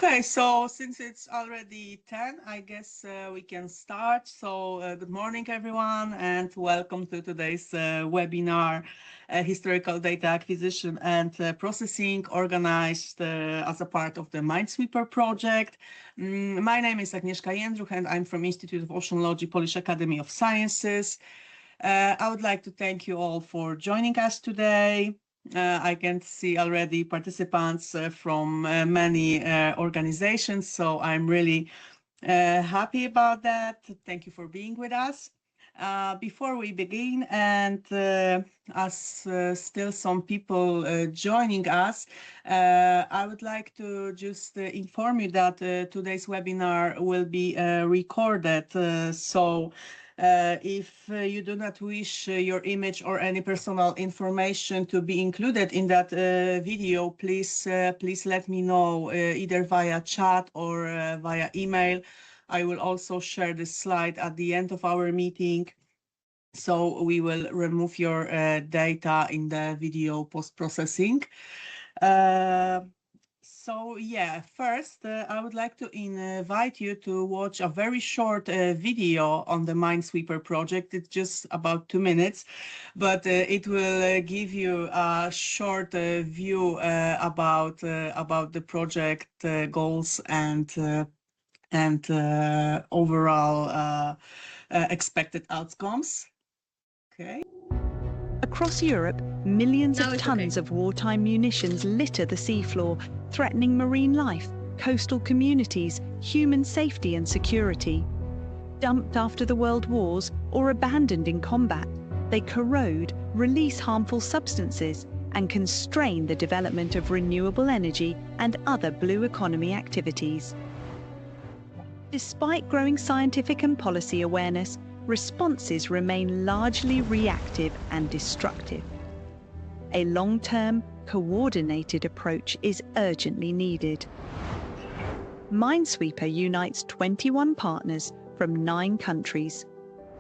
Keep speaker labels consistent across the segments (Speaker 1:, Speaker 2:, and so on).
Speaker 1: Okay, so since it's already 10, I guess we can start. So good morning, everyone, and welcome to today's webinar, Historical Data Acquisition and Processing, organized as a part of the MMinE-SwEEPER project. My name is Agnieszka Jędruch, and I'm from Institute of Oceanology, Polish Academy of Sciences. I would like to thank you all for joining us today. I can see already participants from many organizations, so I'm really happy about that. Thank you for being with us. Before we begin, and as still some people joining us, I would like to just inform you that today's webinar will be recorded. If you do not wish your image or any personal information to be included in that video, please let me know either via chat or via email. I will also share this slide at the end of our meeting. So we will remove your data in the video post-processing. So yeah, first, I would like to invite you to watch a very short video on the MMinE-SwEEPER project. It's just about 2 minutes, but it will give you a short view about the project goals and overall expected outcomes. Okay.
Speaker 2: Across Europe, millions of tons of wartime munitions litter the seafloor, threatening marine life, coastal communities, human safety and security. Dumped after the world wars or abandoned in combat, they corrode, release harmful substances, and constrain the development of renewable energy and other blue economy activities. Despite growing scientific and policy awareness, responses remain largely reactive and destructive. A long-term, coordinated approach is urgently needed. MMinE-SwEEPER unites 21 partners from 9 countries,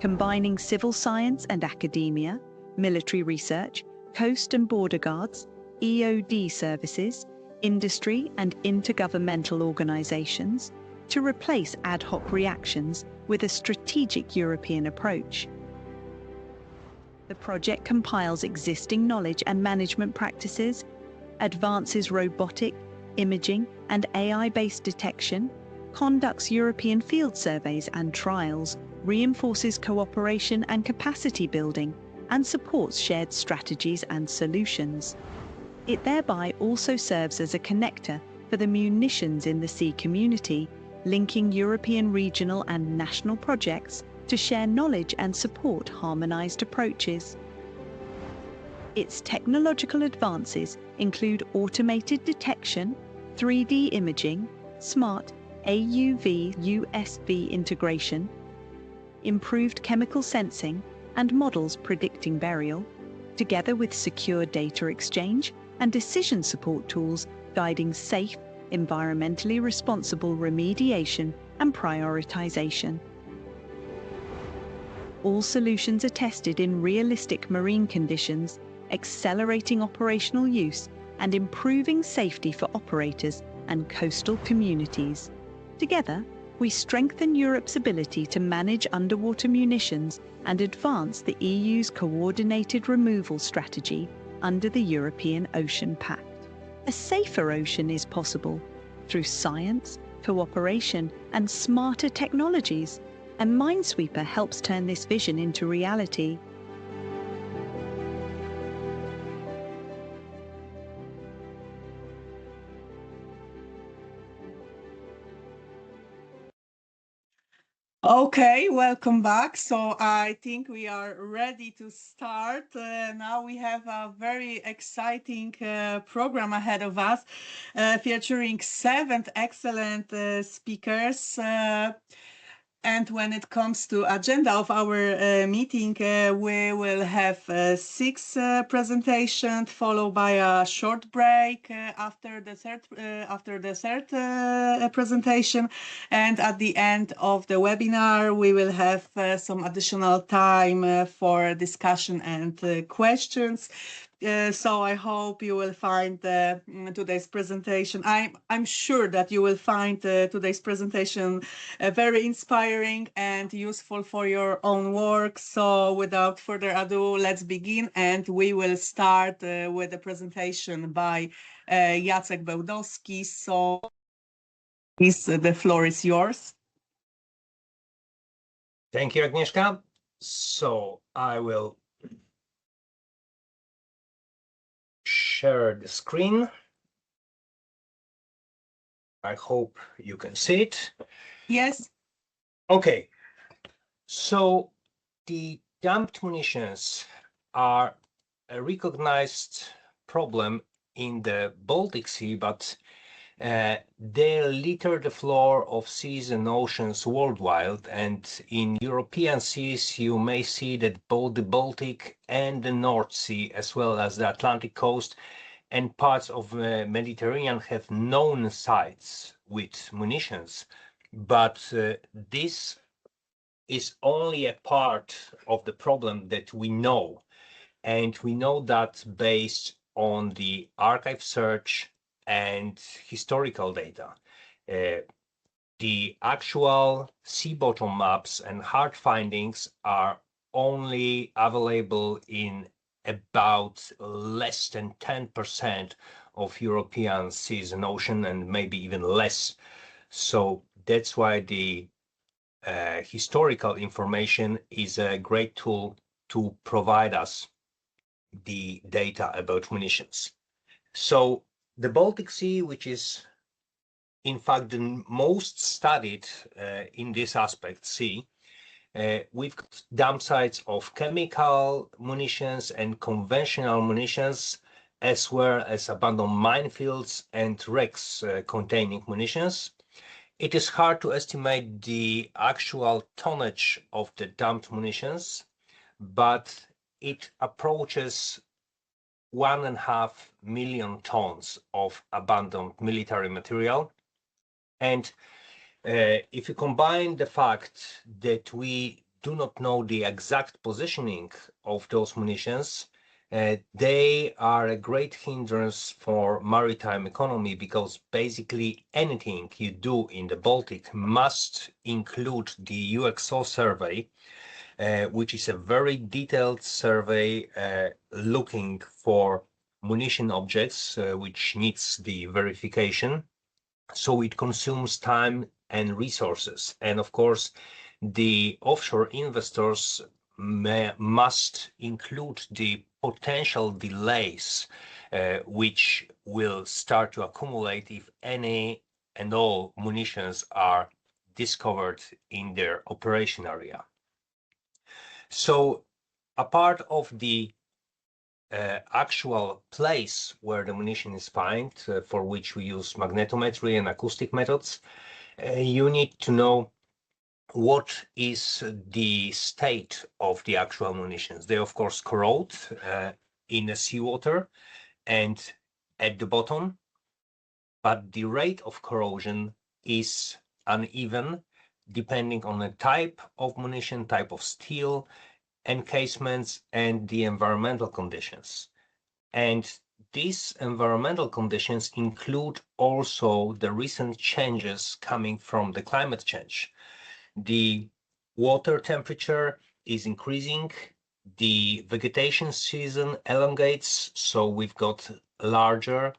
Speaker 2: combining civil science and academia, military research, coast and border guards, EOD services, industry and intergovernmental organizations, to replace ad hoc reactions with a strategic European approach. The project compiles existing knowledge and management practices, advances robotic, imaging and AI-based detection, conducts European field surveys and trials, reinforces cooperation and capacity building, and supports shared strategies and solutions. It thereby also serves as a connector for the munitions in the sea community, linking European regional and national projects to share knowledge and support harmonized approaches. Its technological advances include automated detection, 3D imaging, smart AUV-USB integration, improved chemical sensing, and models predicting burial, together with secure data exchange and decision support tools guiding safe, environmentally responsible remediation and prioritization. All solutions are tested in realistic marine conditions, accelerating operational use and improving safety for operators and coastal communities. Together, we strengthen Europe's ability to manage underwater munitions and advance the EU's coordinated removal strategy under the European Ocean Pact. A safer ocean is possible through science, cooperation, and smarter technologies, and MMinE-SwEEPER helps turn this vision into reality.
Speaker 1: Okay, welcome back. So I think we are ready to start. Now we have a very exciting program ahead of us, featuring 7 excellent speakers. And when it comes to agenda of our meeting, we will have 6 presentations, followed by a short break after the third presentation. And at the end of the webinar, we will have some additional time for discussion and questions. So I hope you will find today's presentation. I'm sure that you will find today's presentation very inspiring and useful for your own work. So without further ado, let's begin, and we will start with the presentation by Jacek Bełdowski. So please, the floor is yours.
Speaker 3: Thank you, Agnieszka. So I will share the screen. I hope you can see it.
Speaker 1: Yes.
Speaker 3: Okay. So the dumped munitions are a recognized problem in the Baltic Sea, but they litter the floor of seas and oceans worldwide, and in European seas you may see that both the Baltic and the North Sea, as well as the Atlantic coast and parts of the Mediterranean, have known sites with munitions, but this is only a part of the problem that we know, and we know that based on the archive search and historical data. The actual sea bottom maps and hard findings are only available in about less than 10% of European seas and ocean, and maybe even less. So that's why the historical information is a great tool to provide us the data about munitions. So the Baltic Sea, which is in fact the most studied in this aspect sea, we've got dump sites of chemical munitions and conventional munitions, as well as abandoned minefields and wrecks containing munitions. It is hard to estimate the actual tonnage of the dumped munitions, but it approaches 1.5 million tons of abandoned military material. And if you combine the fact that we do not know the exact positioning of those munitions, they are a great hindrance for maritime economy, because basically anything you do in the Baltic must include the UXO survey, which is a very detailed survey looking for munition objects, which needs the verification. So it consumes time and resources. And of course, the offshore investors must include the potential delays which will start to accumulate if any and all munitions are discovered in their operation area. So a part of the actual place where the munition is found, for which we use magnetometry and acoustic methods, you need to know what is the state of the actual munitions. They of course corrode in the seawater and at the bottom, but the rate of corrosion is uneven depending on the type of munition, type of steel, encasements, and the environmental conditions. And these environmental conditions include also the recent changes coming from the climate change. The water temperature is increasing, the vegetation season elongates, so we've got larger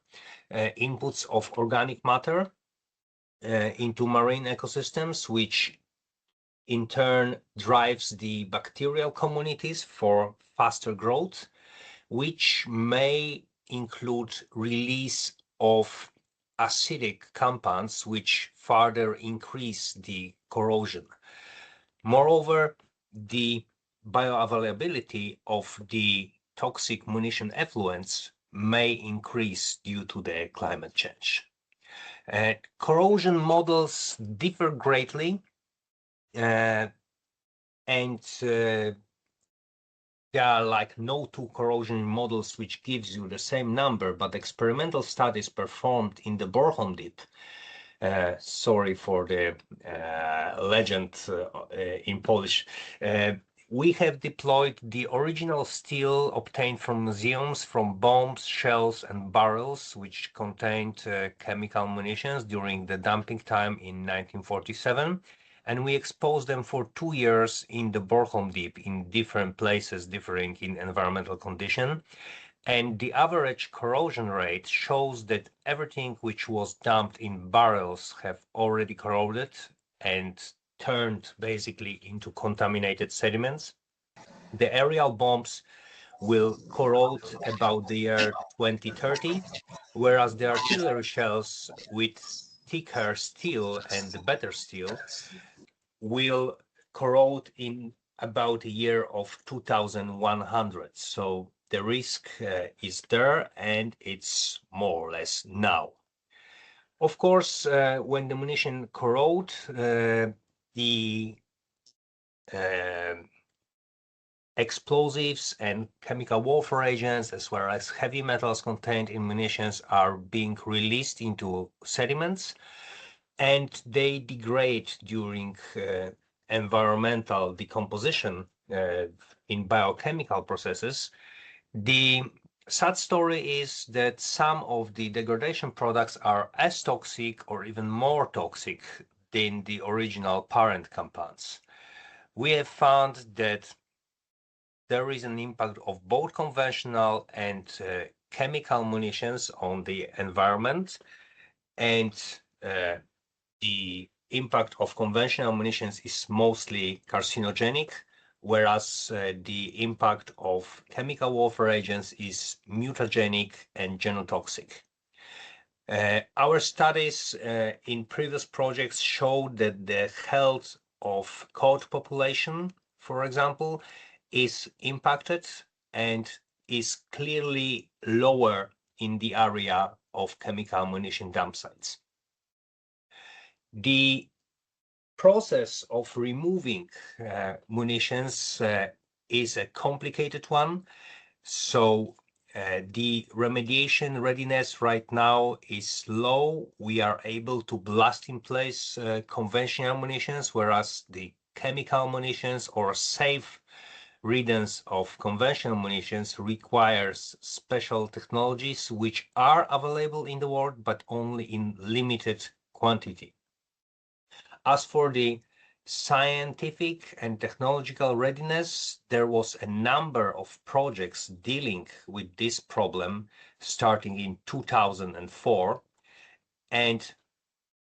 Speaker 3: inputs of organic matter into marine ecosystems, which in turn drives the bacterial communities for faster growth, which may include release of acidic compounds, which further increase the corrosion. Moreover, the bioavailability of the toxic munition effluents may increase due to the climate change. Corrosion models differ greatly, and there are like no two corrosion models which gives you the same number, but experimental studies performed in the Bornholm deep, sorry for the legend in Polish, we have deployed the original steel obtained from museums from bombs, shells, and barrels, which contained chemical munitions during the dumping time in 1947. And we exposed them for 2 years in the Bornholm Deep in different places, differing in environmental condition. And the average corrosion rate shows that everything which was dumped in barrels have already corroded and turned basically into contaminated sediments. The aerial bombs will corrode about the year 2030, whereas the artillery shells with thicker steel and better steel will corrode in about a year of 2100. So the risk is there, and it's more or less now. Of course, when the munition corrode, the explosives and chemical warfare agents, as well as heavy metals contained in munitions, are being released into sediments, and they degrade during environmental decomposition in biochemical processes. The sad story is that some of the degradation products are as toxic or even more toxic than the original parent compounds. We have found that there is an impact of both conventional and chemical munitions on the environment, and the impact of conventional munitions is mostly carcinogenic, whereas the impact of chemical warfare agents is mutagenic and genotoxic. Our studies in previous projects showed that the health of cod population, for example, is impacted and is clearly lower in the area of chemical munition dump sites. The process of removing munitions is a complicated one. So the remediation readiness right now is low. We are able to blast in place conventional munitions, whereas the chemical munitions or safe riddance of conventional munitions requires special technologies which are available in the world, but only in limited quantity. As for the scientific and technological readiness, there was a number of projects dealing with this problem starting in 2004, and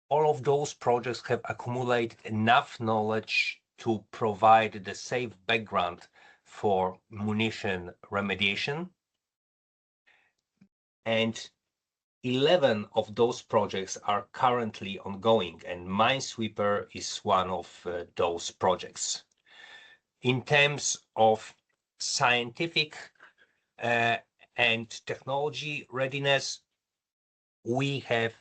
Speaker 3: all of those projects have accumulated enough knowledge to provide the safe background for munition remediation. And 11 of those projects are currently ongoing, and MMinE-SwEEPER is one of those projects. In terms of scientific and technology readiness, we have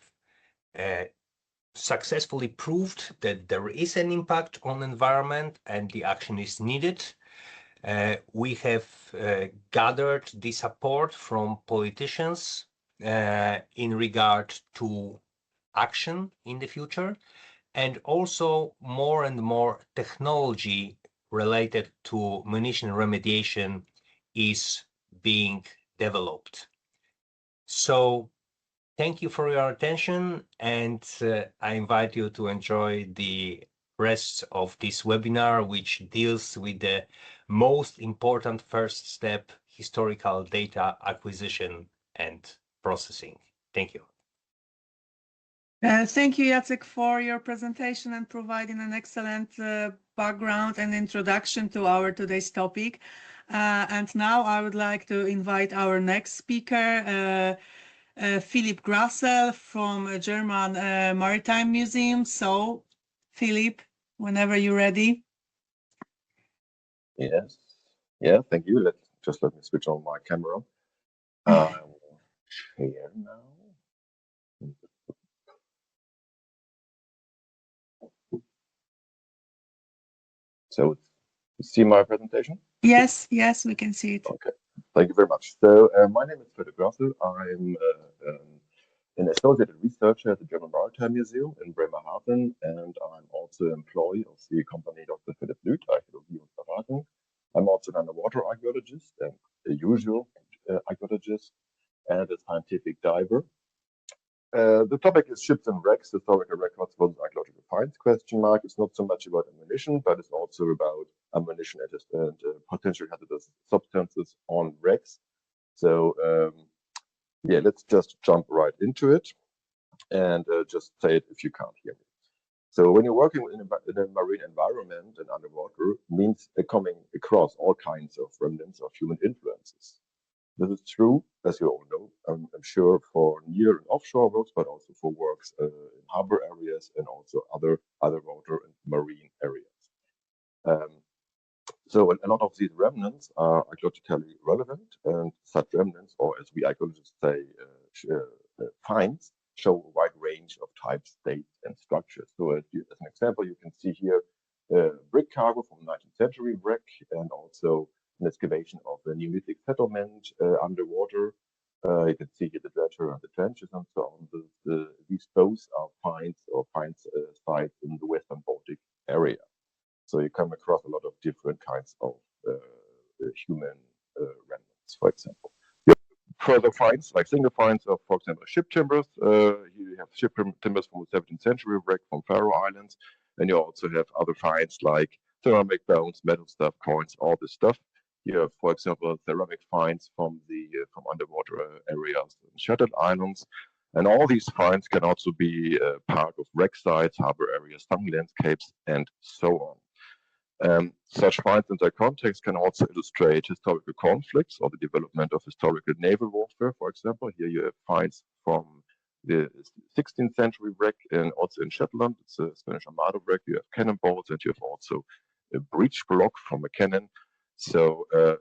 Speaker 3: successfully proved that there is an impact on the environment and the action is needed. We have gathered the support from politicians in regard to action in the future, and also more and more technology related to munition remediation is being developed. So thank you for your attention, and I invite you to enjoy the rest of this webinar, which deals with the most important first step, historical data acquisition and processing. Thank you.
Speaker 1: Thank you, Jacek, for your presentation and providing an excellent background and introduction to our today's topic. And now I would like to invite our next speaker, Philipp Grassel from German Maritime Museum. So, Philipp, whenever you're ready.
Speaker 4: Yes. Yeah, thank you. Let me switch on my camera. I will share now. So, you see my presentation?
Speaker 1: Yes, yes, we can see it.
Speaker 4: Okay, thank you very much. So, my name is Philipp Grassel. I'm an associated researcher at the German Maritime Museum in Bremerhaven, and I'm also employee of the company Dr. Philipp Lüth, Archäologie und Beratung. also an underwater archaeologist and a usual archaeologist and a scientific diver. The topic is ships and wrecks, historical records versus archaeological finds, question mark. It's not so much about ammunition, but it's also about ammunition and potential hazardous substances on wrecks. So yeah, let's just jump right into it and just say it if you can't hear me. So when you're working in a marine environment and underwater, means coming across all kinds of remnants of human influences. This is true, as you all know, I'm sure, for near and offshore works, but also for works in harbor areas and also other water and marine areas. So a lot of these remnants are archaeologically relevant, and such remnants, or as we archaeologists say, finds, show a wide range of types, dates, and structures. So as an example, you can see here brick cargo from 19th century wreck, and also an excavation of a Neolithic settlement underwater. You can see here the dredger and the trenches and so on. These both are finds or finds sites in the Western Baltic area. So you come across a lot of different kinds of human remnants, for example. Further finds, like single finds of, for example, ship timbers. Here you have ship timbers from the 17th century wreck from Faroe Islands. And you also have other finds like ceramic bones, metal stuff, coins, all this stuff. Here, for example, ceramic finds from underwater areas in Shetland Islands. And all these finds can also be part of wreck sites, harbor areas, sunken landscapes, and so on. Such finds in their context can also illustrate historical conflicts or the development of historical naval warfare, for example. Here you have finds from the 16th century wreck and also in Shetland. It's a Spanish Armada wreck. You have cannonballs and you have also a breech block from a cannon. So a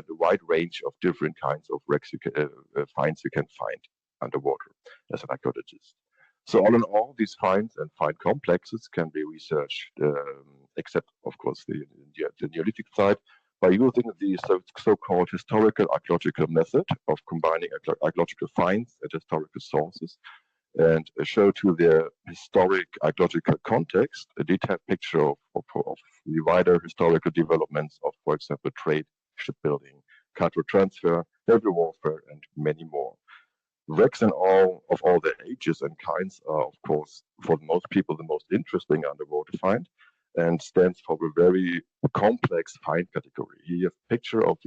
Speaker 4: wide range of different kinds of wrecks finds you can find underwater as an archaeologist. So all in all, these finds and find complexes can be researched, except of course the Neolithic side, by using the so-called historical archaeological method of combining archaeological finds and historical sources, and show to their historic archaeological context a detailed picture of the wider historical developments of, for example, trade, shipbuilding, cultural transfer, naval warfare, and many more. Wrecks of all their ages and kinds are, of course, for most people, the most interesting underwater find, and stands for a very complex find category. Here you have a picture of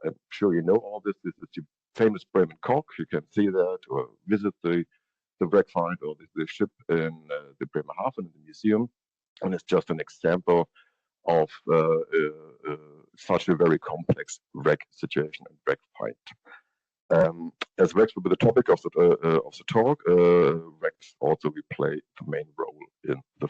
Speaker 4: I'm sure you know all this. This is the famous Bremen Cock. You can see that or visit the wreck find or the ship in the Bremerhaven in the museum, and it's just an example of such a very complex wreck situation and wreck find. As wrecks will be the topic of the talk, wrecks also will play the main role in the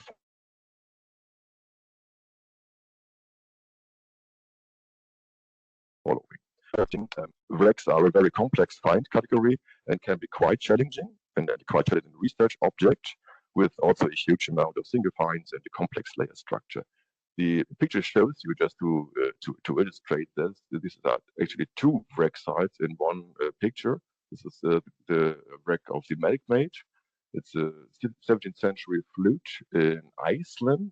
Speaker 4: following. Wrecks are a very complex find category and can be quite challenging and quite challenging research object, with also a huge amount of single finds and a complex layer structure. The picture shows you, just to illustrate this. These are actually two wreck sites in one picture. This is the wreck of the Melkmaid. It's a 17th century flute in Iceland,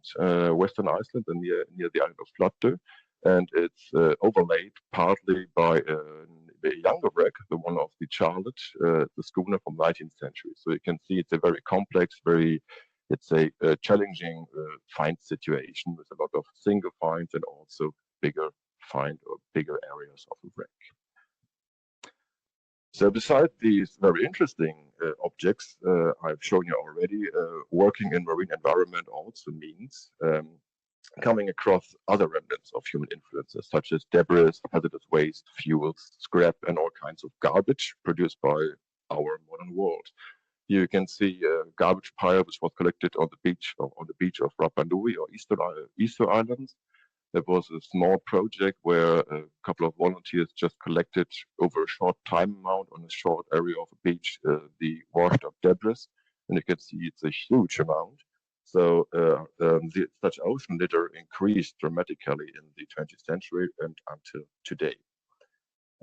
Speaker 4: Western Iceland, and near the island of Flatö. And it's overlaid partly by a younger wreck, the one of the Charlotte, the schooner from 19th century. So you can see it's a very complex, very, let's say, challenging find situation with a lot of single finds and also bigger find or bigger areas of the wreck. So besides these very interesting objects I've shown you already, working in marine environment also means coming across other remnants of human influences, such as debris, hazardous waste, fuels, scrap, and all kinds of garbage produced by our modern world. Here you can see a garbage pile which was collected on the beach of Rapa Nui or Easter Islands. There was a small project where a couple of volunteers just collected over a short time amount on a short area of a beach the washed up debris, and you can see it's a huge amount. So such ocean litter increased dramatically in the 20th century and until today.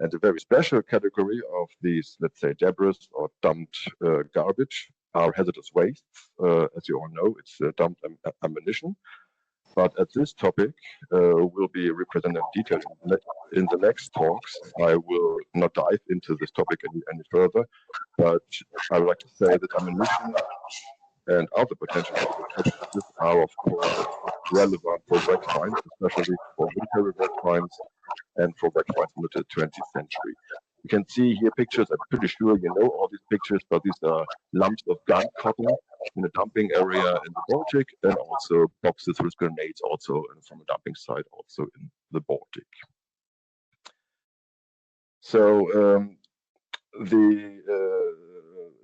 Speaker 4: And a very special category of these, let's say, debris or dumped garbage are hazardous wastes. As you all know, it's dumped ammunition. But at this topic will be represented in detail in the next talks. I will not dive into this topic any further, but I would like to say that ammunition and other potential substances are of course relevant for wreck finds, especially for military wreck finds and for wreck finds in the 20th century. You can see here pictures, I'm pretty sure you know all these pictures, but these are lumps of gun cotton in a dumping area in the Baltic, and also boxes with grenades also from a dumping site also in the Baltic. So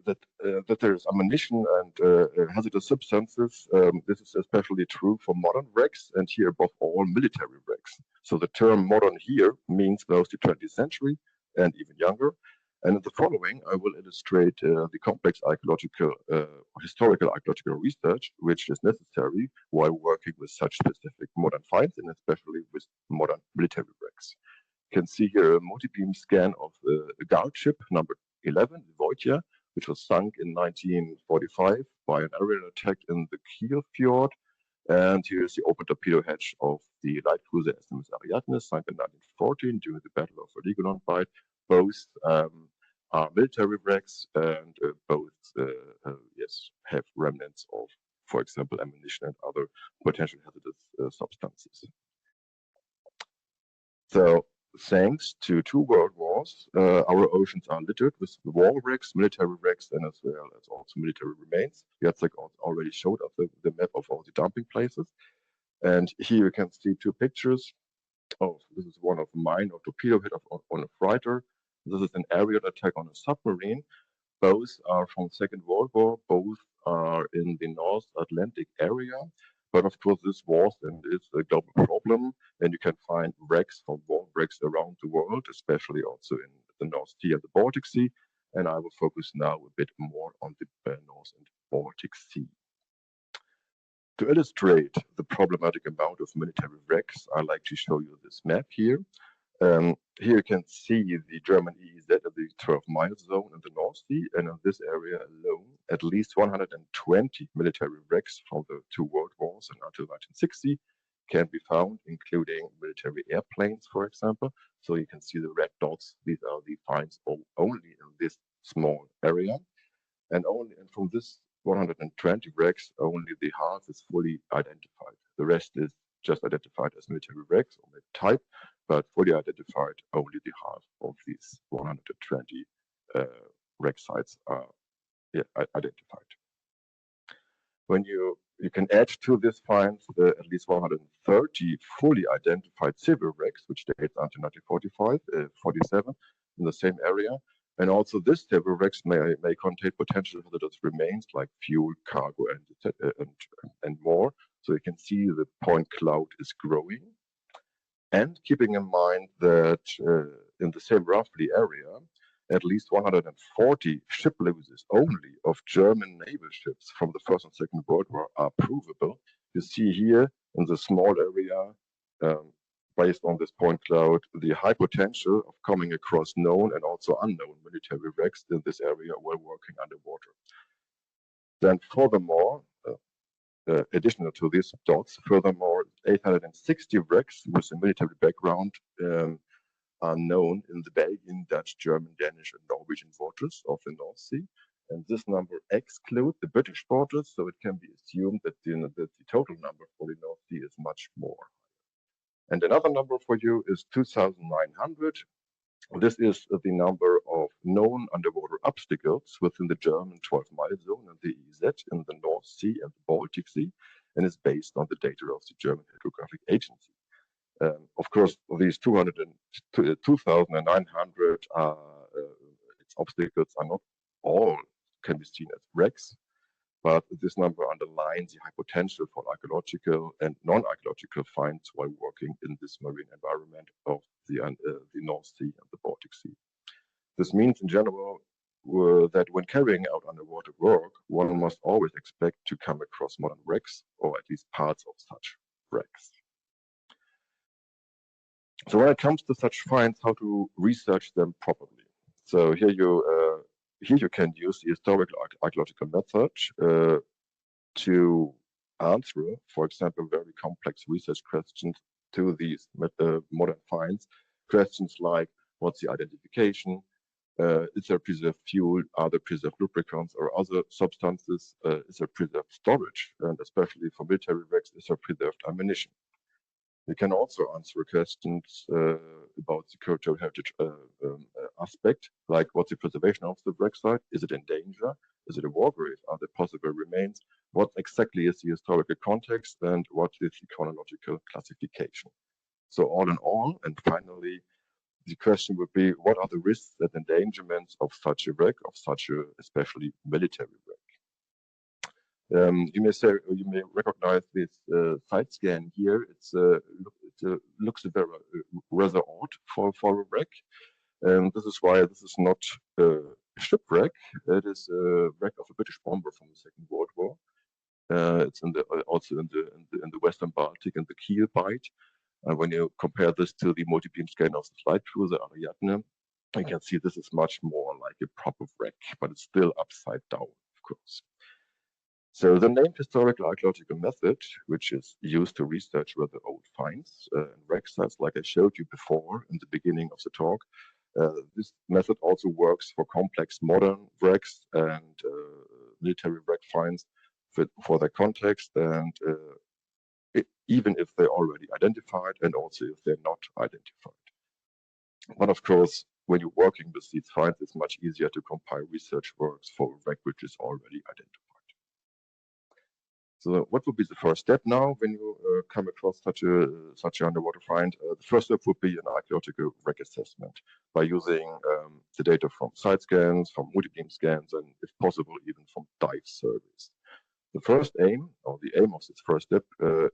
Speaker 4: that there's ammunition and hazardous substances, this is especially true for modern wrecks, and here above all military wrecks. So the term modern here means mostly 20th century and even younger. And in the following, I will illustrate the complex historical archaeological research, which is necessary while working with such specific modern finds, and especially with modern military wrecks. You can see here a multi-beam scan of a guard ship number 11, Voitya, which was sunk in 1945 by an aerial attack in the Kiel Fjord. And here is the open torpedo hatch of the light cruiser SMS Ariadne, sunk in 1914 during the Battle of Heligoland Bight. Both are military wrecks, and both have remnants of, for example, ammunition and other potential hazardous substances. So, thanks to 2 world wars, our oceans are littered with war wrecks, military wrecks, and as well as also military remains. Jacek already showed us the map of all the dumping places. And here you can see 2 pictures. Oh, this is one of a mine or torpedo hit on a freighter. This is an aerial attack on a submarine. Both are from Second World War. Both are in the North Atlantic area. But of course, this was and is a global problem, and you can find wrecks from war wrecks around the world, especially also in the North Sea and the Baltic Sea. And I will focus now a bit more on the North and Baltic Sea. To illustrate the problematic amount of military wrecks, I like to show you this map here. Here you can see the German EEZ of the 12-mile zone in the North Sea, and in this area alone, at least 120 military wrecks from the 2 world wars and until 1960 can be found, including military airplanes, for example. So you can see the red dots. These are the finds only in this small area, and from this 120 wrecks, only the half is fully identified. The rest is just identified as military wrecks or type, but fully identified, only the half of these 120 wreck sites are identified. When you can add to this finds at least 130 fully identified civil wrecks, which dates until 1945, 47 in the same area. And also this civil wrecks may contain potential hazardous remains like fuel, cargo, and more. So you can see the point cloud is growing. And keeping in mind that in the same roughly area, at least 140 ship losses only of German naval ships from the First and Second World War are provable. You see here in the small area, based on this point cloud, the high potential of coming across known and also unknown military wrecks in this area while working underwater. Then furthermore, additional to these dots, furthermore, 860 wrecks with a military background are known in the Belgian, Dutch, German, Danish, and Norwegian waters of the North Sea. And this number excludes the British waters, so it can be assumed that the total number for the North Sea is much more. And another number for you is 2,900. This is the number of known underwater obstacles within the German 12-mile zone and the EEZ in the North Sea and the Baltic Sea, and is based on the data of the German Hydrographic Agency. Of course, these 2,900 obstacles are not all can be seen as wrecks, but this number underlines the high potential for archaeological and non-archaeological finds while working in this marine environment of the North Sea and the Baltic Sea. This means, in general, that when carrying out underwater work, one must always expect to come across modern wrecks, or at least parts of such wrecks. So when it comes to such finds, how to research them properly. So here you can use the historical archaeological method to answer, for example, very complex research questions to these modern finds. Questions like, what's the identification? Is there preserved fuel? Are there preserved lubricants or other substances? Is there preserved storage? And especially for military wrecks, is there preserved ammunition? We can also answer questions about the cultural heritage aspect, like what's the preservation of the wreck site? Is it in danger? Is it a war grave? Are there possible remains? What exactly is the historical context and what is the chronological classification? So all in all, and finally, the question would be, what are the risks and endangerments of such a wreck, of such a especially military wreck? You may recognize this side scan here. It looks very rather odd for a wreck. This is why this is not a shipwreck. It is a wreck of a British bomber from the Second World War. It's also in the Western Baltic and the Kiel Bight. And when you compare this to the multi-beam scan of the flight cruiser Ariadne, you can see this is much more like a proper wreck, but it's still upside down, of course. So the named historical archaeological method, which is used to research whether old finds and wreck sites, like I showed you before in the beginning of the talk, this method also works for complex modern wrecks and military wreck finds for their context, and even if they're already identified and also if they're not identified. But of course, when you're working with these finds, it's much easier to compile research works for a wreck which is already identified. So what would be the first step now when you come across such an underwater find? The first step would be an archaeological wreck assessment by using the data from side scans, from multi-beam scans, and if possible, even from dive surveys. The first aim, or the aim of this first step,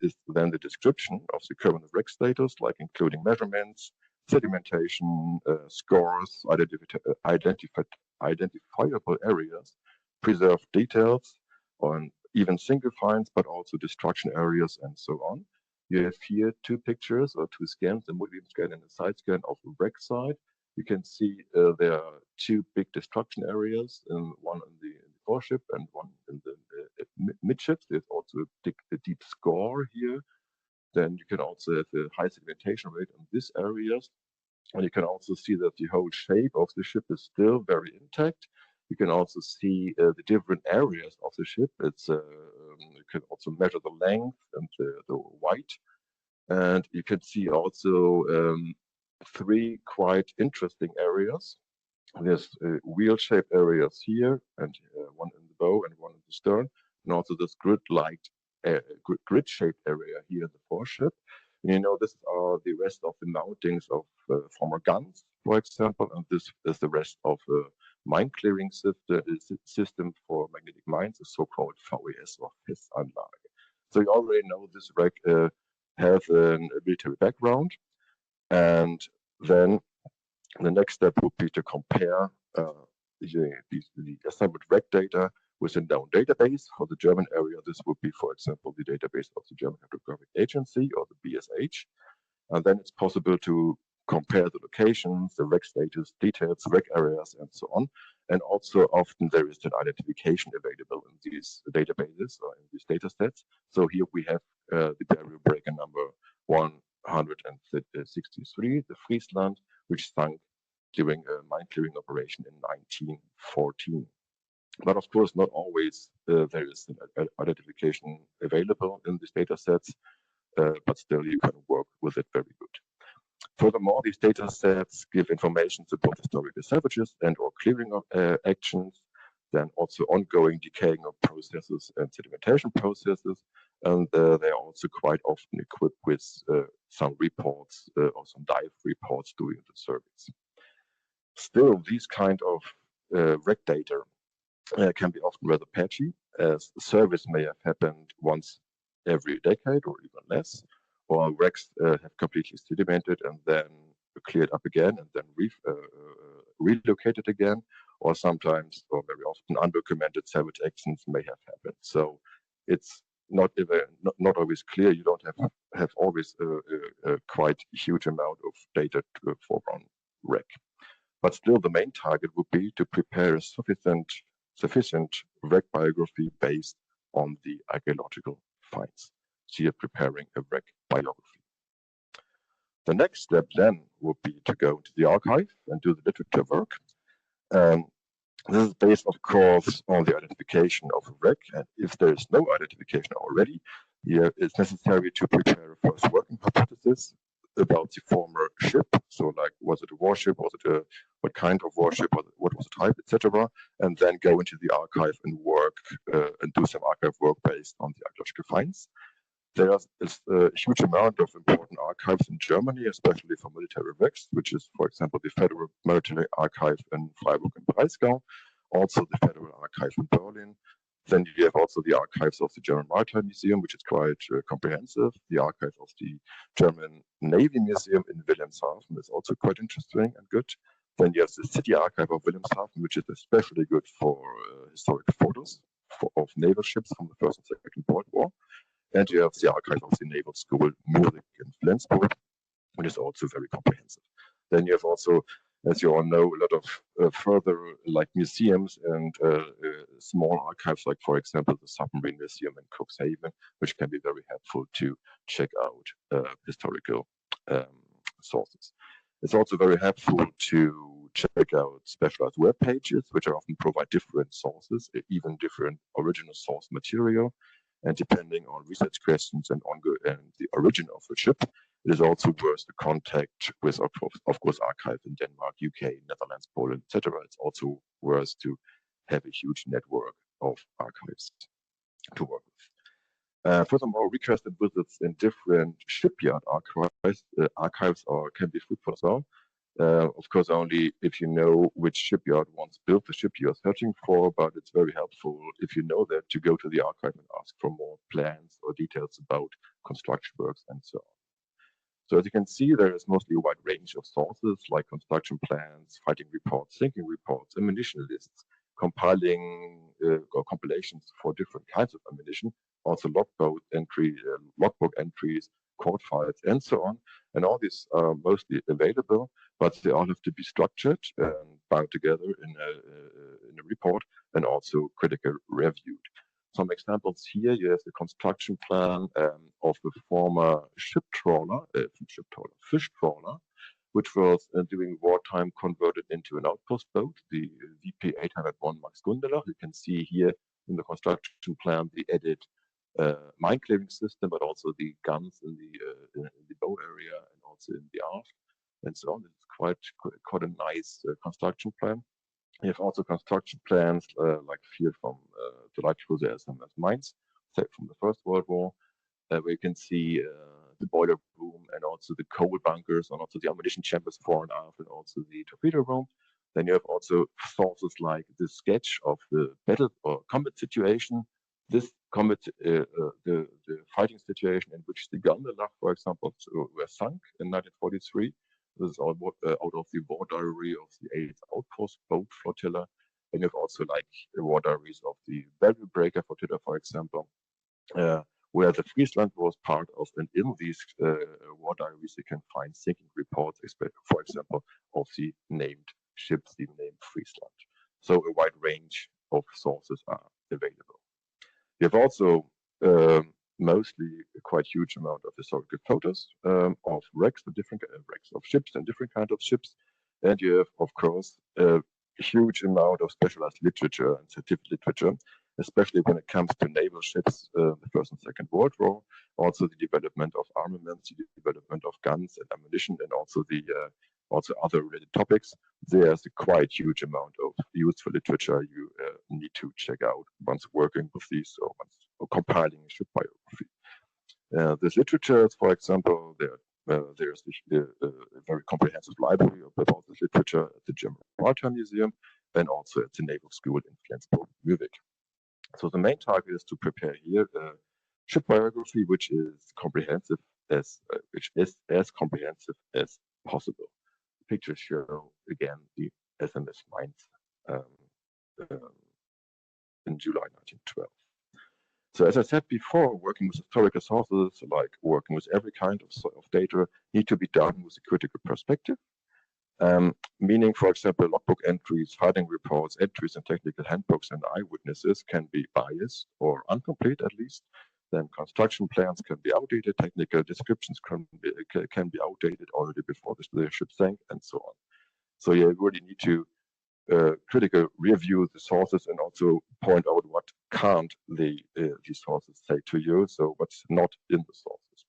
Speaker 4: is then the description of the current wreck status, like including measurements, sedimentation, scores, identifiable areas, preserved details, on even single finds, but also destruction areas and so on. You have here two pictures or two scans, a multi-beam scan and a side scan of the wreck site. You can see there are two big destruction areas, one in the foreship and one in the midships. There's also a deep score here. Then you can also have a high sedimentation rate in these areas. And you can also see that the whole shape of the ship is still very intact. You can also see the different areas of the ship. You can also measure the length and the height. And you can see also three quite interesting areas. There's wheel-shaped areas here, and one in the bow and one in the stern, and also this grid-shaped area here in the foreship. And you know, this are the rest of the mountings of former guns, for example, and this is the rest of a mine clearing system for magnetic mines, the so-called VES or FES-Anlage. So you already know this wreck has a military background, and then the next step would be to compare the assembled wreck data with a known database. For the German area, this would be, for example, the database of the German Hydrographic Agency or the BSH. And then it's possible to compare the locations, the wreck status, details, wreck areas, and so on. And also often there is an identification available in these databases or in these data sets. So here we have the burial breaker number 163, the Friesland, which sunk during a mine clearing operation in 1914. But of course, not always there is an identification available in these data sets, but still you can work with it very good. Furthermore, these data sets give information to both historical salvages and or clearing actions, then also ongoing decaying of processes and sedimentation processes, and they are also quite often equipped with some reports or some dive reports during the surveys. Still, these kind of wreck data can be often rather patchy, as the service may have happened once every decade or even less, or wrecks have completely sedimented and then cleared up again and then relocated again, or sometimes, or very often, undocumented salvage actions may have happened. So it's not always clear. You don't have always a quite huge amount of data for one wreck. But still, the main target would be to prepare a sufficient wreck biography based on the archaeological finds. So you're preparing a wreck biography. The next step then would be to go to the archive and do the literature work. This is based, of course, on the identification of a wreck, and if there is no identification already, here it's necessary to prepare a first working hypothesis about the former ship. So, like, was it a warship? Was it what kind of warship? What was the type, etc. And then go into the archive and work and do some archive work based on the archaeological finds. There is a huge amount of important archives in Germany, especially for military wrecks, which is, for example, the Federal Military Archive in Freiburg and Breisgau, also the Federal Archive in Berlin. Then you have also the archives of the German Maritime Museum, which is quite comprehensive. The archive of the German Navy Museum in Wilhelmshaven is also quite interesting and good. Then you have the City Archive of Wilhelmshaven, which is especially good for historic photos of naval ships from the First and Second World War. And you have the archive of the Naval School Munich in Flensburg, which is also very comprehensive. Then you have also, as you all know, a lot of further like museums and small archives, like for example the Submarine Museum in Cuxhaven, which can be very helpful to check out historical sources. It's also very helpful to check out specialized web pages, which often provide different sources, even different original source material. And depending on research questions and the origin of the ship, it is also worth to contact with, of course, archive in Denmark, UK, Netherlands, Poland, etc. It's also worth to have a huge network of archives to work with. Furthermore, requested visits in different shipyard archives can be fruitful as well. Of course, only if you know which shipyard once built the ship you're searching for, but it's very helpful if you know that to go to the archive and ask for more plans or details about construction works and so on. So as you can see, there is mostly a wide range of sources like construction plans, fighting reports, sinking reports, ammunition lists, compiling or compilations for different kinds of ammunition, also logbook entries, court files, and so on. And all these are mostly available, but they all have to be structured and bound together in a report and also critically reviewed. Some examples here, you have the construction plan of the former fish trawler, which was during wartime converted into an outpost boat, the VP 801 Max Gundeler. You can see here in the construction plan the added mine clearing system, but also the guns in the bow area and also in the aft and so on. It's quite a nice construction plan. You have also construction plans like here from the light cruiser SMS Mainz, from the First World War, where you can see the boiler room and also the coal bunkers and also the ammunition chambers fore and aft and also the torpedo room. Then you have also sources like the sketch of the battle or combat situation. This combat, the fighting situation in which the Gunnar, for example, were sunk in 1943. This is all out of the war diary of the 8th Outpost Boat Flotilla. And you have also like war diaries of the Barrel Breaker Flotilla, for example, where the Friesland was part of. And in these war diaries, you can find sinking reports, for example, of the named ships, the named Friesland. So a wide range of sources are available. You have also mostly a quite huge amount of historical photos of wrecks, different wrecks of ships and different kinds of ships. And you have, of course, a huge amount of specialized literature and scientific literature, especially when it comes to naval ships, the First and Second World War, also the development of armaments, the development of guns and ammunition, and also the also other related topics. There's a quite huge amount of useful literature you need to check out once working with these or once compiling a ship biography. This literature, for example, there's a very comprehensive library about this literature at the German Maritime Museum and also at the Naval School in Flensburg, Munich. So the main target is to prepare here a ship biography which is comprehensive as comprehensive as possible. Pictures show again the SMS Mainz in July 1912. So as I said before, working with historical sources, like working with every kind of data, need to be done with a critical perspective. Meaning, for example, logbook entries, fighting reports, entries in technical handbooks and eyewitnesses can be biased or incomplete at least. Then construction plans can be outdated, technical descriptions can be outdated already before the ship sank, and so on. So you really need to critical review the sources and also point out what can't these sources say to you, so what's not in the sources.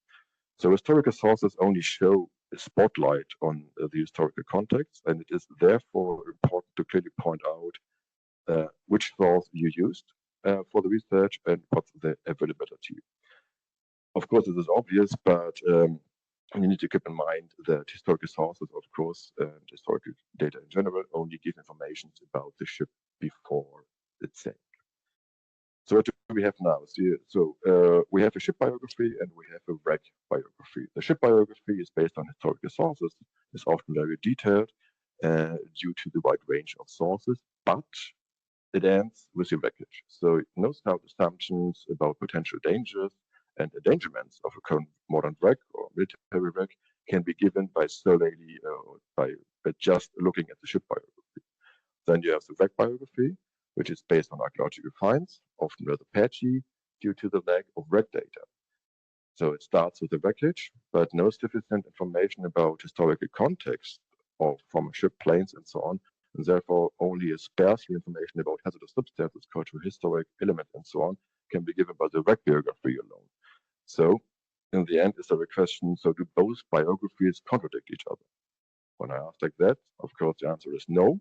Speaker 4: So historical sources only show a spotlight on the historical context, and it is therefore important to clearly point out which source you used for the research and what's the availability. Of course, this is obvious, but you need to keep in mind that historical sources, of course, and historical data in general only give information about the ship before it sank. So what do we have now? So we have a ship biography and we have a wreck biography. The ship biography is based on historical sources. It's often very detailed due to the wide range of sources, but it ends with the wreckage. So it knows how assumptions about potential dangers and endangerments of a current modern wreck or military wreck can be given by solely by just looking at the ship biography. Then you have the wreck biography, which is based on archaeological finds, often rather patchy due to the lack of wreck data. So it starts with the wreckage, but no sufficient information about historical context from ship planes and so on, and therefore only a sparse information about hazardous substances, cultural, historic elements, and so on can be given by the wreck biography alone. So in the end, is there a question, so do both biographies contradict each other? When I ask like that, of course, the answer is no.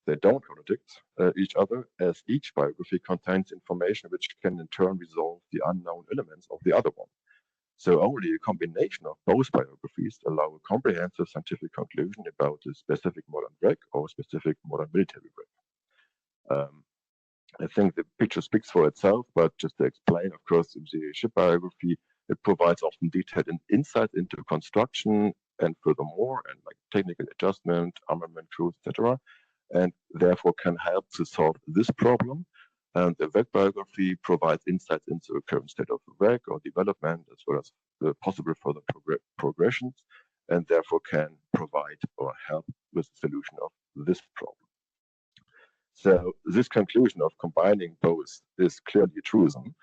Speaker 4: They don't contradict each other, as each biography contains information which can in turn resolve the unknown elements of the other one. So only a combination of both biographies allow a comprehensive scientific conclusion about a specific modern wreck or specific modern military wreck. I think the picture speaks for itself, but just to explain, of course, the ship biography, it provides often detailed insights into construction and furthermore, and like technical adjustment, armament, crews, etc., and therefore can help to solve this problem. And the wreck biography provides insights into the current state of the wreck or development, as well as the possible further progressions, and therefore can provide or help with the solution of this problem. So this conclusion of combining both is clearly a truism,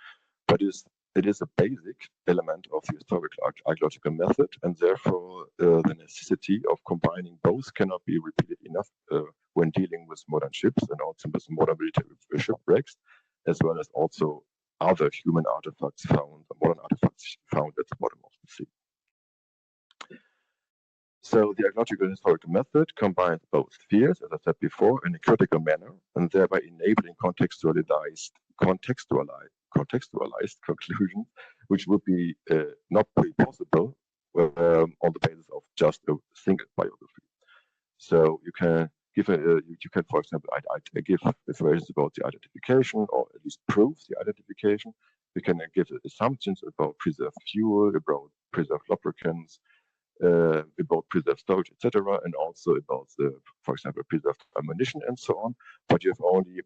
Speaker 4: but it is a basic element of the historical archaeological method, and therefore the necessity of combining both cannot be repeated enough when dealing with modern ships and also with modern military shipwrecks, as well as also other human artifacts found, modern artifacts found at the bottom of the sea. So the archaeological historical method combines both spheres, as I said before, in a critical manner, and thereby enabling contextualized conclusions, which would be not be possible on the basis of just a single biography. So you can give for example, give information about the identification, or at least prove the identification. We can give assumptions about preserved fuel, about preserved lubricants, about preserved storage, etc., and also about for example, preserved ammunition and so on. But you have only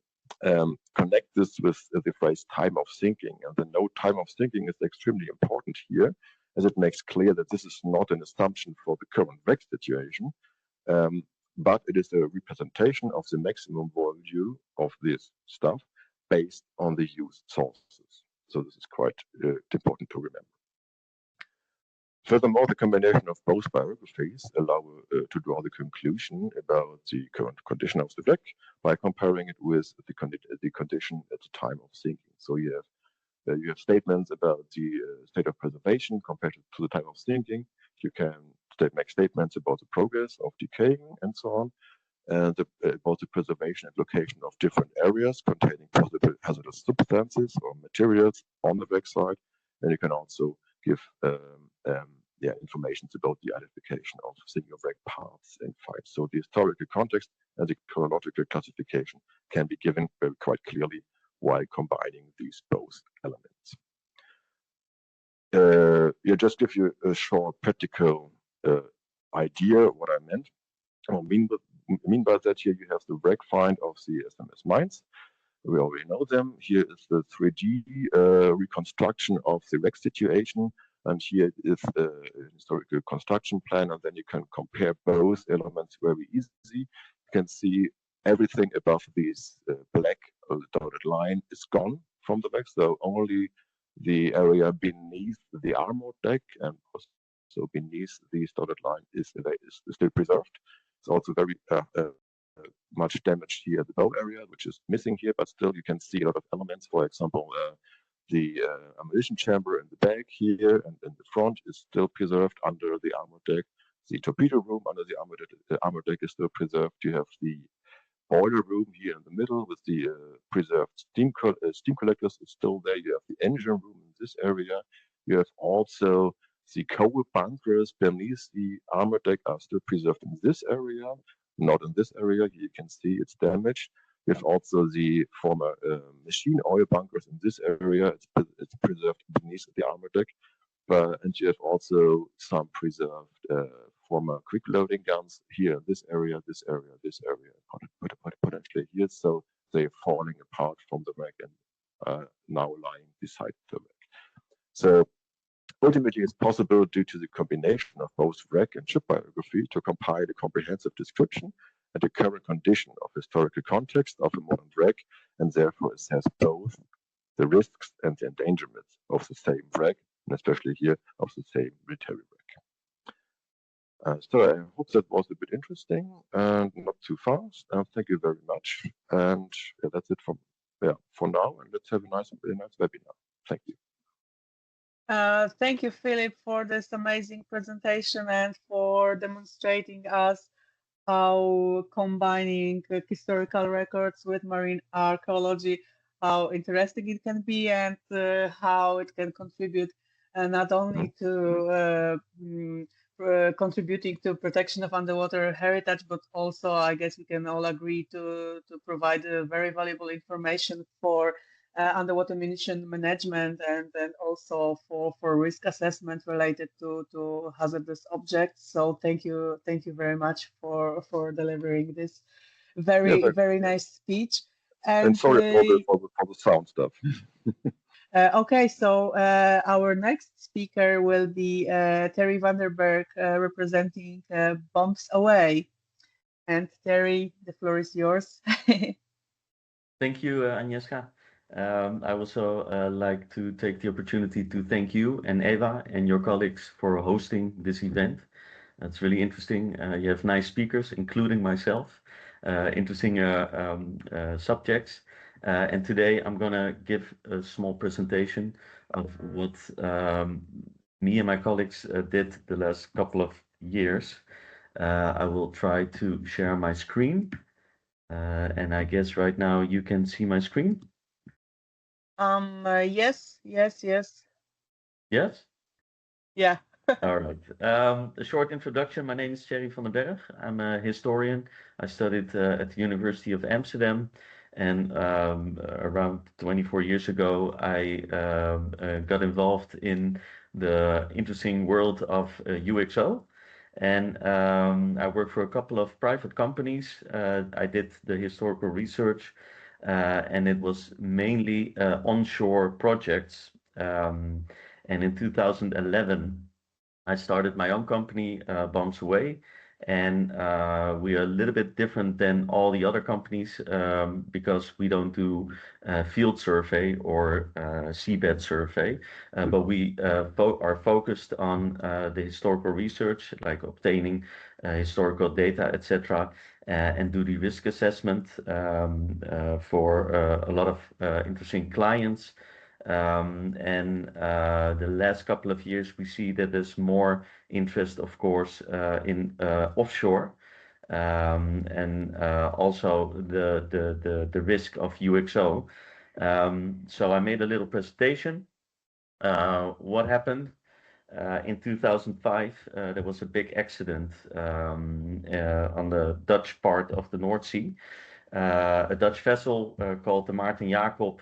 Speaker 4: connect this with the phrase time of sinking, and the note time of sinking is extremely important here, as it makes clear that this is not an assumption for the current wreck situation, but it is a representation of the maximum value of this stuff based on the used sources. So this is quite important to remember. Furthermore, the combination of both biographies allow to draw the conclusion about the current condition of the wreck by comparing it with the condition at the time of sinking. So you have statements about the state of preservation compared to the time of sinking. You can make statements about the progress of decaying and so on, and about the preservation and location of different areas containing possible hazardous substances or materials on the wreck site. And you can also give information about the identification of single wreck parts and finds. So the historical context and the chronological classification can be given very quite clearly while combining these both elements. Just give you a short practical idea what I meant. I mean by that here you have the wreck find of the SMS mines. We already know them. Here is the 3D reconstruction of the wreck situation. And here is a historical construction plan, and then you can compare both elements very easily. You can see everything above this black dotted line is gone from the wreck, so only The area beneath the armored deck and also beneath the dotted line is still preserved. It's also very much damaged here at the bow area, which is missing here, but still you can see a lot of elements. For example, the ammunition chamber in the back here and in the front is still preserved under the armored deck. The torpedo room under the armored deck is still preserved. You have the boiler room here in the middle with the preserved steam collectors is still there. You have the engine room in this area. You have also the coal bunkers beneath the armored deck are still preserved in this area, not in this area. You can see it's damaged. You have also the former machine oil bunkers in this area. It's preserved beneath the armored deck. And you have also some preserved former quick loading guns here in this area, potentially here. So they're falling apart from the wreck and now lying beside the wreck. So ultimately, it's possible due to the combination of both wreck and ship biography to compile a comprehensive description and the current condition of historical context of a modern wreck, and therefore assess both the risks and the endangerments of the same wreck, and especially here of the same military wreck. So I hope that was a bit interesting and not too fast. Thank you very much. And that's it for now. And let's have a nice webinar. Thank you.
Speaker 1: Thank you, Philipp, for this amazing presentation and for demonstrating us how combining historical records with marine archaeology, how interesting it can be, and how it can contribute not only to contributing to protection of underwater heritage, but also, I guess we can all agree to provide very valuable information for underwater munition management and also for risk assessment related to hazardous objects. So thank you very much for delivering this very nice speech.
Speaker 4: And sorry for the sound stuff.
Speaker 1: Okay, so our next speaker will be Thierry van der Berg, representing Bombs Away. And Thierry, the floor is yours.
Speaker 5: Thank you, Agnieszka. I also like to take the opportunity to thank you and Eva and your colleagues for hosting this event. It's really interesting. You have nice speakers, including myself, interesting subjects. And today I'm going to give a small presentation of what me and my colleagues did the last couple of years. I will try to share my screen. And I guess right now you can see my screen.
Speaker 1: Yes.
Speaker 5: Yes?
Speaker 1: Yeah.
Speaker 5: All right. A short introduction. My name is Thierry van der Berg. I'm a historian. I studied at the University of Amsterdam. And around 24 years ago, I got involved in the interesting world of UXO. And I worked for a couple of private companies. I did the historical research. And it was mainly onshore projects. And in 2011, I started my own company, Bombs Away. And we are a little bit different than all the other companies because we don't do field survey or seabed survey, but we are focused on the historical research, like obtaining historical data, etc., and do the risk assessment for a lot of interesting clients. And the last couple of years, we see that there's more interest, of course, in offshore, and also the risk of UXO. So I made a little presentation. What happened? In 2005, there was a big accident on the Dutch part of the North Sea. A Dutch vessel called the Maarten Jacob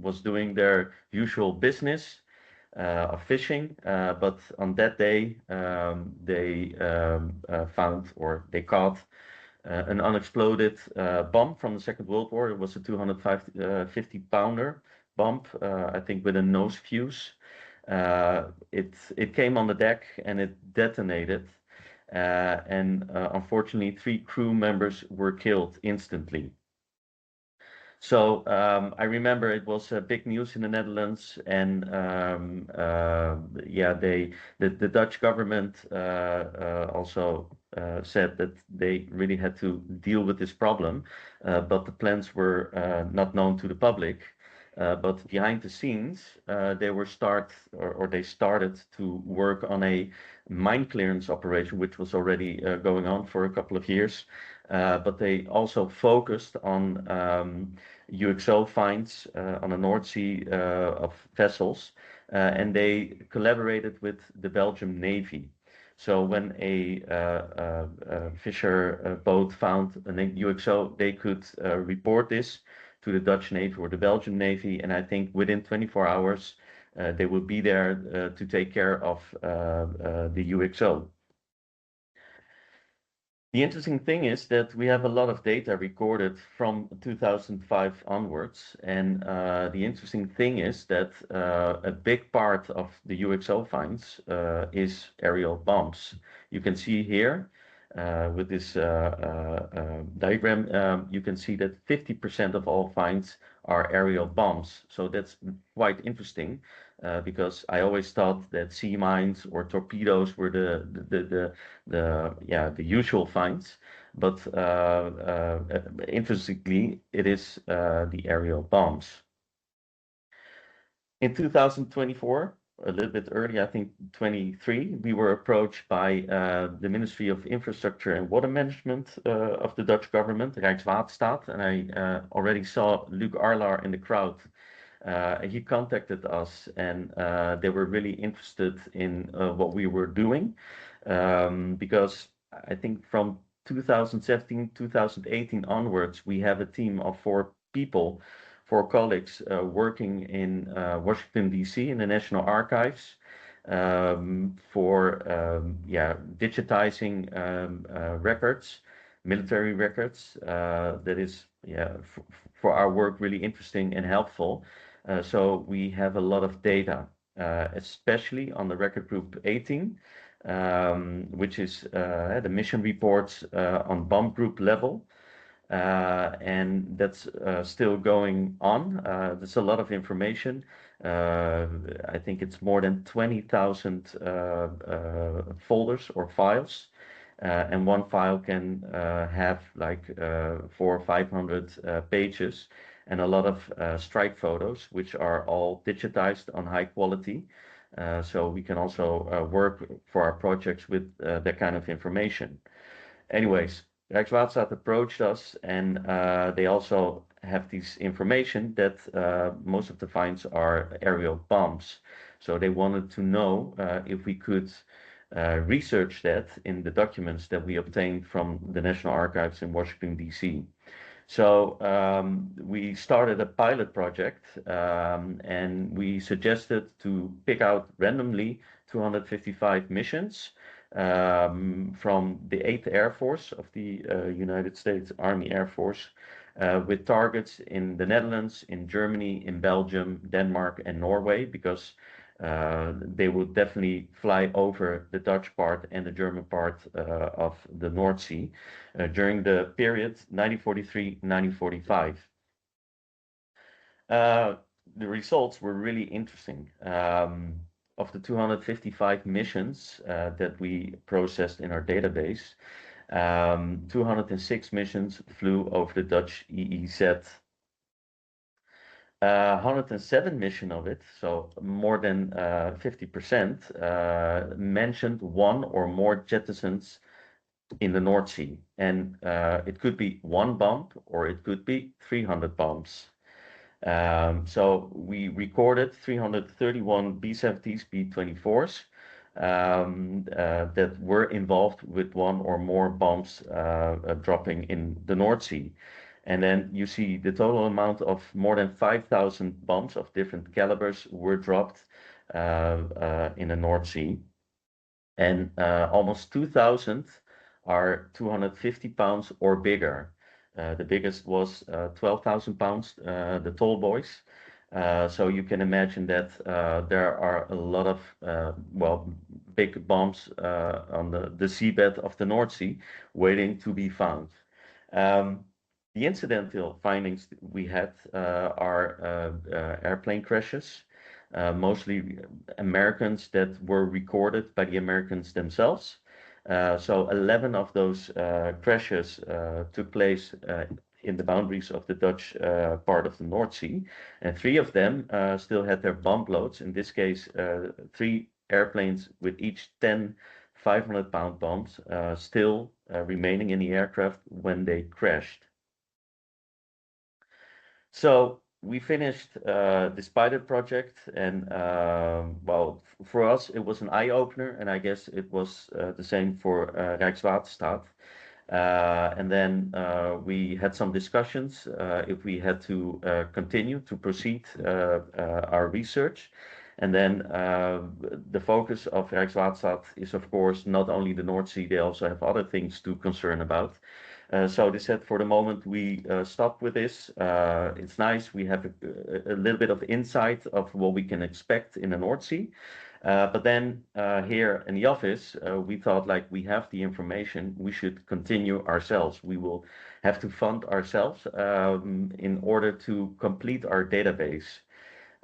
Speaker 5: was doing their usual business of fishing, but on that day they found, or they caught, an unexploded bomb from the Second World War. It was a 250-pounder bomb, I think with a nose fuse. It came on the deck and it detonated. And unfortunately, 3 crew members were killed instantly. So I remember it was big news in the Netherlands, and yeah, the Dutch government also said that they really had to deal with this problem, but the plans were not known to the public. But behind the scenes, they started to work on a mine clearance operation, which was already going on for a couple of years. But they also focused on UXO finds on the North Sea of vessels, and they collaborated with the Belgian Navy. So when a fisher boat found an UXO, they could report this to the Dutch Navy or the Belgian Navy, and I think within 24 hours they will be there to take care of the UXO. The interesting thing is that we have a lot of data recorded from 2005 onwards, and the interesting thing is that a big part of the UXO finds is aerial bombs. You can see here with this diagram, you can see that 50% of all finds are aerial bombs. So that's quite interesting because I always thought that sea mines or torpedoes were the usual finds, but interestingly, it is the aerial bombs. In 2024, a little bit earlier, I think 23, we were approached by the Ministry of Infrastructure and Water Management of the Dutch government, Rijkswaterstaat, and I already saw Luc Arlaar in the crowd. He contacted us, and they were really interested in what we were doing, because I think from 2017, 2018 onwards, we have a team of 4 people, 4 colleagues working in Washington, D.C. in the National Archives for digitizing records, military records. That is, for our work, really interesting and helpful. So we have a lot of data, especially on the record group 18, which is the mission reports on bomb group level. And that's still going on. There's a lot of information. I think it's more than 20,000 folders or files. And one file can have like 400 or 500 pages, and a lot of strike photos, which are all digitized on high quality. So we can also work for our projects with that kind of information. Anyways, Rijkswaterstaat approached us, and they also have this information that most of the finds are aerial bombs. So they wanted to know if we could research that in the documents that we obtained from the National Archives in Washington, D.C. So we started a pilot project, and we suggested to pick out randomly 255 missions from the 8th Air Force of the United States Army Air Force, with targets in the Netherlands, in Germany, in Belgium, Denmark, and Norway, because they would definitely fly over the Dutch part and the German part of the North Sea during the period 1943-1945. The results were really interesting. Of the 255 missions that we processed in our database, 206 missions flew over the Dutch EEZ. 107 missions of it, so more than 50%, mentioned 1 or more jettisons in the North Sea. And it could be 1 bomb or it could be 300 bombs. So we recorded 331 B-70s, B-24s that were involved with 1 or more bombs dropping in the North Sea. And then you see the total amount of more than 5,000 bombs of different calibers were dropped in the North Sea. And almost 2,000 are 250 pounds or bigger. The biggest was 12,000 pounds, the tall boys. So you can imagine that there are a lot of, big bombs on the seabed of the North Sea waiting to be found. The incidental findings we had are airplane crashes, mostly Americans that were recorded by the Americans themselves. So 11 of those crashes took place in the boundaries of the Dutch part of the North Sea, and 3 of them still had their bomb loads. In this case, 3 airplanes with each 10 500-pound bombs still remaining in the aircraft when they crashed. So we finished this pilot project, and well, for us it was an eye-opener, and I guess it was the same for Rijkswaterstaat. And then we had some discussions if we had to continue to proceed our research. And then the focus of Rijkswaterstaat is, of course, not only the North Sea, they also have other things to concern about. So they said for the moment we stop with this. It's nice, we have a little bit of insight of what we can expect in the North Sea. But then here in the office, we thought like we have the information, we should continue ourselves. We will have to fund ourselves in order to complete our database.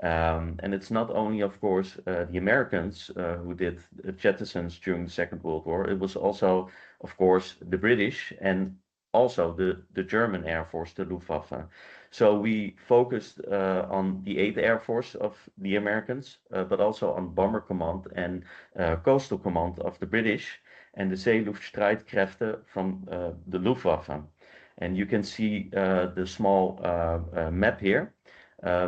Speaker 5: And it's not only, of course, the Americans who did Jettisons during the Second World War. It was also, of course, the British and also the German Air Force, the Luftwaffe. So we focused on the 8th Air Force of the Americans, but also on Bomber Command and Coastal Command of the British, and the Zeeluchtstreitkräfte from the Luftwaffe. And you can see the small map here.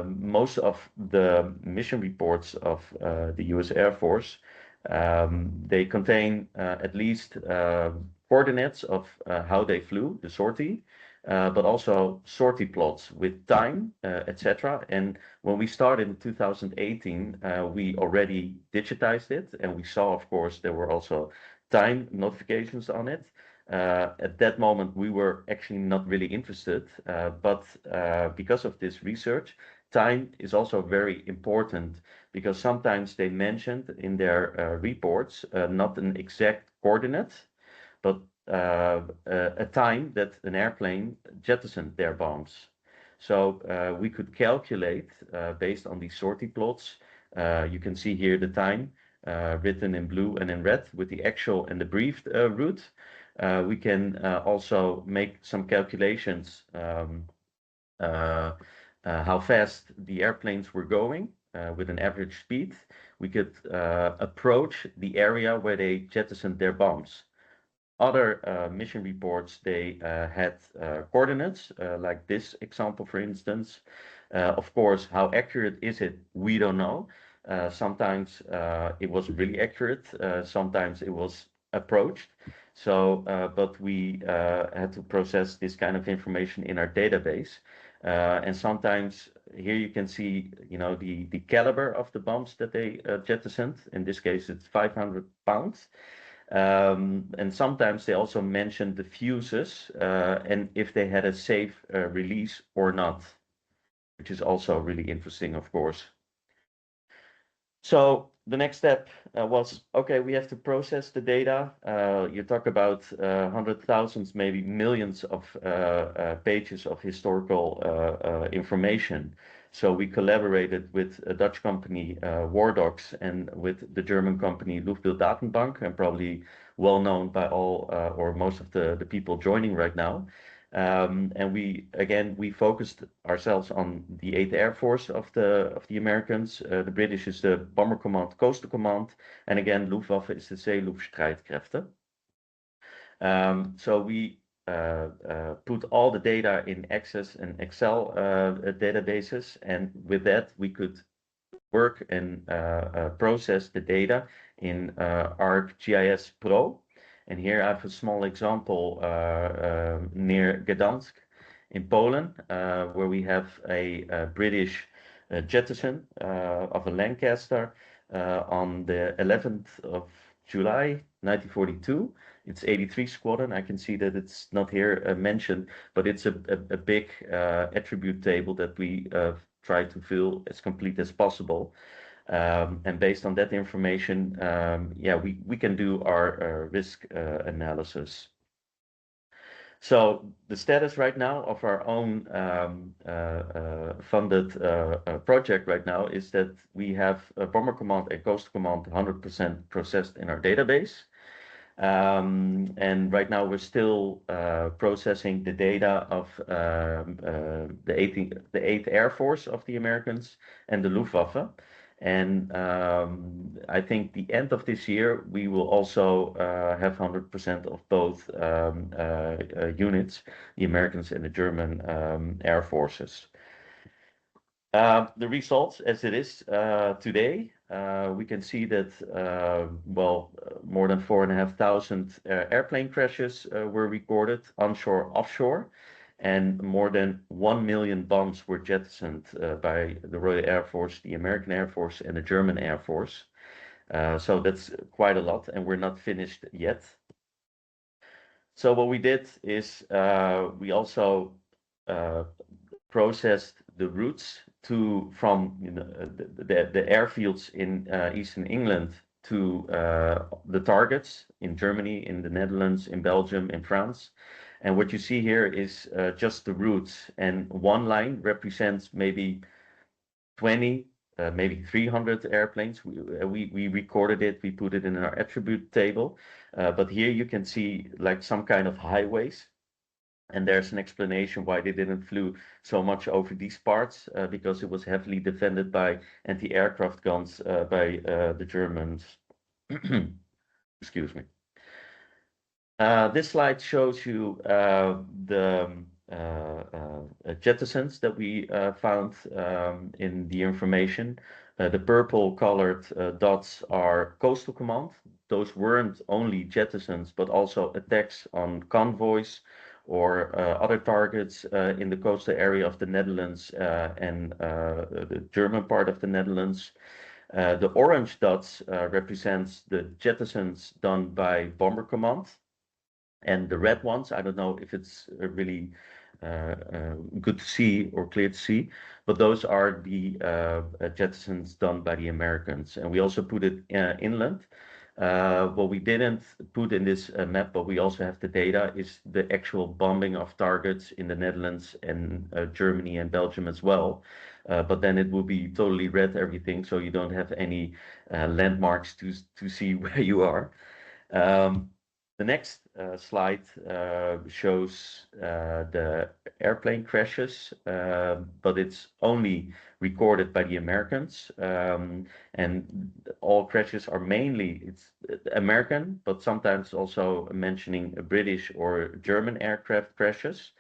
Speaker 5: Most of the mission reports of the US Air Force, they contain at least coordinates of how they flew, the sortie, but also sortie plots with time, etc. And when we started in 2018, we already digitized it, and we saw, of course, there were also time notifications on it. At that moment, we were actually not really interested, but because of this research, time is also very important, because sometimes they mentioned in their reports not an exact coordinate, but a time that an airplane jettisoned their bombs. So we could calculate based on these sortie plots. You can see here the time written in blue and in red with the actual and the briefed route. We can also make some calculations how fast the airplanes were going with an average speed. We could approach the area where they jettisoned their bombs. Other mission reports, they had coordinates, like this example, for instance. Of course, how accurate is it? We don't know. Sometimes it was really accurate. Sometimes it was approached. So, but we had to process this kind of information in our database. And sometimes here you can see, you know, the caliber of the bombs that they jettisoned. In this case, it's 500 pounds. And sometimes they also mentioned the fuses and if they had a safe release or not, which is also really interesting, of course. So the next step was, okay, we have to process the data. You talk about hundreds, thousands, maybe millions of pages of historical information. So we collaborated with a Dutch company, Wardocs, and with the German company Luftbilddatenbank, and probably well known by all or most of the people joining right now. And we focused ourselves on the 8th Air Force of the Americans. The British is the Bomber Command, Coastal Command, and again, Luftwaffe is the Zeeluchtstreitkräfte. So we put all the data in Access and Excel databases, and with that we could work and process the data in ArcGIS Pro. And here I have a small example near Gdansk in Poland, where we have a British jettison of a Lancaster on the 11th of July 1942. It's 83 Squadron. I can see that it's not here mentioned, but it's a big attribute table that we try to fill as complete as possible. And based on that information, we can do our risk analysis. So the status right now of our own funded project right now is that we have Bomber Command and Coastal Command 100% processed in our database. And right now we're still processing the data of the 8th Air Force of the Americans and the Luftwaffe. And I think the end of this year, we will also have 100% of both units, the Americans and the German Air Forces. The results as it is today, we can see that, well, more than 4,500 airplane crashes were recorded onshore, offshore, and more than 1 million bombs were jettisoned by the Royal Air Force, the American Air Force, and the German Air Force. So that's quite a lot, and we're not finished yet. So what we did is we also processed the routes from the airfields in Eastern England to the targets in Germany, in the Netherlands, in Belgium, in France. And what you see here is just the routes, and one line represents maybe 20, maybe 300 airplanes. We recorded it, we put it in our attribute table, but here you can see like some kind of highways. And there's an explanation why they didn't flew so much over these parts, because it was heavily defended by anti-aircraft guns by the Germans. Excuse me. This slide shows you the jettisons that we found in the information. The purple colored dots are Coastal Command. Those weren't only jettisons, but also attacks on convoys or other targets in the coastal area of the Netherlands and the German part of the Netherlands. The orange dots represents the jettisons done by Bomber Command. And the red ones, I don't know if it's really good to see or clear to see, but those are the jettisons done by the Americans. And we also put it inland. What we didn't put in this map, but we also have the data, is the actual bombing of targets in the Netherlands and Germany and Belgium as well. But then it will be totally red, everything, so you don't have any landmarks to see where you are. The next slide shows the airplane crashes, but it's only recorded by the Americans. And all crashes are mainly American, but sometimes also mentioning British or German aircraft crashes.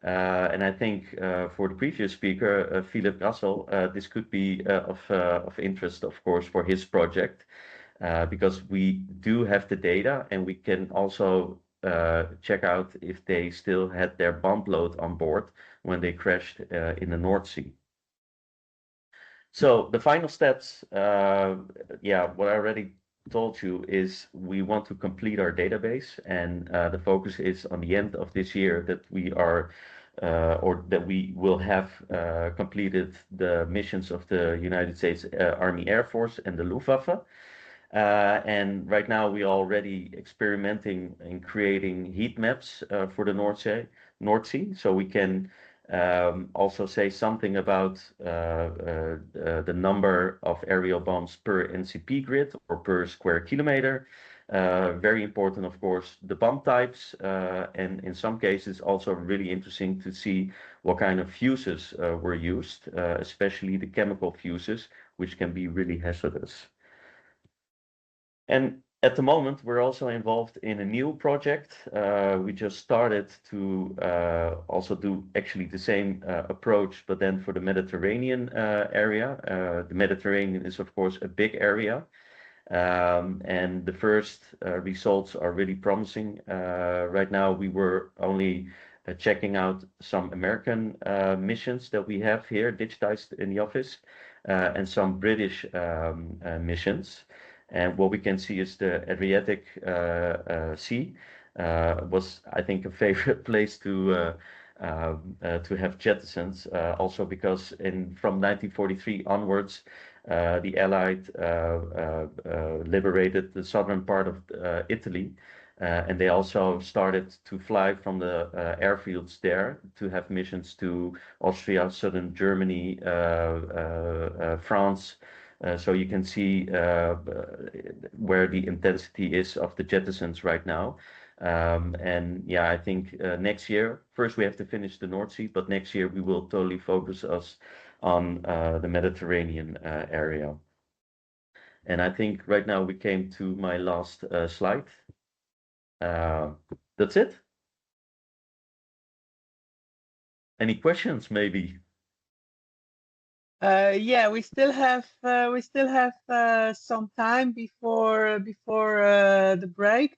Speaker 5: And I think for the previous speaker, Philipp Grassel, this could be of interest, of course, for his project. Because we do have the data, and we can also check out if they still had their bomb load on board when they crashed in the North Sea. So the final steps, what I already told you is we want to complete our database, and the focus is on the end of this year that we are or that we will have completed the missions of the United States Army Air Force and the Luftwaffe. And right now we are already experimenting in creating heat maps for the North Sea, so we can also say something about the number of aerial bombs per NCP grid or per square kilometer. Very important, of course, the bomb types, and in some cases also really interesting to see what kind of fuses were used, especially the chemical fuses, which can be really hazardous. And at the moment, we're also involved in a new project. We just started to also do actually the same approach, but then for the Mediterranean area. The Mediterranean is, of course, a big area. And the first results are really promising. Right now, we were only checking out some American missions that we have here, digitized in the office, and some British missions. And what we can see is the Adriatic Sea was, I think, a favorite place to have jettisons, also because from 1943 onwards, the Allied liberated the southern part of Italy, And they also started to fly from the airfields there to have missions to Austria, southern Germany, France. So you can see where the intensity is of the Jettisons right now. And yeah, I think next year, first we have to finish the North Sea, but next year we will totally focus us on the Mediterranean area. And I think right now we came to my last slide. That's it. Any questions, maybe?
Speaker 1: Yeah, we still have some time before the break.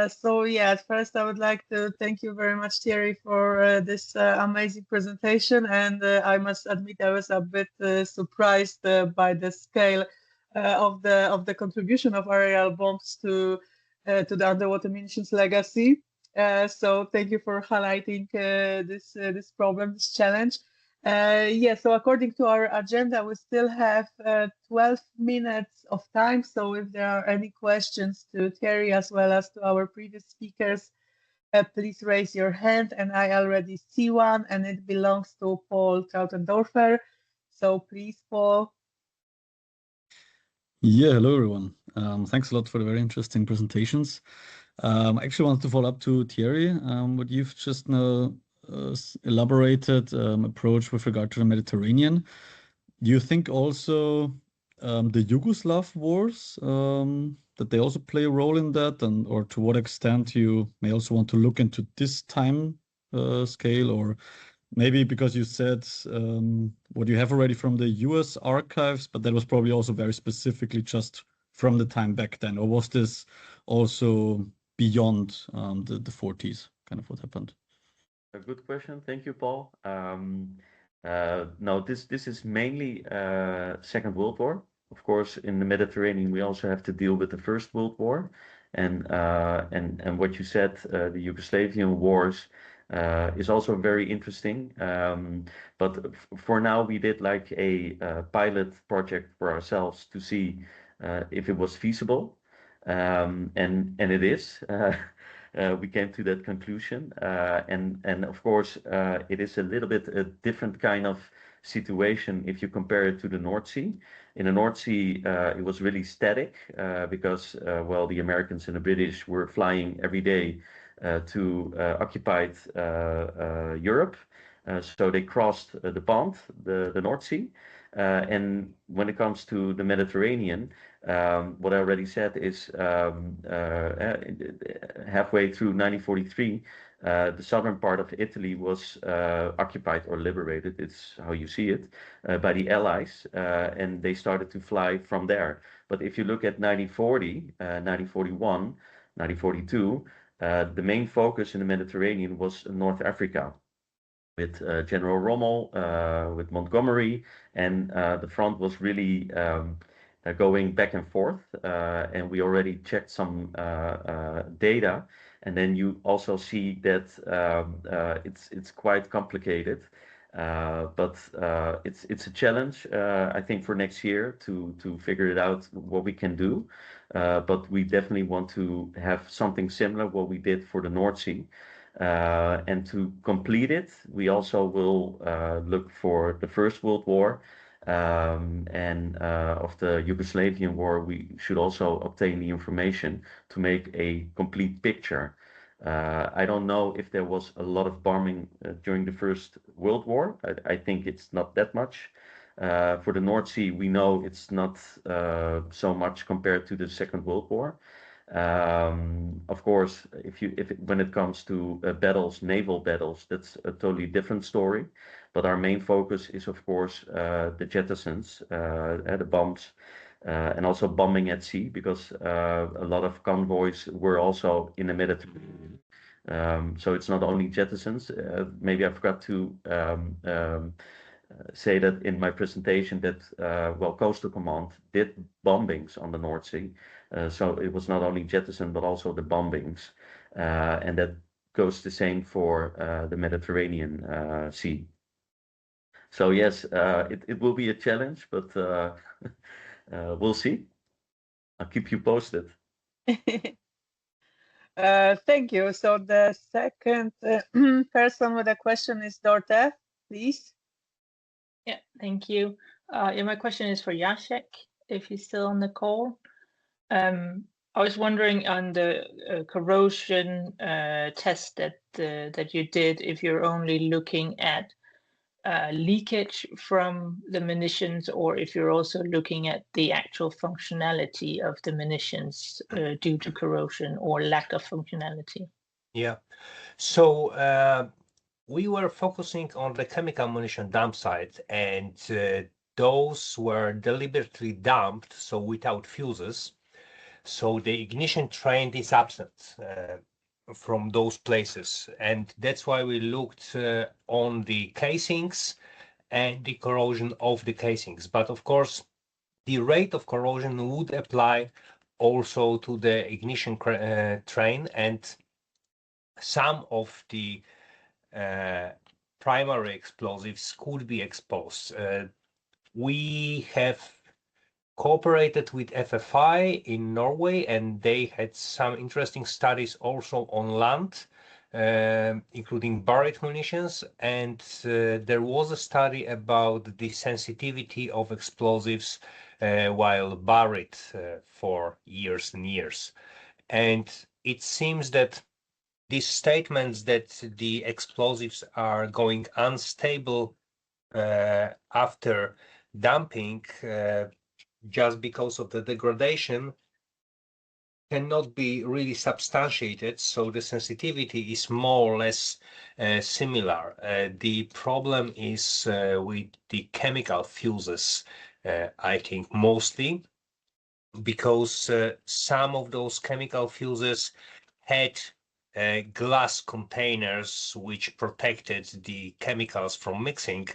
Speaker 1: So yeah, at first I would like to thank you very much, Thierry, for this amazing presentation. And I must admit I was a bit surprised by the scale of the contribution of aerial bombs to the underwater munitions legacy. So thank you for highlighting this problem, this challenge. Yeah, so according to our agenda, we still have 12 minutes of time. So if there are any questions to Thierry as well as to our previous speakers, please raise your hand. And I already see one, and it belongs to Paul Trautendorfer. So please, Paul.
Speaker 6: Yeah, hello everyone. Thanks a lot for the very interesting presentations. I actually wanted to follow up to Thierry, what you've just now elaborated approach with regard to the Mediterranean. Do you think also the Yugoslav wars, that they also play a role in that, and or to what extent you may also want to look into this time scale, or maybe because you said what you have already from the US archives, but that was probably also very specifically just from the time back then, or was this also beyond the 40s, kind of what happened?
Speaker 5: A good question. Thank you, Paul. No, this is mainly Second World War. Of course, in the Mediterranean, we also have to deal with the First World War, and what you said, the Yugoslavian wars, is also very interesting. But for now, we did like a pilot project for ourselves to see if it was feasible, and it is. We came to that conclusion, and of course, it is a little bit a different kind of situation if you compare it to the North Sea. In the North Sea, it was really static because, well, the Americans and the British were flying every day to occupied Europe. So they crossed the pond, the North Sea. And when it comes to the Mediterranean, what I already said is halfway through 1943, the southern part of Italy was occupied or liberated, it's how you see it, by the Allies, and they started to fly from there. But if you look at 1940, 1941, 1942, the main focus in the Mediterranean was North Africa, with General Rommel, with Montgomery, and the front was really going back and forth. And we already checked some data, and then you also see that it's quite complicated. But it's a challenge, I think, for next year to figure it out what we can do. But we definitely want to have something similar what we did for the North Sea. And to complete it, we also will look for the First World War, and of the Yugoslavian war. We should also obtain the information to make a complete picture. I don't know if there was a lot of bombing during the First World War. I think it's not that much. For the North Sea, we know it's not so much compared to the Second World War. Of course, when it comes to battles, naval battles, that's a totally different story. But our main focus is, of course, the Jettisons, the bombs, and also bombing at sea, because a lot of convoys were also in the Mediterranean. So it's not only Jettisons. Maybe I forgot to say that in my presentation that, well, Coastal Command did bombings on the North Sea. So it was not only Jettison, but also the bombings. And that goes the same for the Mediterranean Sea. So yes, it will be a challenge, but we'll see. I'll keep you posted.
Speaker 1: Thank you. So the second person with a question is Dorte, please.
Speaker 7: Yeah, thank you. Yeah, my question is for Jacek, if he's still on the call. I was wondering on the corrosion test that you did, if you're only looking at leakage from the munitions, or if you're also looking at the actual functionality of the munitions due to corrosion or lack of functionality.
Speaker 3: Yeah. So we were focusing on the chemical munition dump site, and those were deliberately dumped, so without fuses. So the ignition train is absent from those places, and that's why we looked on the casings and the corrosion of the casings. But of course, the rate of corrosion would apply also to the ignition train, and some of the primary explosives could be exposed. We have cooperated with FFI in Norway, and they had some interesting studies also on land, including buried munitions. And there was a study about the sensitivity of explosives while buried for years and years. And it seems that these statements that the explosives are going unstable after dumping just because of the degradation cannot be really substantiated. So the sensitivity is more or less similar. The problem is with the chemical fuses, I think mostly, because some of those chemical fuses had glass containers which protected the chemicals from mixing,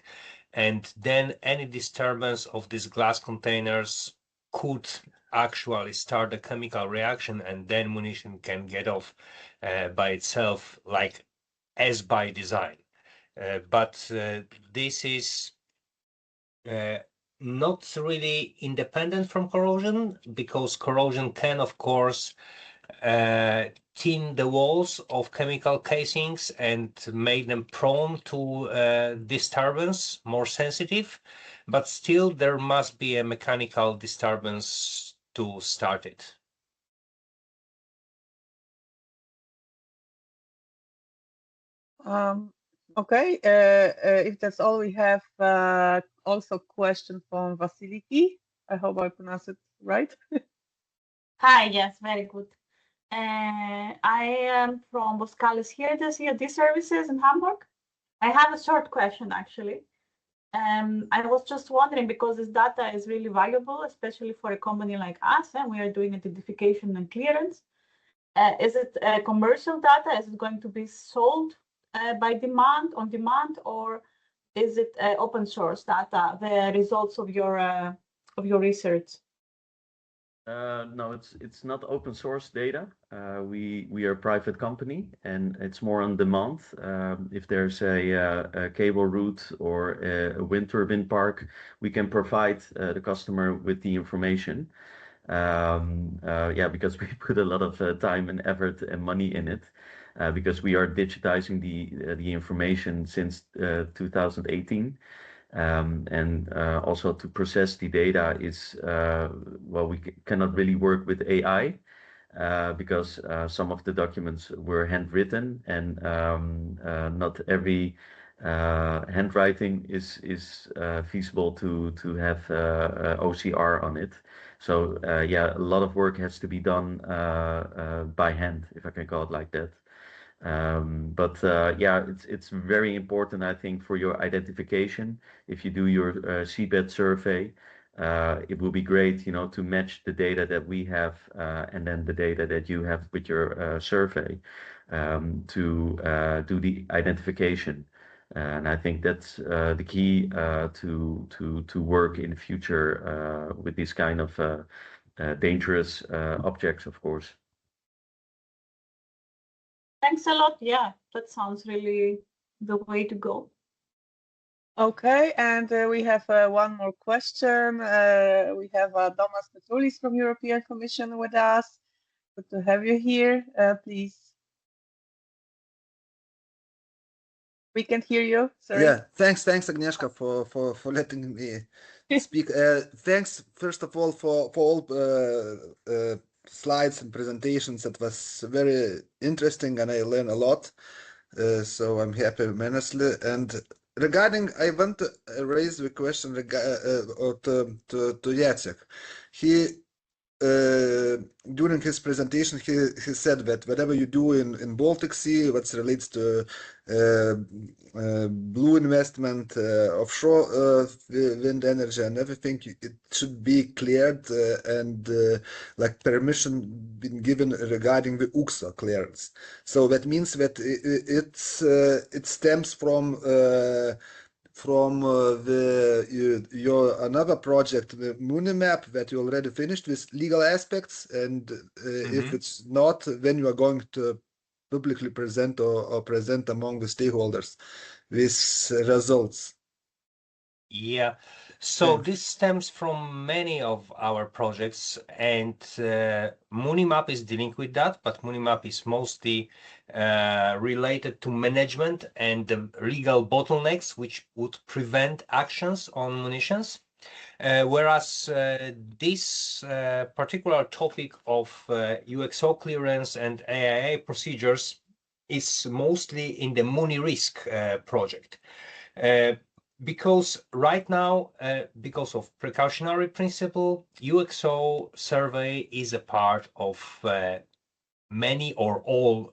Speaker 3: and then any disturbance of these glass containers could actually start a chemical reaction, and then munition can get off by itself, like as by design. But this is not really independent from corrosion, because corrosion can, of course, thin the walls of chemical casings and make them prone to disturbance, more sensitive, but still there must be a mechanical disturbance to start it.
Speaker 1: Okay, if that's all, we have also question from Vasiliki. I hope I pronounced it right.
Speaker 8: Hi, yes, very good. I am from Boskalis here, the COD services in Hamburg. I have a short question, actually. I was just wondering, because this data is really valuable, especially for a company like us, and we are doing identification and clearance. Is it commercial data? Is it going to be sold by demand, on demand, or is it open source data, the results of your research?
Speaker 5: No, it's not open source data. We are a private company, and it's more on demand. If there's a cable route or a wind turbine park, we can provide the customer with the information. Yeah, because we put a lot of time and effort and money in it, because we are digitizing the information since 2018. And also to process the data is, well, we cannot really work with AI because some of the documents were handwritten, and not every handwriting is feasible to have OCR on it. So yeah, a lot of work has to be done by hand, if I can call it like that. But yeah, it's very important, I think, for your identification. If you do your seabed survey, it will be great, you know, to match the data that we have and then the data that you have with your survey to do the identification. And I think that's the key to work in the future with these kind of dangerous objects, of course.
Speaker 8: Thanks a lot. Yeah, that sounds really the way to go.
Speaker 1: Okay, and we have one more question. We have Thomas Petroulis from European Commission with us. Good to have you here. Please. We can't hear you. Sorry.
Speaker 9: Yeah, thanks, Agnieszka, for letting me speak. Thanks, first of all, for all slides and presentations. It was very interesting, and I learned a lot. So I'm happy immensely. And regarding, I want to raise the question to Jacek. He during his presentation, he said that whatever you do in Baltic Sea, what relates to blue investment, offshore wind energy and everything, it should be cleared and like permission been given regarding the UXA clearance. So that means that it stems from your another project, the MMinE-Map, that you already finished with legal aspects, and if it's not, then you are going to publicly present or present among the stakeholders with results.
Speaker 3: Yeah, so this stems from many of our projects, and MMinE-Map is dealing with that, but MMinE-Map is mostly related to management and the legal bottlenecks which would prevent actions on munitions. Whereas this particular topic of UXO clearance and AIA procedures is mostly in the MUNI-RISK project. Because right now, because of precautionary principle, UXO survey is a part of many or all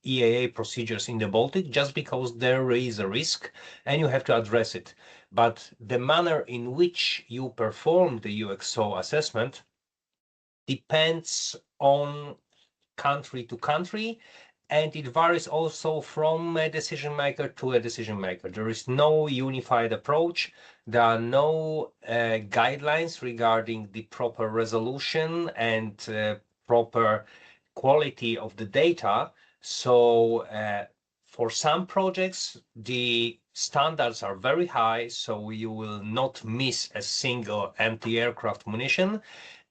Speaker 3: EAA procedures in the Baltic, just because there is a risk and you have to address it. But the manner in which you perform the UXO assessment depends on country to country, and it varies also from a decision maker to a decision maker. There is no unified approach. There are no guidelines regarding the proper resolution and proper quality of the data. So for some projects, the standards are very high, so you will not miss a single empty aircraft munition.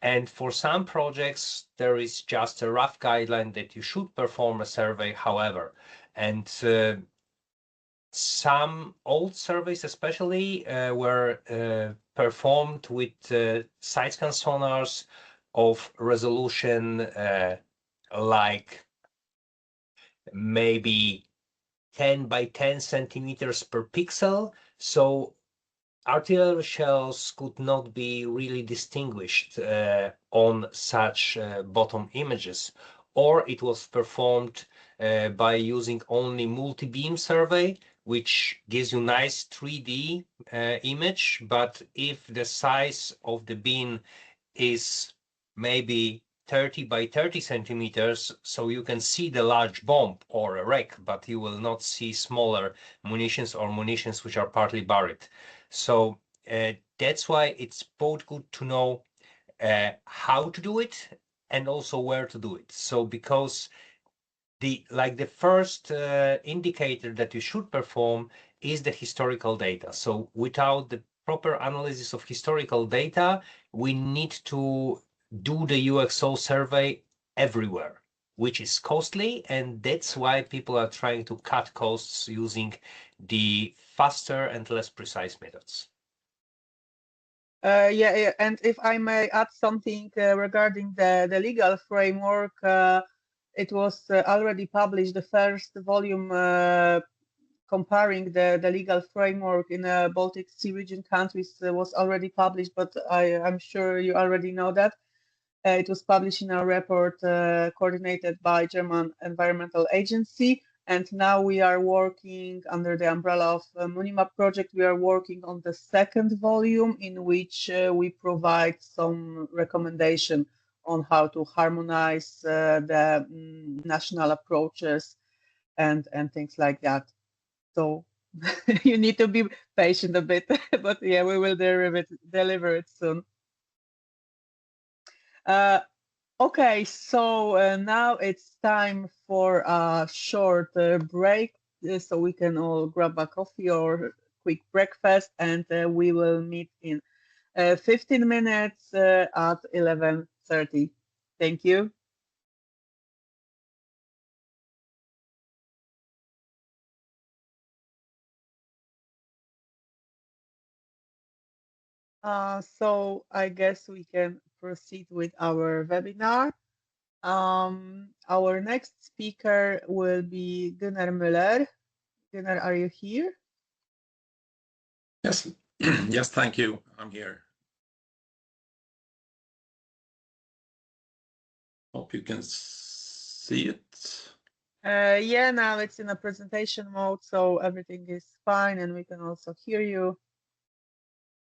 Speaker 3: And for some projects, there is just a rough guideline that you should perform a survey, however. And some old surveys especially were performed with side-scan sonars of resolution like maybe 10 by 10 centimeters per pixel. So artillery shells could not be really distinguished on such bottom images, or it was performed by using only multi-beam survey, which gives you nice 3D image, but if the size of the beam is maybe 30 by 30 centimeters, so you can see the large bomb or a wreck, but you will not see smaller munitions or munitions which are partly buried. So that's why it's both good to know how to do it and also where to do it. So because the first indicator that you should perform is the historical data. So without the proper analysis of historical data, we need to do the UXO survey everywhere, which is costly, and that's why people are trying to cut costs using the faster and less precise methods.
Speaker 1: Yeah, and if I may add something regarding the legal framework, it was already published, the first volume comparing the legal framework in Baltic Sea region countries was already published, but I'm sure you already know that. It was published in a report coordinated by German Environmental Agency, and now we are working under the umbrella of MMinE-Map project. We are working on the second volume, in which we provide some recommendation on how to harmonize the national approaches and things like that. So you need to be patient a bit, but yeah, we will deliver it soon. Okay, so now it's time for a short break, so we can all grab a coffee or quick breakfast, and we will meet in 15 minutes at 11:30. Thank you. So I guess we can proceed with our webinar. Our next speaker will be Gunnar Möller. Gunnar, are you here?
Speaker 10: Yes, yes, thank you. I'm here. Hope you can see it.
Speaker 1: Yeah, now it's in a presentation mode, so everything is fine, and we can also hear you.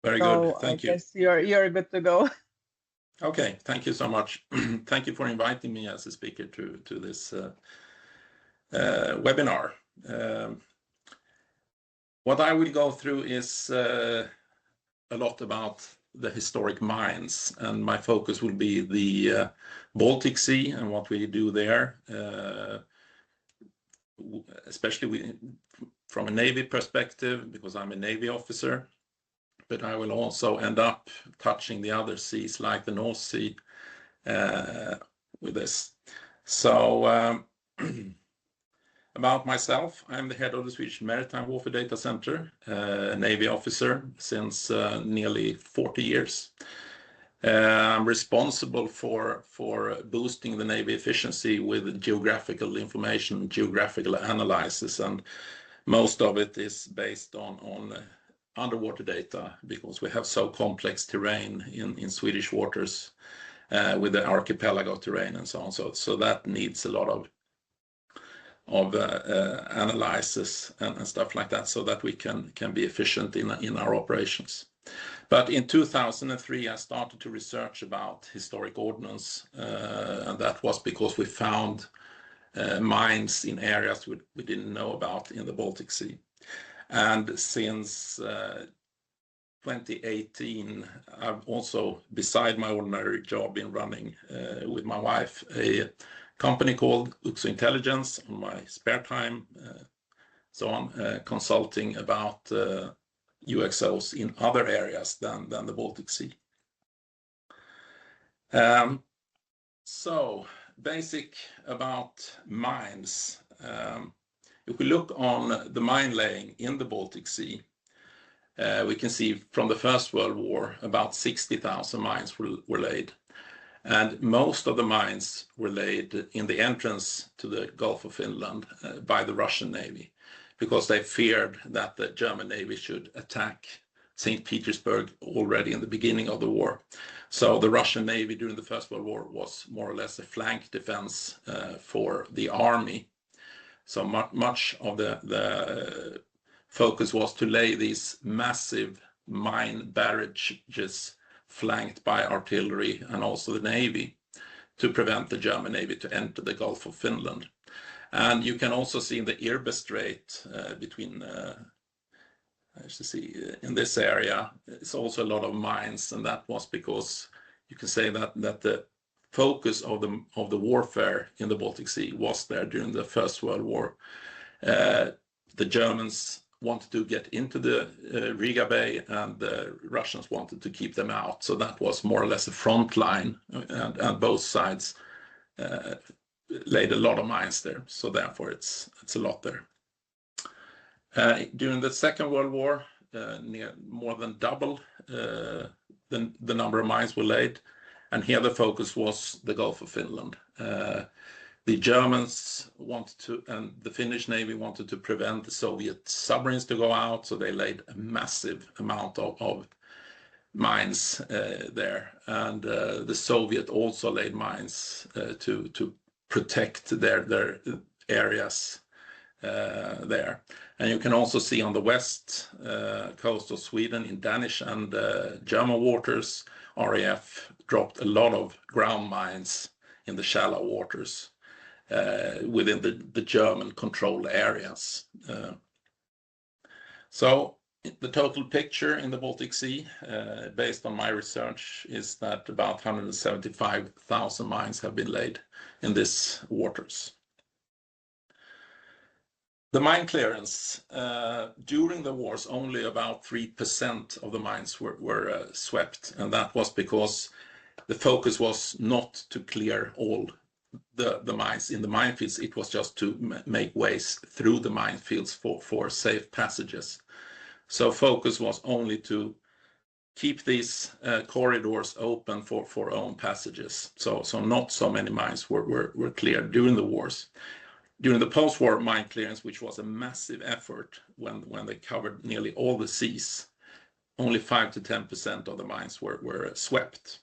Speaker 10: Very
Speaker 1: So
Speaker 10: good, thank you.
Speaker 1: I guess you're good to go.
Speaker 10: Okay, thank you so much. Thank you for inviting me as a speaker to this webinar. What I will go through is a lot about the historic mines, and my focus will be the Baltic Sea and what we do there, especially from a Navy perspective, because I'm a Navy officer, but I will also end up touching the other seas like the North Sea with this. So about myself, I'm the head of the Swedish Maritime Warfare Data Center, a Navy officer since nearly 40 years. I'm responsible for boosting the Navy efficiency with geographical information, geographical analysis, and most of it is based on underwater data, because we have so complex terrain in Swedish waters with the archipelago terrain and so on. So that needs a lot of analysis and stuff like that, so that we can be efficient in our operations. But in 2003, I started to research about historic ordnance, and that was because we found mines in areas we didn't know about in the Baltic Sea. And since 2018, I've also, beside my ordinary job, been running with my wife a company called UXO Intelligence on my spare time, so on, consulting about UXOs in other areas than the Baltic Sea. So basic about mines. If we look on the mine laying in the Baltic Sea, we can see from the First World War about 60,000 mines were laid. And most of the mines were laid in the entrance to the Gulf of Finland by the Russian Navy, because they feared that the German Navy should attack St. Petersburg already in the beginning of the war. So the Russian Navy during the First World War was more or less a flank defense for the army. So much of the focus was to lay these massive mine barrages flanked by artillery and also the Navy to prevent the German Navy to enter the Gulf of Finland. And you can also see in the Irbe Strait between, in this area, it's also a lot of mines, and that was because you can say that the focus of the warfare in the Baltic Sea was there during the First World War. The Germans wanted to get into the Riga Bay, and the Russians wanted to keep them out. So that was more or less a front line, and both sides laid a lot of mines there, so therefore it's a lot there. During the Second World War, more than double the number of mines were laid, and here the focus was the Gulf of Finland. The Germans wanted to, and the Finnish Navy wanted to prevent the Soviet submarines to go out, so they laid a massive amount of mines there, and the Soviet also laid mines to protect their areas there. And you can also see on the west coast of Sweden, in Danish and German waters, RAF dropped a lot of ground mines in the shallow waters within the German controlled areas. So the total picture in the Baltic Sea, based on my research, is that about 175,000 mines have been laid in these waters. The mine clearance, during the wars, only about 3% of the mines were swept, and that was because the focus was not to clear all the mines in the minefields. It was just to make ways through the minefields for safe passages. So focus was only to keep these corridors open for own passages. So not so many mines were cleared during the wars. During the post-war mine clearance, which was a massive effort when they covered nearly all the seas, only 5 to 10% of the mines were swept.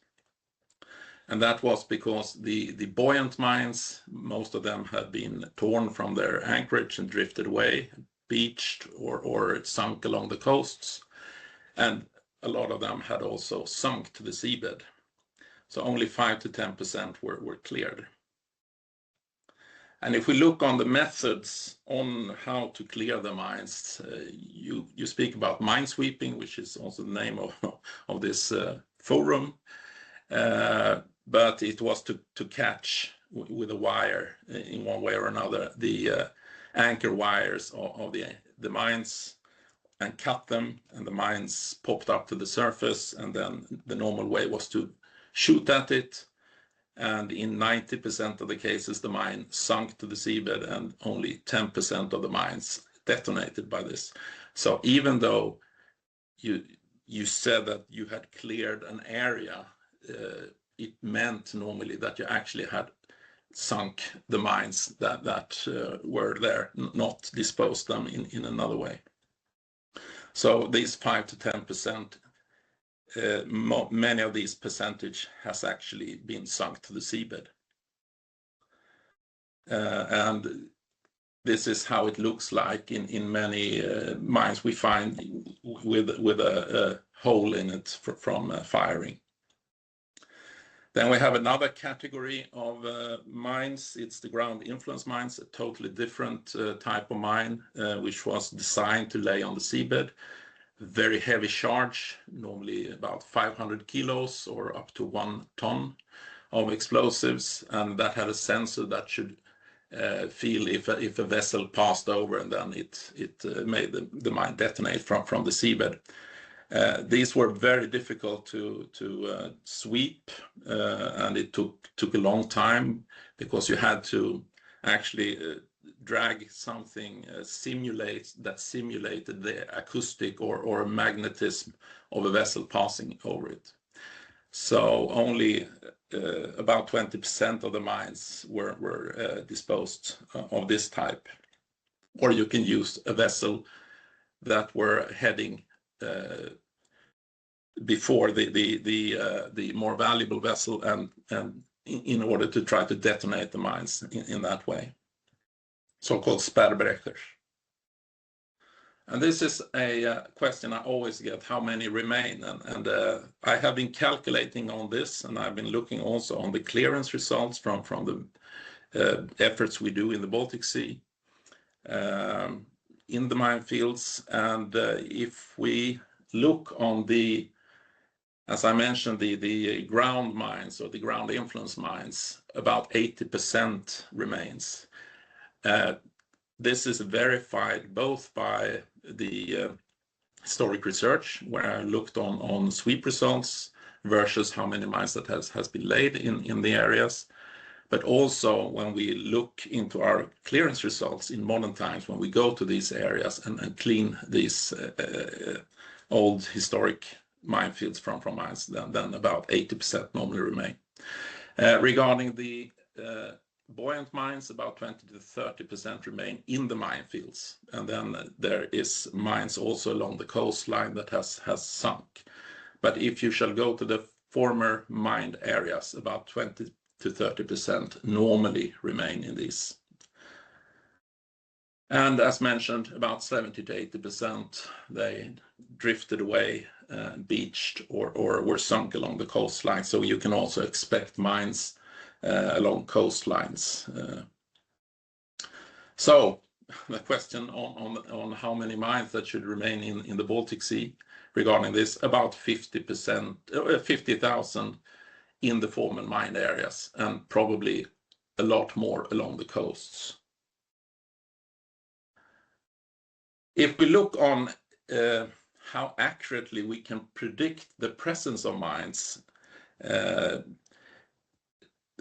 Speaker 10: And that was because the buoyant mines, most of them had been torn from their anchorage and drifted away, beached or sunk along the coasts. And a lot of them had also sunk to the seabed. So only 5 to 10% were cleared. And if we look on the methods on how to clear the mines, you speak about mine sweeping, which is also the name of this forum. But it was to catch with a wire in one way or another the anchor wires of the mines and cut them, and the mines popped up to the surface, and then the normal way was to shoot at it. And in 90% of the cases, the mine sunk to the seabed, and only 10% of the mines detonated by this. So even though you said that you had cleared an area, it meant normally that you actually had sunk the mines that were there, not disposed them in another way. So these 5 to 10%, many of these percentage has actually been sunk to the seabed. And this is how it looks like in many mines we find with a hole in it from firing. Then we have another category of mines. It's the ground influence mines, a totally different type of mine, which was designed to lay on the seabed. Very heavy charge, normally about 500 kilos or up to 1 ton of explosives, and that had a sensor that should feel if a vessel passed over, and then it made the mine detonate from the seabed. These were very difficult to sweep, and it took a long time because you had to actually drag something that simulated the acoustic or magnetism of a vessel passing over it. So only about 20% of the mines were disposed of this type. Or you can use a vessel that were heading before the more valuable vessel, and in order to try to detonate the mines in that way, so-called spärrbrechers. And this is a question I always get: how many remain? And I have been calculating on this, and I've been looking also on the clearance results from the efforts we do in the Baltic Sea, in the minefields. And if we look on the, as I mentioned, the ground mines or the ground influence mines, about 80% remains. This is verified both by the historic research, where I looked on sweep results versus how many mines that has been laid in the areas, but also when we look into our clearance results in modern times, when we go to these areas and clean these old historic minefields from mines, then about 80% normally remain. Regarding the buoyant mines, about 20 to 30% remain in the minefields, and then there is mines also along the coastline that has sunk. But if you shall go to the former mined areas, about 20 to 30% normally remain in these. And as mentioned, about 70 to 80% they drifted away, beached, or were sunk along the coastline. So you can also expect mines along coastlines. So the question on how many mines that should remain in the Baltic Sea regarding this, about 50,000 in the former mined areas, and probably a lot more along the coasts. If we look on how accurately we can predict the presence of mines,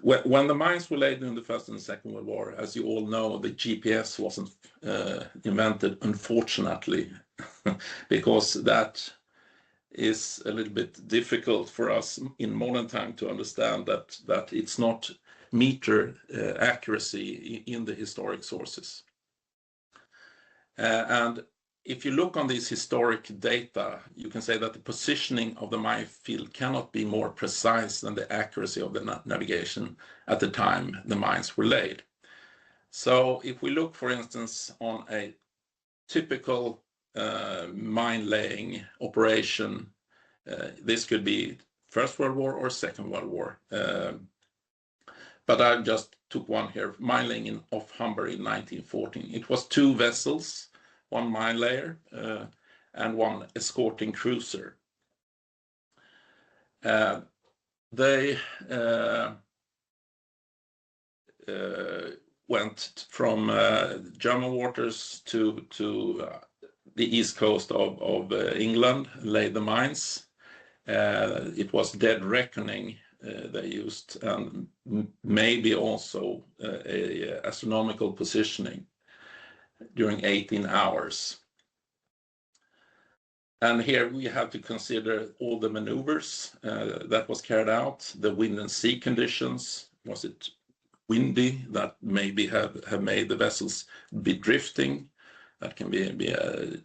Speaker 10: when the mines were laid in the First and Second World War, as you all know, the GPS wasn't invented, unfortunately, because that is a little bit difficult for us in modern time to understand that it's not meter accuracy in the historic sources. And if you look on these historic data, you can say that the positioning of the minefield cannot be more precise than the accuracy of the navigation at the time the mines were laid. So if we look, for instance, on a typical mine laying operation, this could be First World War or Second World War. But I just took one here, mine laying off Humber in 1914. It was 2 vessels, 1 mine layer and 1 escorting cruiser. They went from German waters to the east coast of England, laid the mines. It was dead reckoning they used, and maybe also a astronomical positioning during 18 hours. And here we have to consider all the maneuvers that was carried out, the wind and sea conditions. Was it windy that maybe have made the vessels be drifting? That can be a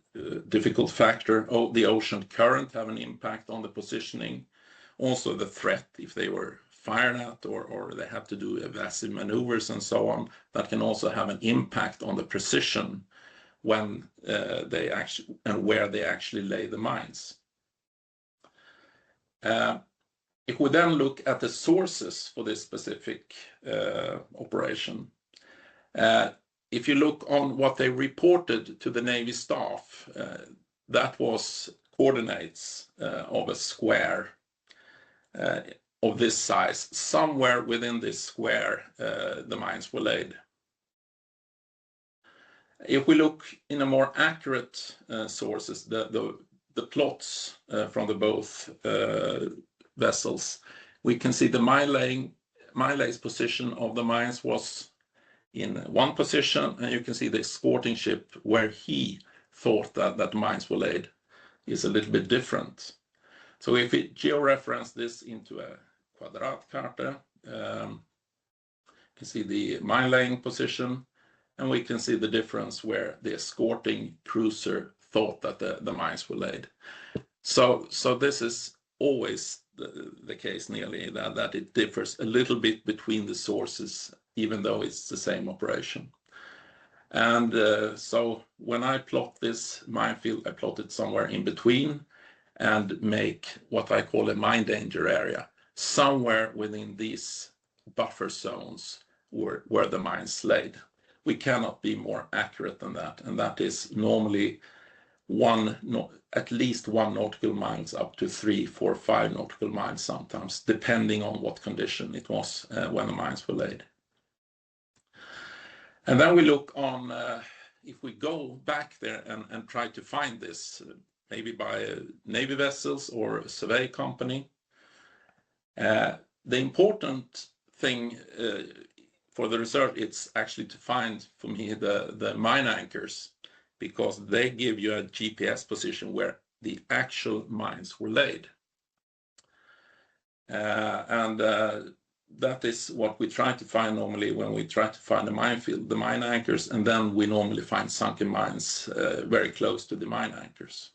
Speaker 10: difficult factor. Oh, the ocean current have an impact on the positioning. Also the threat, if they were fired at or they have to do evasive maneuvers and so on, that can also have an impact on the precision when they actually and where they actually lay the mines. If we then look at the sources for this specific operation, if you look on what they reported to the Navy staff, that was coordinates of a square of this size. Somewhere within this square, the mines were laid. If we look in a more accurate sources, the plots from the both vessels, we can see the mine lay's position of the mines was in one position, and you can see the escorting ship where he thought that mines were laid is a little bit different. So if we georeference this into a quadratkarta, you can see the mine laying position, and we can see the difference where the escorting cruiser thought that the mines were laid. So this is always the case nearly, that it differs a little bit between the sources, even though it's the same operation. And so when I plot this minefield, I plot it somewhere in between and make what I call a mine danger area, somewhere within these buffer zones where the mines laid. We cannot be more accurate than that, and that is normally at least 1 nautical miles up to 3, 4, 5 nautical miles sometimes, depending on what condition it was when the mines were laid. And then we look on, if we go back there and try to find this, maybe by Navy vessels or a survey company, the important thing for the research, it's actually to find, for me, the mine anchors, because they give you a GPS position where the actual mines were laid. That is what we try to find normally when we try to find a minefield, the mine anchors, and then we normally find sunken mines very close to the mine anchors.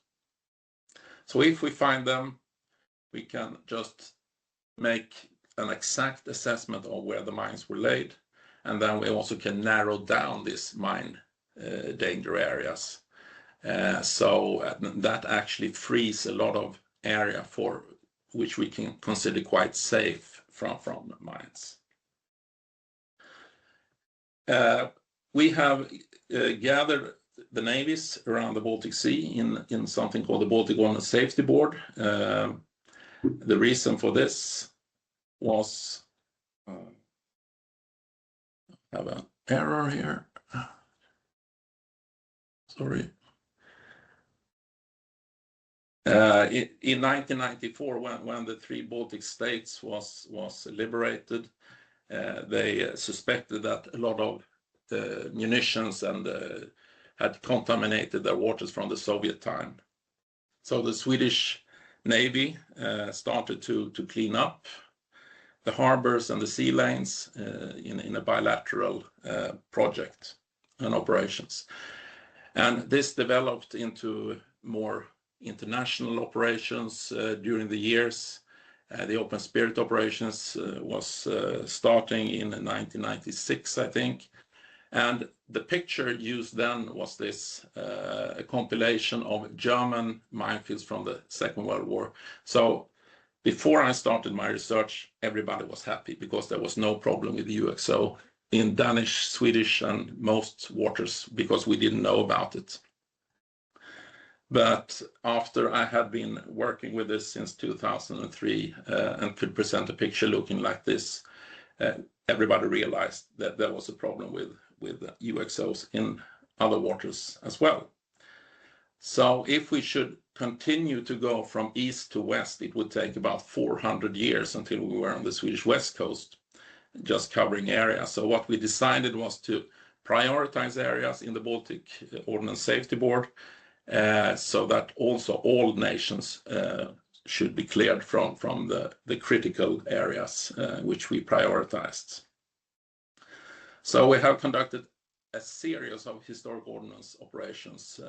Speaker 10: So if we find them, we can just make an exact assessment of where the mines were laid, and then we also can narrow down these mine danger areas. So that actually frees a lot of area for which we can consider quite safe from mines. We have gathered the navies around the Baltic Sea in something called the Baltic Wilderness Safety Board. The reason for this was, I have an error here. Sorry. In 1994, when the 3 Baltic states was liberated, they suspected that a lot of the munitions and had contaminated their waters from the Soviet time. So the Swedish Navy started to clean up the harbors and the sea lanes in a bilateral project and operations. And this developed into more international operations during the years. The Open Spirit operations was starting in 1996, I think. And the picture used then was this a compilation of German minefields from the Second World War. So before I started my research, everybody was happy because there was no problem with the UXO in Danish, Swedish, and most waters because we didn't know about it. But after I had been working with this since 2003 and could present a picture looking like this, everybody realized that there was a problem with UXOs in other waters as well. So if we should continue to go from east to west, it would take about 400 years until we were on the Swedish west coast, just covering areas. So what we decided was to prioritize areas in the Baltic Ordnance Safety Board so that also all nations should be cleared from the critical areas which we prioritized. So we have conducted a series of historic ordnance operations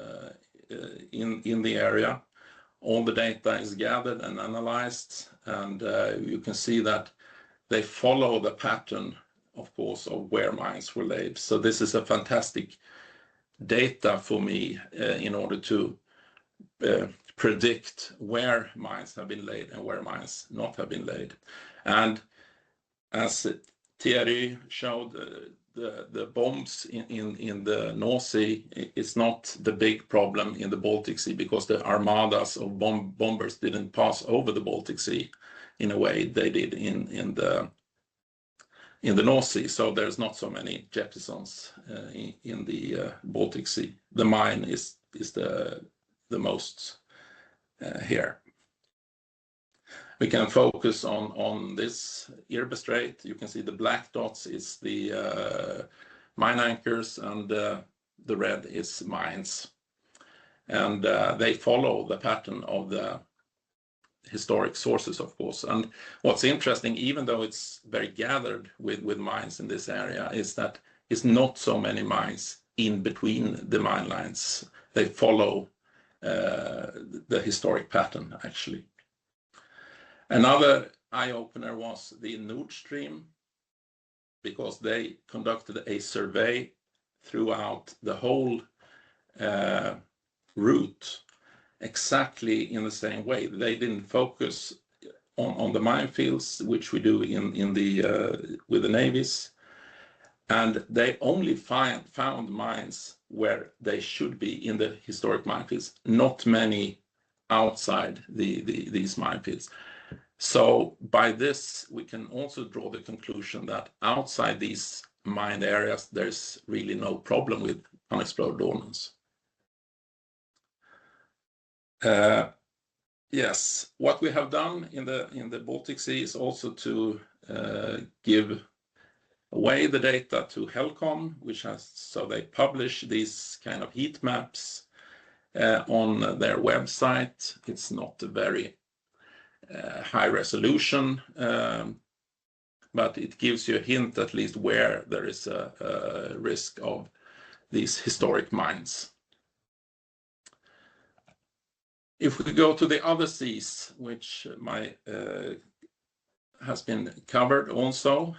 Speaker 10: in the area. All the data is gathered and analyzed, and you can see that they follow the pattern, of course, of where mines were laid. So this is a fantastic data for me in order to predict where mines have been laid and where mines not have been laid. And as Thierry showed, the bombs in the North Sea is not the big problem in the Baltic Sea because the armadas of bombers didn't pass over the Baltic Sea in a way they did in the North Sea. So there's not so many Jettisons in the Baltic Sea. The mine is the most here. We can focus on this Irbe Strait. You can see the black dots is the mine anchors, and the red is mines. And they follow the pattern of the historic sources, of course. And what's interesting, even though it's very gathered with mines in this area, is that it's not so many mines in between the mine lines. They follow the historic pattern, actually. Another eye-opener was the Nord Stream, because they conducted a survey throughout the whole route exactly in the same way. They didn't focus on the minefields, which we do in the with the navies, and they only found mines where they should be in the historic minefields, not many outside these minefields. So by this, we can also draw the conclusion that outside these mined areas, there's really no problem with unexploded ordnance. Yes, what we have done in the Baltic Sea is also to give away the data to Helcom, so they publish these kind of heat maps on their website. It's not a very high resolution, but it gives you a hint at least where there is a risk of these historic mines. If we go to the other seas, which has been covered also,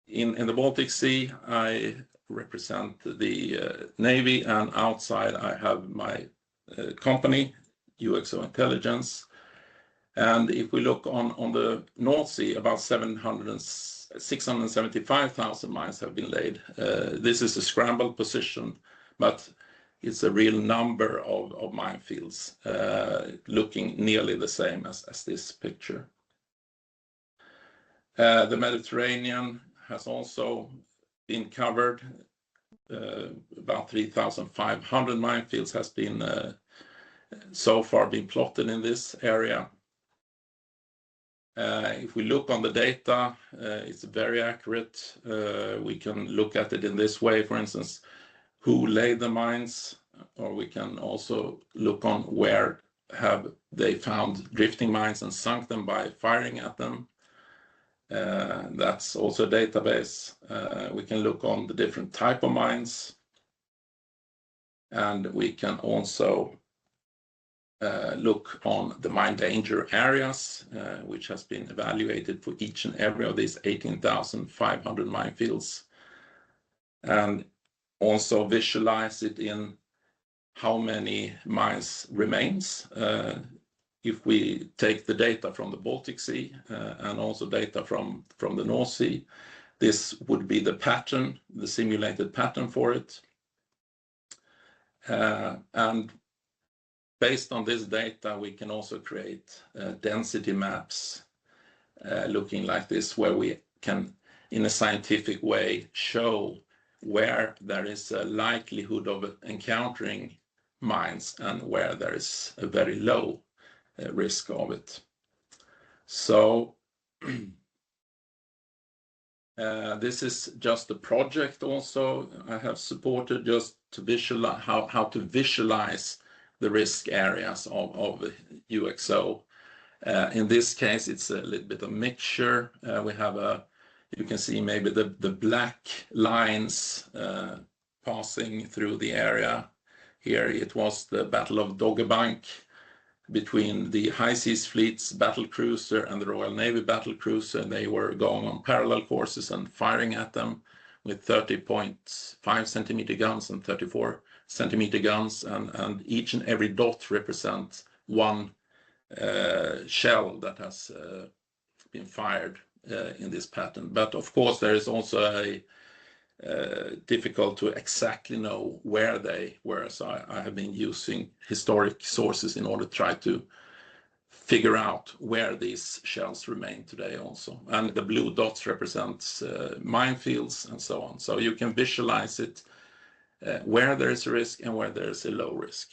Speaker 10: in the Baltic Sea, I represent the Navy, and outside I have my company, UXO Intelligence. And if we look on the North Sea, about 675,000 mines have been laid. This is a scrambled position, but it's a real number of minefields looking nearly the same as this picture. The Mediterranean has also been covered. About 3,500 minefields has been so far been plotted in this area. If we look on the data, it's very accurate. We can look at it in this way, for instance, who laid the mines, or we can also look on where have they found drifting mines and sunk them by firing at them. That's also a database. We can look on the different type of mines, and we can also look on the mine danger areas, which has been evaluated for each and every of these 18,500 minefields, and also visualize it in how many mines remains. If we take the data from the Baltic Sea and also data from the North Sea, this would be the pattern, the simulated pattern for it. And based on this data, we can also create density maps looking like this, where we can, in a scientific way, show where there is a likelihood of encountering mines and where there is a very low risk of it. So this is just a project also I have supported, just to visualize how to visualize the risk areas of UXO. In this case, it's a little bit of mixture. We have you can see maybe the black lines passing through the area. Here it was the Battle of Dogger Bank between the High Seas Fleet's battle cruiser and the Royal Navy battle cruiser. They were going on parallel courses and firing at them with 30.5 centimeter guns and 34 centimeter guns, and each and every dot represents one shell that has been fired in this pattern. But of course, there is also difficult to exactly know where they were. So I have been using historic sources in order to try to figure out where these shells remain today also. And the blue dots represents minefields and so on. So you can visualize it where there is a risk and where there is a low risk.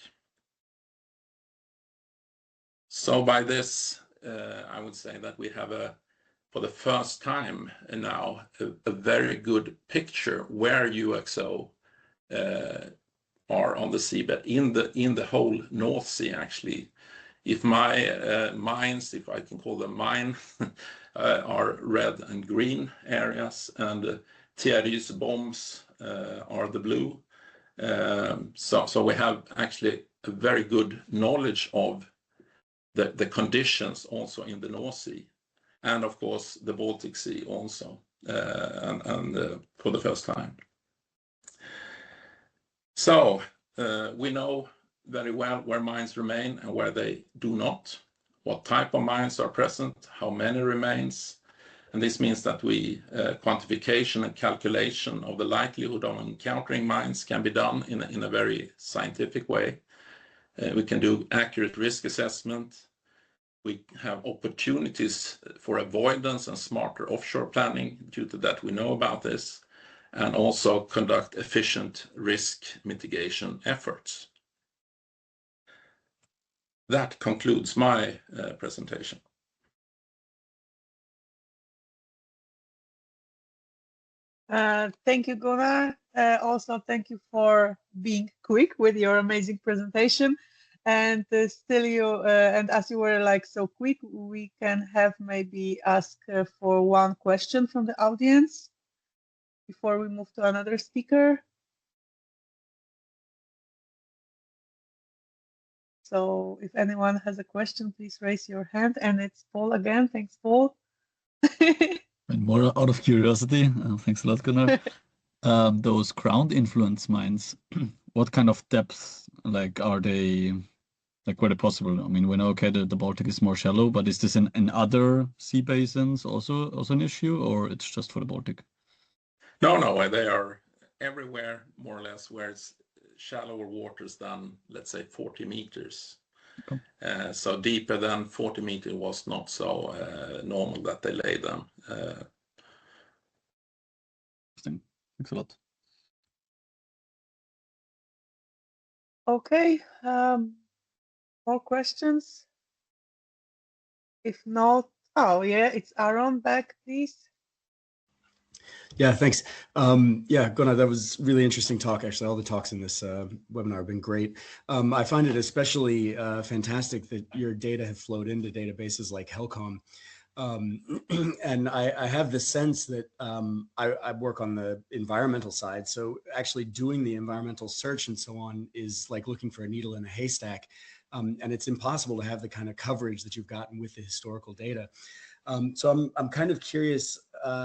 Speaker 10: So by this, I would say that we have for the first time now, a very good picture where UXO are on the seabed in the whole North Sea, actually. If my mines, if I can call them mine, are red and green areas, and Thierry's bombs are the blue. So we have actually a very good knowledge of the conditions also in the North Sea, and of course the Baltic Sea also, and for the first time. So we know very well where mines remain and where they do not, what type of mines are present, how many remains, and this means that we quantification and calculation of the likelihood of encountering mines can be done in a very scientific way. We can do accurate risk assessment. We have opportunities for avoidance and smarter offshore planning. Due to that, we know about this, and also conduct efficient risk mitigation efforts. That concludes my presentation.
Speaker 1: Thank you, Gunnar. Also, thank you for being quick with your amazing presentation. And still and as you were like so quick, we can have maybe ask for one question from the audience before we move to another speaker. So if anyone has a question, please raise your hand. And it's Paul again. Thanks, Paul.
Speaker 6: And more out of curiosity, thanks a lot, Gunnar. Those ground influence mines, what kind of depths, like, are they, like, where they possible? I mean, we know, okay, the Baltic is more shallow, but is this in other sea basins also an issue, or it's just for the Baltic?
Speaker 10: No, they are everywhere, more or less, where it's shallower waters than, let's say, 40 meters. Okay. So deeper than 40 meters was not so normal that they lay them.
Speaker 6: Interesting. Thanks a lot.
Speaker 1: Okay. More questions? If not, oh yeah, it's Aaron back, please.
Speaker 11: Yeah, thanks. Yeah, Gunnar, that was really interesting talk. Actually, all the talks in this webinar have been great. I find it especially fantastic that your data have flowed into databases like HELCOM. And I have the sense that I work on the environmental side. So actually doing the environmental search and so on is like looking for a needle in a haystack. And it's impossible to have the kind of coverage that you've gotten with the historical data. So I'm kind of curious,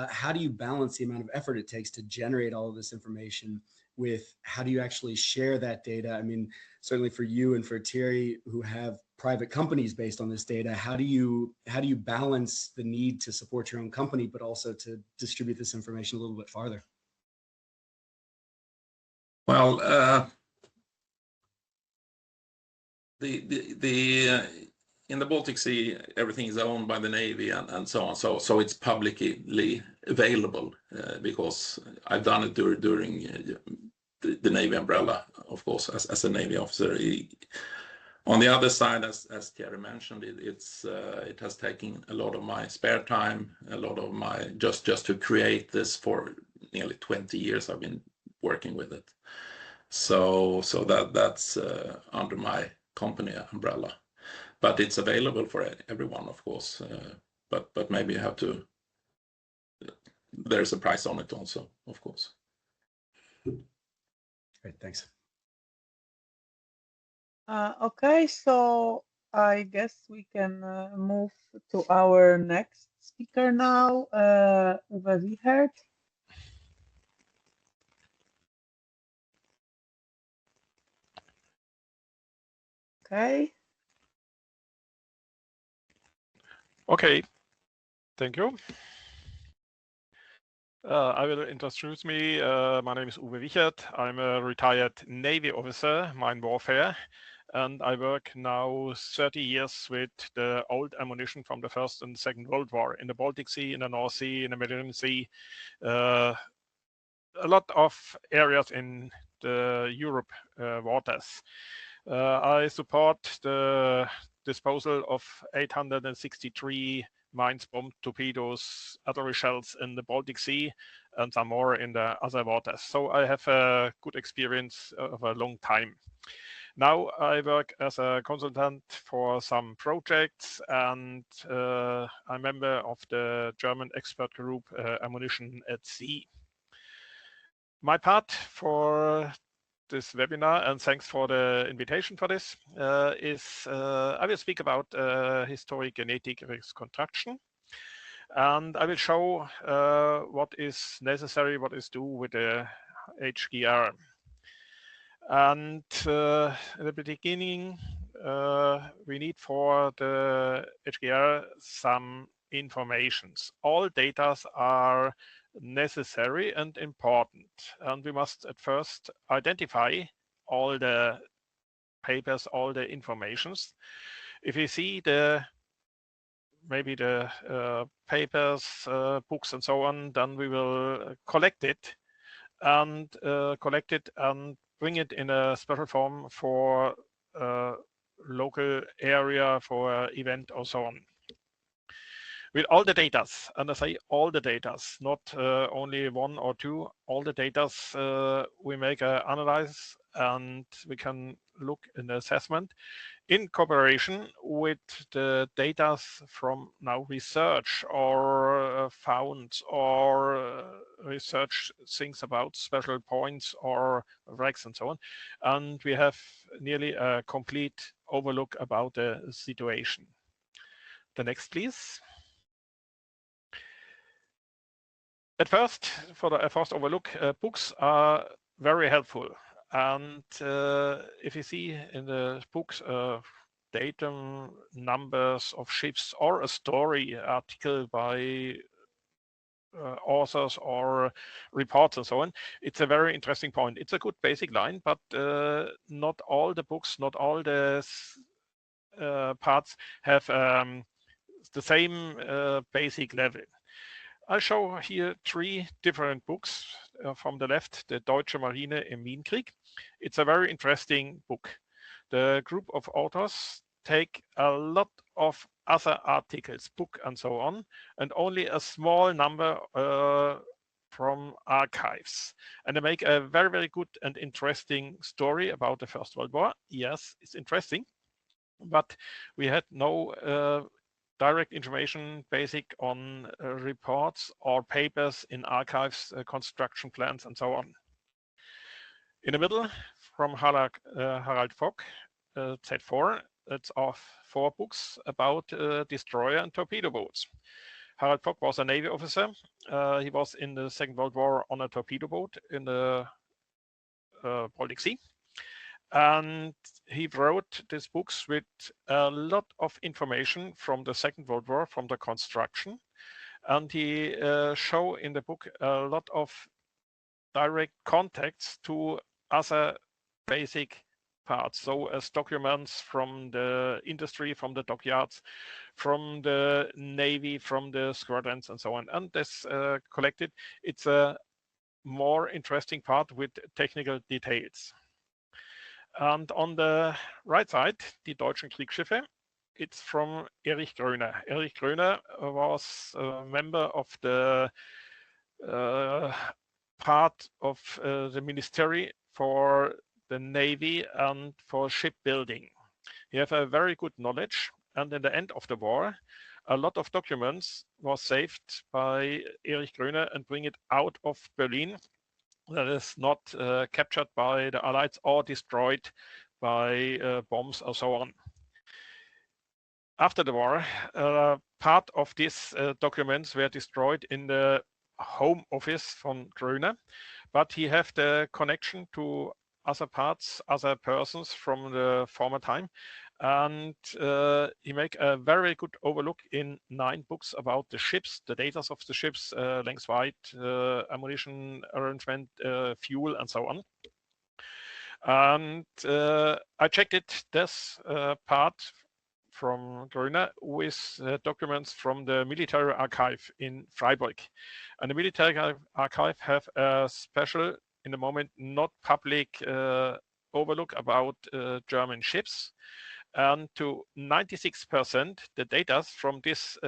Speaker 11: how do you balance the amount of effort it takes to generate all of this information with how do you actually share that data? I mean, certainly for you and for Thierry, who have private companies based on this data, how do you balance the need to support your own company, but also to distribute this information a little bit farther?
Speaker 10: Well, in the Baltic Sea, everything is owned by the Navy and so on. So it's publicly available because I've done it during the Navy umbrella, of course, as a Navy officer. On the other side, as Thierry mentioned, it has taken a lot of my spare time, a lot of my just to create this. For nearly 20 years I've been working with it. So that's under my company umbrella, but it's available for everyone, of course. But maybe you have to. There's a price on it also, of course.
Speaker 11: Great, thanks.
Speaker 1: Okay, so I guess we can move to our next speaker now, Uwe Wichert. Okay.
Speaker 12: Okay, thank you. I will introduce me. My name is Uwe Wichert. I'm a retired Navy officer, mine warfare, and I work now 30 years with the old ammunition from the First and Second World War in the Baltic Sea, in the North Sea, in the Mediterranean Sea, a lot of areas in the Europe waters. I support the disposal of 863 mines, bombs, torpedoes, artillery shells in the Baltic Sea, and some more in the other waters. So I have a good experience of a long time. Now I work as a consultant for some projects, and I'm a member of the German expert group Ammunition at Sea. My part for this webinar, and thanks for the invitation for this, is I will speak about historic genetic reconstruction, and I will show what is necessary, what is due with the HGR. And in the beginning, we need for the HGR some informations. All data are necessary and important, and we must at first identify all the papers, all the informations. If you see maybe the papers, books and so on, then we will collect it and bring it in a special form for a local area, for an event or so on. With all the data, and I say all the data, not only one or two, all the data, we make an analysis and we can look in the assessment in cooperation with the data from now research or found or research things about special points or wrecks and so on. And we have nearly a complete overlook about the situation. The next, please. At first, for the first overlook, books are very helpful. And if you see in the books datum, numbers of ships, or a story article by authors or reports and so on, it's a very interesting point. It's a good basic line, but not all the books, not all the parts have the same basic level. I'll show here 3 different books. From the left, the Deutsche Marine im Minenkrieg. It's a very interesting book. The group of authors take a lot of other articles, book and so on, and only a small number from archives. And they make a very, very good and interesting story about the First World War. Yes, it's interesting, but we had no direct information basic on reports or papers in archives, construction plans, and so on. In the middle, from Harald Fock, Z4, it's of 4 books about destroyer and torpedo boats. Harald Fock was a Navy officer. He was in the Second World War on a torpedo boat in the Baltic Sea. And he wrote these books with a lot of information from the Second World War, from the construction. And he show in the book a lot of direct contacts to other basic parts. So as documents from the industry, from the dockyards, from the Navy, from the squadrons, and so on. And this collected, it's a more interesting part with technical details. And on the right side, die deutschen Kriegsschiffe, it's from Erich Gröner. Erich Gröner was a member of the part of the Ministry for the Navy and for shipbuilding. He have a very good knowledge, and in the end of the war, a lot of documents was saved by Erich Gröner and bring it out of Berlin. That is not captured by the Allies or destroyed by bombs or so on. After the war, part of these documents were destroyed in the home office from Gröner, but he have the connection to other parts, other persons from the former time, and he make a very good overlook in 9 books about the ships, the data of the ships, length, weight, ammunition arrangement, fuel, and so on. And I checked it, this part from Gröner with documents from the military archive in Freiburg. And the military archive have a special, in the moment, not public overlook about German ships. And to 96%, the data from these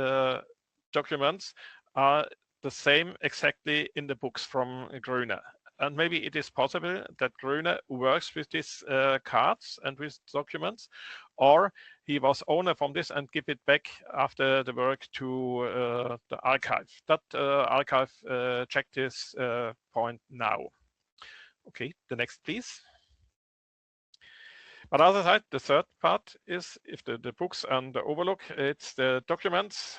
Speaker 12: documents are the same exactly in the books from Gröner. And maybe it is possible that Gröner works with these cards and with documents, or he was owner from this and give it back after the work to the archive. That archive check this point now. Okay, the next, please. But other side, the third part is if the books and the overlook, it's the documents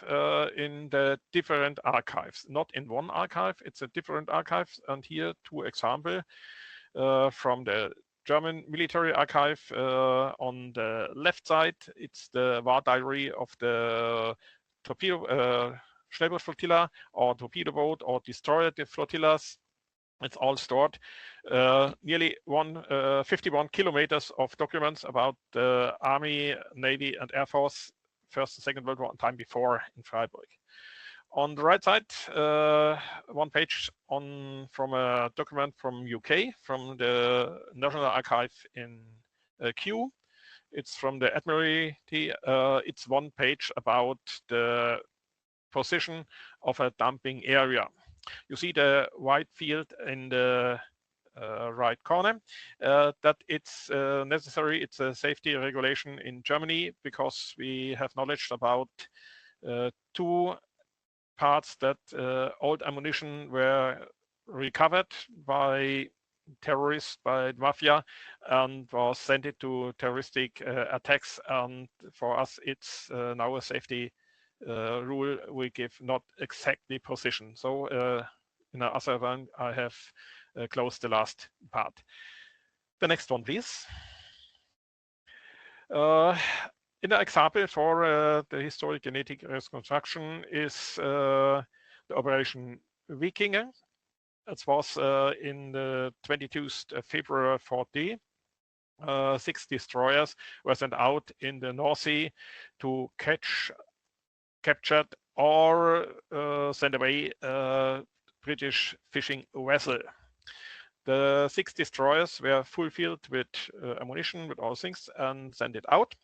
Speaker 12: in the different archives, not in one archive, it's a different archive. And here 2 examples from the German military archive. On the left side, it's the war diary of the torpedo Schnellboot flotilla or torpedo boat or destroyer flotillas. It's all stored. Nearly 51 kilometers of documents about the Army, Navy, and Air Force, First and Second World War, and time before in Freiburg. On the right side, 1 page from a document from UK, from the National Archive in Kew. It's from the Admiralty. It's 1 page about the position of a dumping area. You see the white field in the right corner, that it's necessary, it's a safety regulation in Germany because we have knowledge about 2 parts that old ammunition were recovered by terrorists, by the mafia, and was sent it to terroristic attacks. And for us, it's now a safety rule. We give not exactly position. So in the other one, I have closed the last part. The next one, please. In the example for the historic genetic reconstruction is the Operation Vikinger. It was in the 22nd February 40. 6 destroyers were sent out in the North Sea to captured or send away a British fishing vessel. The 6 destroyers were fulfilled with ammunition, with all things, and sent it out.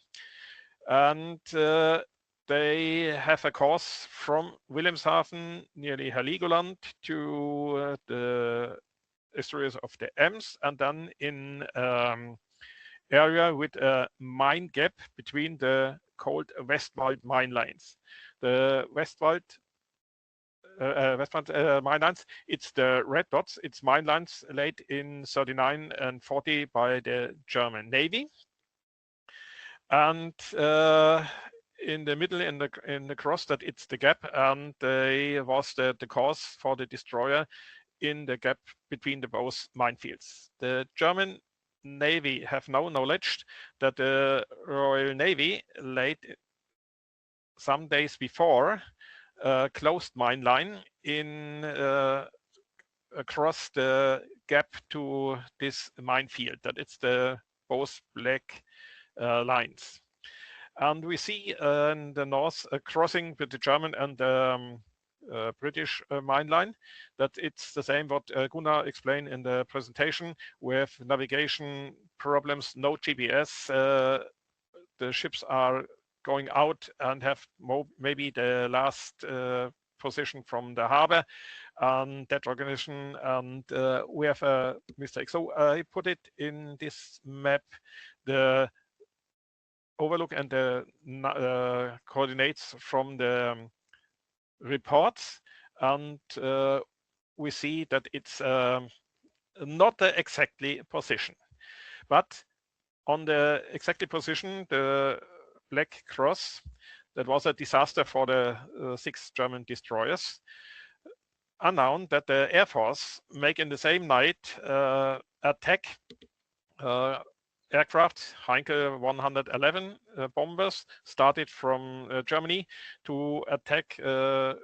Speaker 12: And the they have a course from Wilhelmshaven, nearly Heligoland, to the estuaries of the Ems, and then in area with a mine gap between the called Westwald mine lines. The Westwald mine lines, it's the red dots, it's mine lines laid in 39 and 40 by the German Navy. And in the middle, in the cross, that it's the gap, and they was the course for the destroyer in the gap between the both minefields. The German Navy have no knowledge that the Royal Navy laid some days before a closed mine line in across the gap to this minefield, that it's the both black lines. And we see in the north a crossing with the German and the British mine line, that it's the same what Gunnar explained in the presentation, with navigation problems, no GPS. The ships are going out and have maybe the last position from the harbor, and that organization, and we have a mistake. So I put it in this map, the overlook and the coordinates from the reports, and we see that it's not the exactly position, but on the exactly position, the black cross, that was a disaster for the 6 German destroyers, unknown that the Air Force make in the same night attack aircraft, Heinkel 111 bombers, started from Germany to attack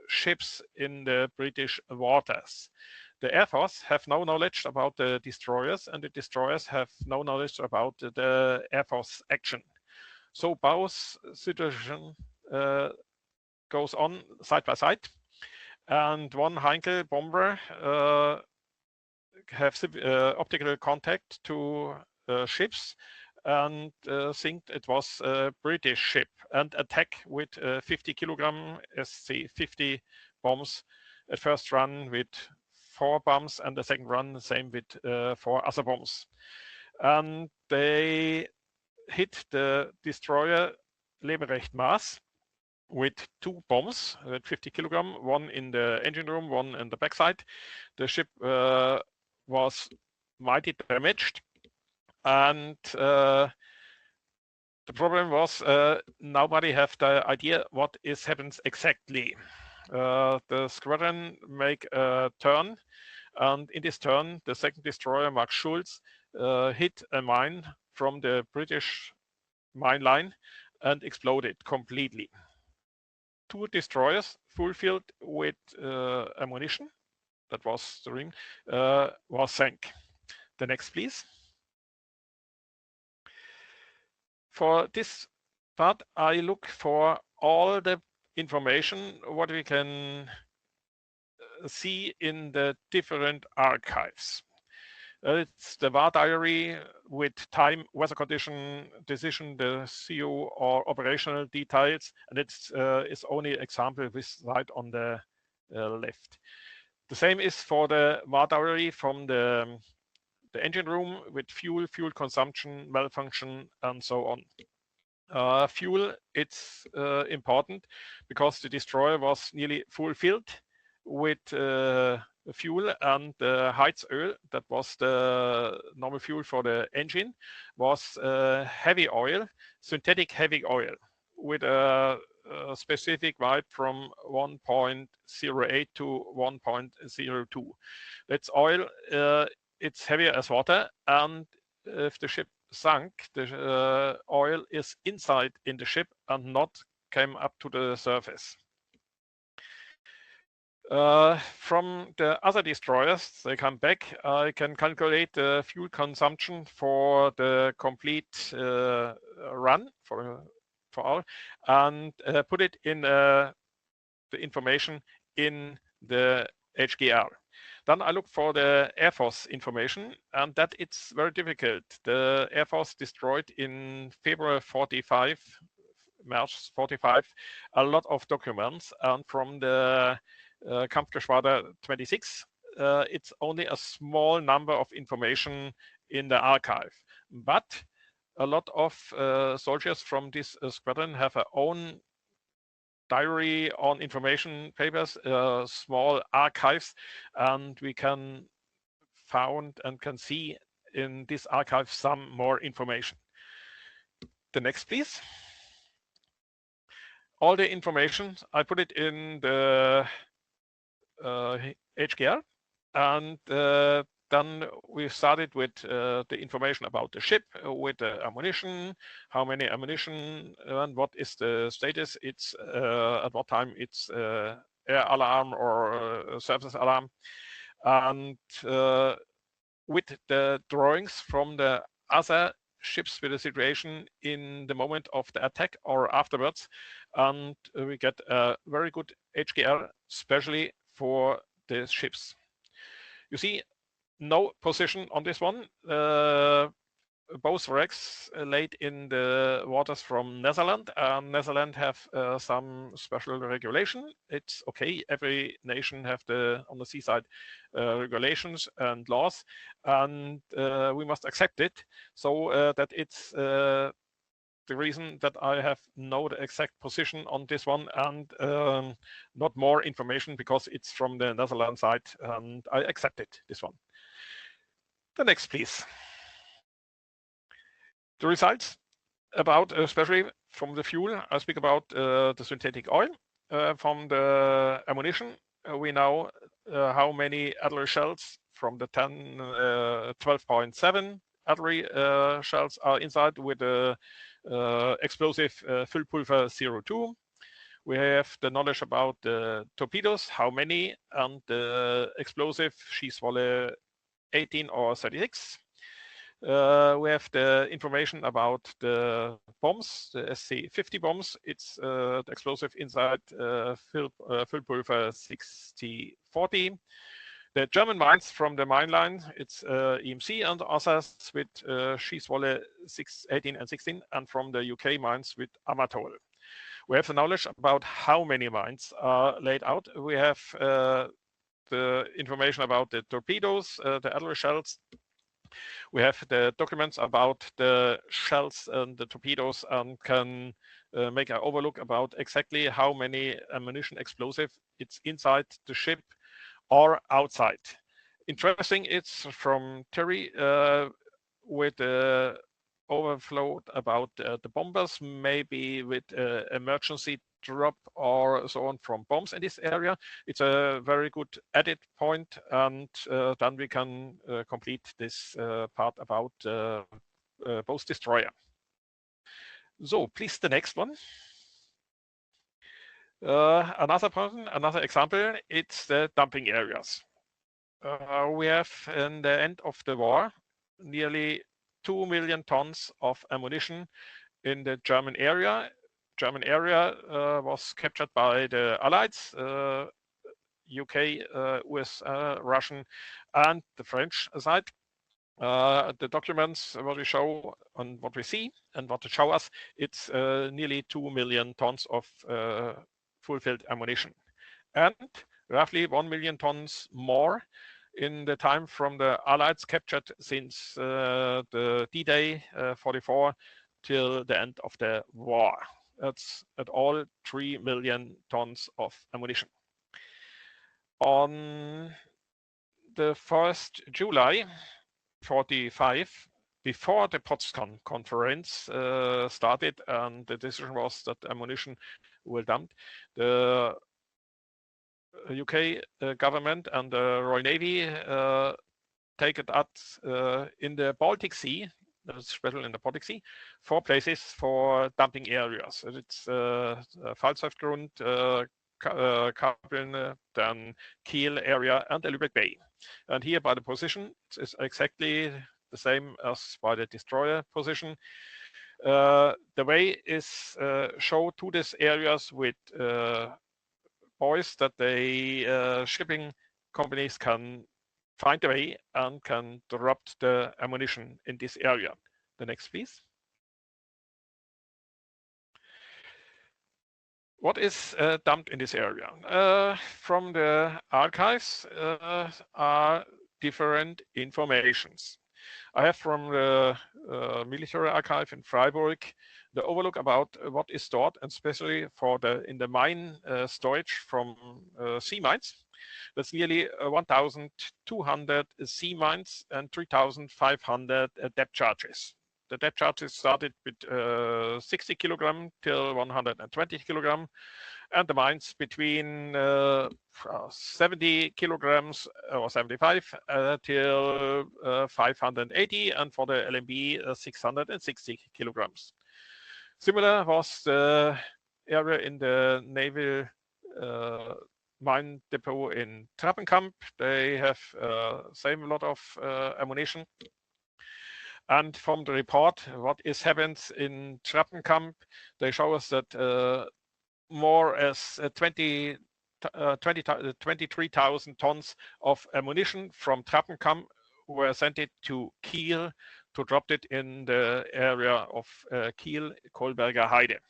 Speaker 12: ships in the British waters. The Air Force have no knowledge about the destroyers, and the destroyers have no knowledge about the Air Force action. So both situation goes on side by side, and one Heinkel bomber have optical contact to ships, and think it was a British ship, and attack with 50 kilogram SC-50 bombs. At first run with 4 bombs, and the second run the same with 4 other bombs. And they hit the destroyer Leberecht Maas with 2 bombs at 50 kilogram, one in the engine room, one in the backside. The ship was mighty damaged, and the problem was nobody have the idea what is happens exactly. The squadron make a turn, and in this turn the second destroyer, Max Schulz, hit a mine from the British mine line and exploded completely. 2 destroyers fulfilled with ammunition, that was the ring, was sank. The next, please. For this part, I look for all the information what we can see in the different archives. It's the VAR diary with time, weather condition, decision, the CO or operational details, and it's only example this slide on the left. The same is for the VAR diary from the engine room with fuel consumption, malfunction, and so on. Fuel, it's important because the destroyer was nearly fulfilled with fuel, and the Heizöl, that was the normal fuel for the engine, was heavy oil, synthetic heavy oil, with a specific vibe from 1.08 to 1.02. That's oil, it's heavier as water, and if the ship sunk, the oil is inside in the ship and not came up to the surface. From the other destroyers, they come back, I can calculate the fuel consumption for the complete run for all, and put it in the information in the HGR. Then I look for the Air Force information, and that it's very difficult. The Air Force destroyed in February 45 March 45, a lot of documents, and from the Kampfgeschwader 26, it's only a small number of information in the archive. But a lot of soldiers from this squadron have their own diary on information papers, small archives, and we can found and can see in this archive some more information. The next, please. All the information, I put it in the HGL, and then we started with the information about the ship, with the ammunition, how many ammunition, and what is the status. It's at what time it's air alarm or surface alarm, and with the drawings from the other ships with the situation in the moment of the attack or afterwards, and we get a very good HGL, especially for the ships. You see, no position on this one. Both wrecks laid in the waters from Netherlands. Netherlands have some special regulation. It's okay. Every nation have on the seaside regulations and laws, and we must accept it. So that it's the reason that I have no exact position on this one, and not more information because it's from the Netherlands side, and I accept it, this one. The next, please. The results about, especially from the fuel, I speak about the synthetic oil. From the ammunition, we know how many artillery shells from the 12.7 artillery shells are inside with the explosive Füllpulver 02. We have the knowledge about the torpedoes, how many, and the explosive Schießwolle 18 or 36. We have the information about the bombs, the SC-50 bombs. It's the explosive inside Füllpulver 6040. The German mines from the mine line, it's EMC and others with Schießwolle 18 and 16, and from the UK mines with Amatol. We have the knowledge about how many mines are laid out. We have the information about the torpedoes, the artillery shells. We have the documents about the shells and the torpedoes, and can make an overlook about exactly how many ammunition explosive it's inside the ship or outside. Interesting, it's from Thierry with the overflow about the bombers, maybe with emergency drop or so on from bombs in this area. It's a very good edit point, and then we can complete this part about both destroyer. So please, the next one. Another example, it's the dumping areas. We have in the end of the war nearly 2 million tons of ammunition in the German area. German area was captured by the Allies, UK, US, Russian, and the French side. The documents, what we show and what we see and what to show us, it's nearly 2 million tons of fulfilled ammunition, and roughly 1 million tons more in the time from the Allies captured since the D-Day 44 till the end of the war. That's at all 3 million tons of ammunition. On the 1st July 45, before the Potsdam conference started and the decision was that ammunition will dump, the UK government and the Royal Navy take it up in the Baltic Sea, special in the Baltic Sea, 4 places for dumping areas. It's Falstaffgrund, Kapeln, then Kiel area, and the Lübeck Bay. And here by the position, it's exactly the same as by the destroyer position. The way is show to these areas with buoys that the shipping companies can find a way and can drop the ammunition in this area. The next, please. What is dumped in this area? From the archives are different informations. I have from the military archive in Freiburg the overlook about what is stored, and especially for in the mine storage from sea mines. That's nearly 1,200 sea mines and 3,500 depth charges. The depth charges started with 60 kilogram till 120 kilogram, and the mines between 70 kilograms or 75 till 580, and for the LMB 660 kilograms. Similar was the area in the naval mine depot in Trappenkamp. They have same lot of ammunition. And from the report, what is happens in Trappenkamp, they show us that more as 23,000 tons of ammunition from Trappenkamp were sent it to Kiel to drop it in the area of Kiel, Kolberger Heide.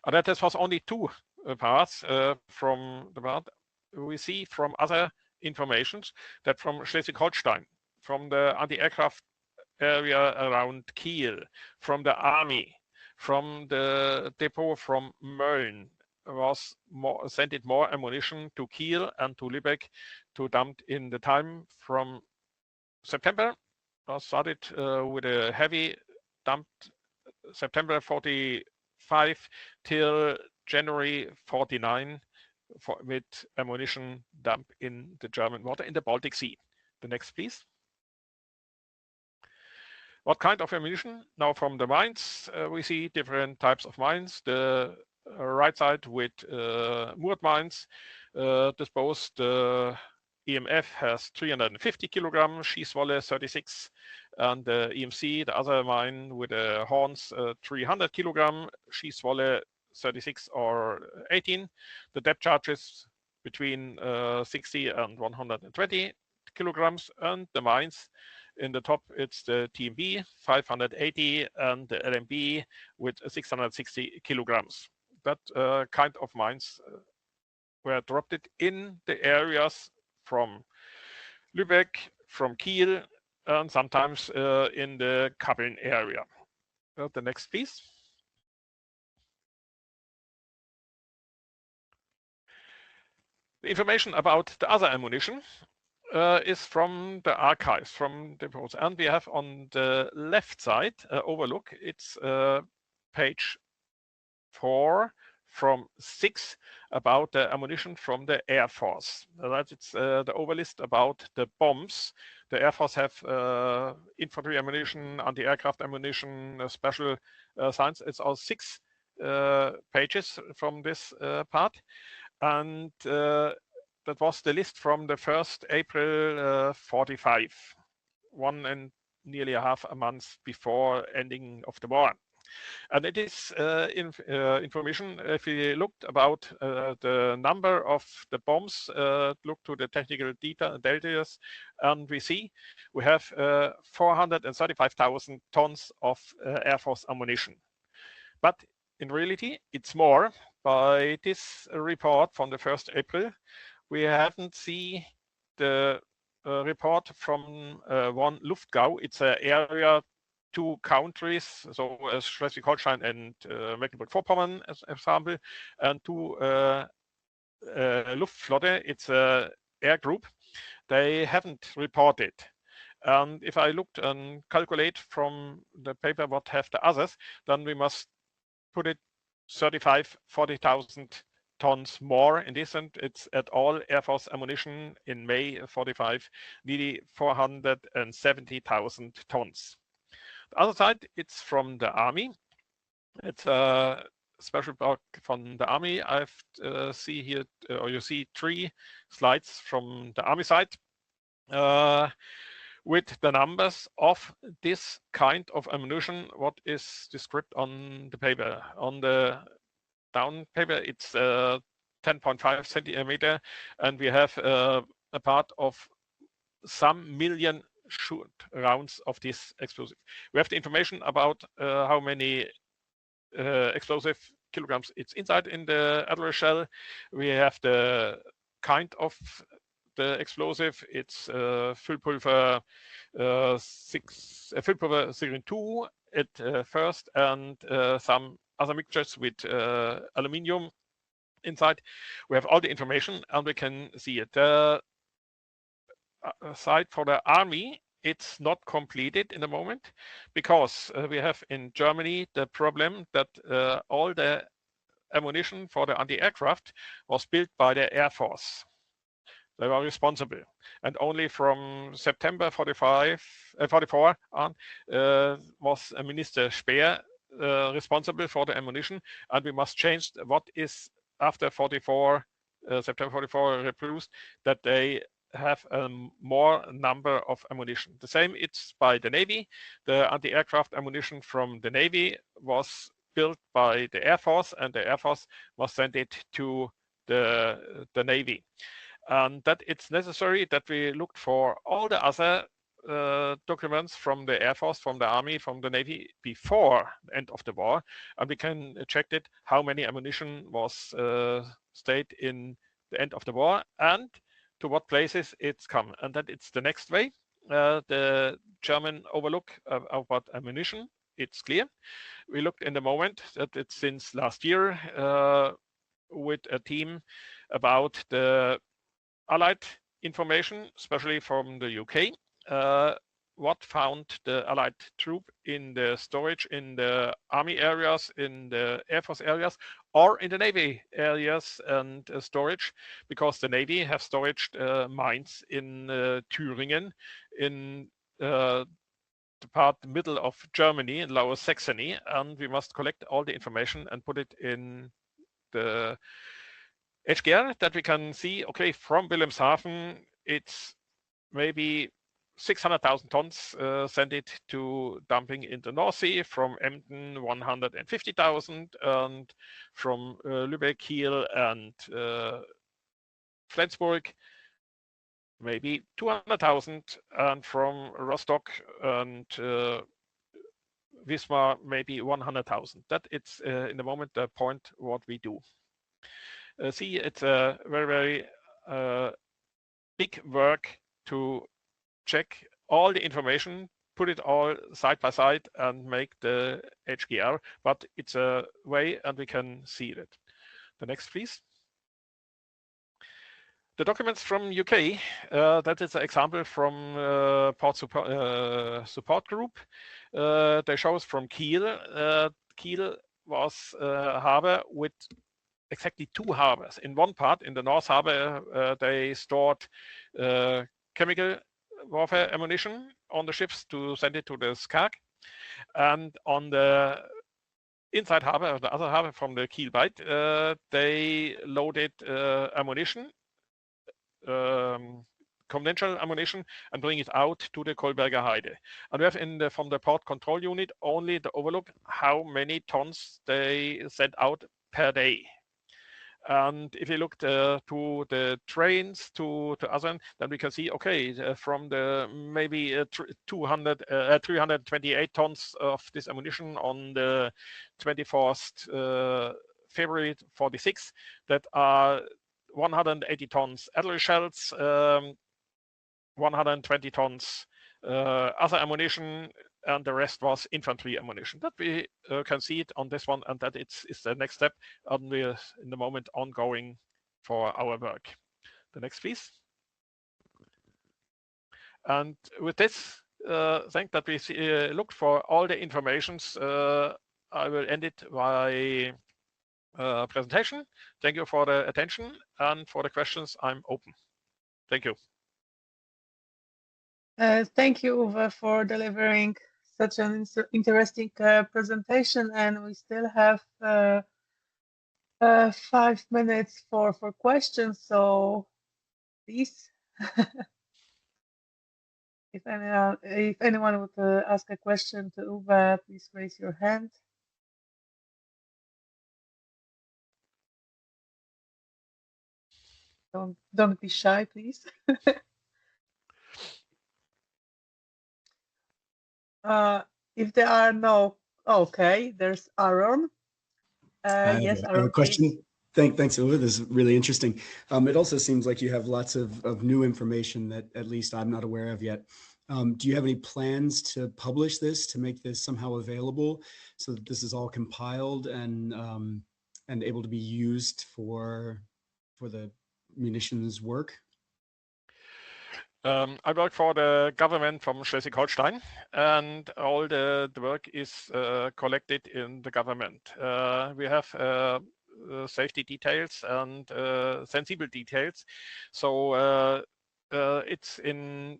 Speaker 12: And that was only two parts from the part. We see from other informations that from Schleswig-Holstein, from the anti-aircraft area around Kiel, from the army, from the depot from Mölln, was sent it more ammunition to Kiel and to Lübeck to dump in the time from September. Started with a heavy dump September 45 till January 49 with ammunition dump in the German water in the Baltic Sea. The next, please. What kind of ammunition? Now from the mines, we see different types of mines. The right side with moored mines, disposed EMF has 350 kilogram, Schießwolle 36, and the EMC, the other mine with the horns, 300 kilogram, Schießwolle 36 or 18. The depth charges between 60 and 120 kilograms, and the mines in the top, it's the TMB 580 and the LMB with 660 kilograms. That kind of mines were dropped it in the areas from Lübeck, from Kiel, and sometimes in the Kappeln area. The next, please. The information about the other ammunition is from the archives, from the depots. And we have on the left side overlook, it's page 4 from 6 about the ammunition from the Air Force. That it's the overlist about the bombs. The Air Force have infantry ammunition, anti-aircraft ammunition, special science. It's all 6 pages from this part. And that was the list from the 1st April 45, 1 and nearly a half a month before ending of the war. And it is information, if we looked about the number of the bombs, look to the technical details, and we see we have 435,000 tons of Air Force ammunition. But in reality, it's more. By this report from the 1st April, we haven't seen the report from one Luftgau. It's an area, 2 countries, so Schleswig-Holstein and Mecklenburg-Vorpommern as example, and 2 Luftflotte, it's a air group. They haven't reported. And if I looked and calculate from the paper what have the others, then we must put it 40,000 tons more in this, and it's at all Air Force ammunition in May 45, nearly 470,000 tons. The other side, it's from the Army. It's a special book from the Army. I've see here, or you see 3 slides from the Army side with the numbers of this kind of ammunition, what is described on the paper. On the down paper, it's 10.5 centimeter, and we have a part of some million shoot rounds of this explosive. We have the information about how many explosive kilograms it's inside in the Adler shell. We have the kind of the explosive. It's Füllpulver Füllpulver serum 2 at first, and some other mixtures with aluminium inside. We have all the information and we can see it. The site for the army, it's not completed in the moment because we have in Germany the problem that all the ammunition for the anti-aircraft was built by the Air Force. They were responsible, and only from September 44 on was Minister Speer responsible for the ammunition, and we must change what is after 44 September 44 reproduced, that they have a more number of ammunition. The same it's by the Navy. The anti-aircraft ammunition from the Navy was built by the Air Force, and the Air Force must send it to the Navy. And that it's necessary that we looked for all the other documents from the Air Force, from the Army, from the Navy before the end of the war, and we can check it how many ammunition was stayed in the end of the war and to what places it's come. And that it's the next way. The German overlook about ammunition, it's clear. We looked in the moment that it's since last year with a team about the Allied information, especially from the UK. What found the Allied troop in the storage in the army areas, in the Air Force areas, or in the Navy areas and storage, because the Navy have storage mines in Thüringen, in the part middle of Germany, in Lower Saxony, and we must collect all the information and put it in the HGR, that we can see, okay, from Wilhelmshaven, it's maybe 600,000 tons send it to dumping in the North Sea, from Emden 150,000, and from Lübeck, Kiel, and Flensburg maybe 200,000, and from Rostock and Wismar maybe 100,000. That it's in the moment the point what we do. See, it's a very, very big work to check all the information, put it all side by side and make the HGR, but it's a way and we can see it. The next, please. The documents from UK, that is an example from port support group. They show us from Kiel. Kiel was a harbor with exactly two harbors. In one part, in the North Harbor, they stored chemical warfare ammunition on the ships to send it to the Skag. And on the inside harbor, the other harbor from the Kiel Bight, they loaded ammunition, conventional ammunition, and bring it out to the Kolberger Heide. And we have from the port control unit only the overlook how many tons they sent out per day. And if you look to the trains, to other, then we can see, okay, from the maybe 328 tons of this ammunition on the 24th February 46, that are 180 tons Adler shells, 120 tons other ammunition, and the rest was infantry ammunition. That we can see it on this one, and that it's the next step, and we're in the moment ongoing for our work. The next, please. And with this, thank that we looked for all the informations. I will end it by presentation. Thank you for the attention, and for the questions, I'm open. Thank you.
Speaker 1: Thank you, Uwe, for delivering such an interesting presentation, and we still have 5 minutes for questions, so please, if anyone would ask a question to Uwe, please raise your hand. Don't be shy, please. If there are no, okay, there's Aaron.
Speaker 11: I
Speaker 7: Yes,
Speaker 11: have a question. Thanks, Uwe. This is really interesting. It also seems like you have lots of new information that at least I'm not aware of yet. Do you have any plans to publish this, to make this somehow available so that this is all compiled and able to be used for the munitions work?
Speaker 12: I work for the government from Schleswig-Holstein, and all the work is collected in the government. We have safety details and sensible details, so it's in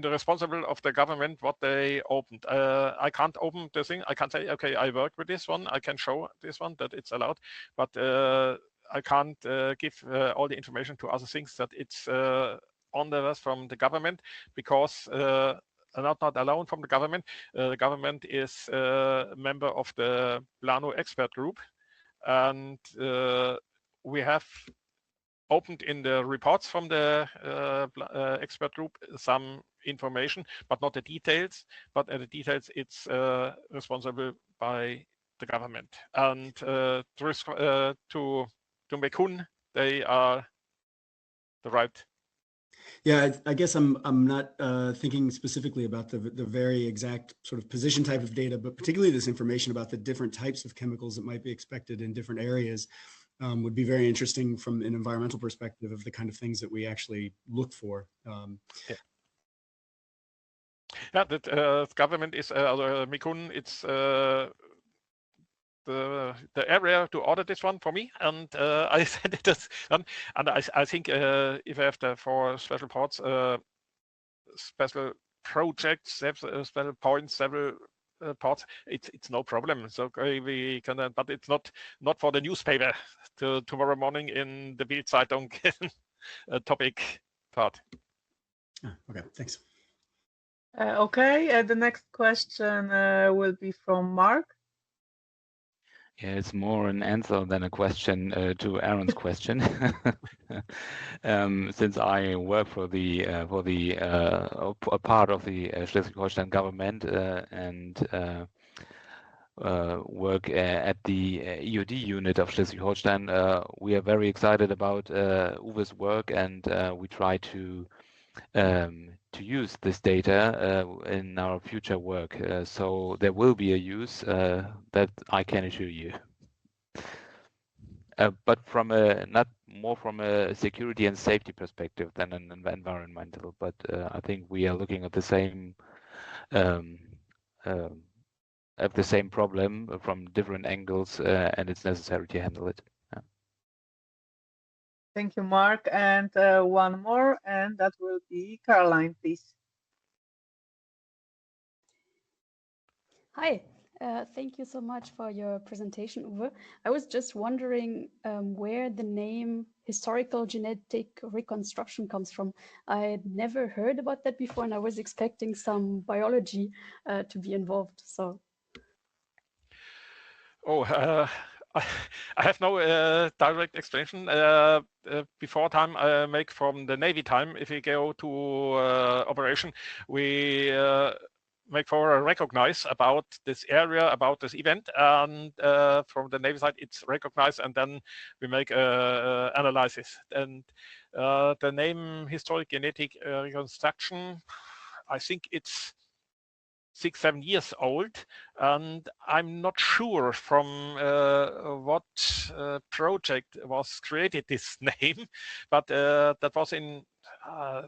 Speaker 12: the responsible of the government what they opened. I can't open the thing. I can't say, okay, I work with this one. I can show this one that it's allowed, but I can't give all the information to other things that it's on the list from the government, because not alone from the government. The government is a member of the Plano expert group, and we have opened in the reports from the expert group some information, but not the details. But the details, it's responsible by the government. And to MMinE, they are the right.
Speaker 11: Yeah, I guess I'm not thinking specifically about the very exact sort of position type of data, but particularly this information about the different types of chemicals that might be expected in different areas would be very interesting from an environmental perspective of the kind of things that we actually look for.
Speaker 12: The government is MMinE. It's the area to order this one for me, and I said it is done. And I think if I have for special parts, special projects, special points, several parts, it's no problem. So we can, but it's not for the newspaper tomorrow morning in the Bild-Zeitung topic part.
Speaker 11: Okay, thanks.
Speaker 1: Okay, the next question will be from Mark.
Speaker 13: Yeah, it's more an answer than a question to Aaron's question. Since I work for a part of the Schleswig-Holstein government and work at the EOD unit of Schleswig-Holstein, we are very excited about Uwe's work, and we try to use this data in our future work. So there will be a use that I can assure you. But from not more from a security and safety perspective than an environmental. But I think we are looking at the same problem from different angles, and it's necessary to handle it. Yeah.
Speaker 1: Thank you, Mark. And one more, and that will be Caroline, please.
Speaker 14: Hi, thank you so much for your presentation, Uwe. I was just wondering where the name historical genetic reconstruction comes from. I had never heard about that before, and I was expecting some biology to be involved. So.
Speaker 12: Oh, I have no direct explanation. Before time I make from the Navy time, if we go to operation, we make for recognize about this area, about this event, and from the Navy side it's recognized, and then we make analysis. And the name historic genetic reconstruction, I think it's 6-7 years old, and I'm not sure from what project was created this name, but that was in I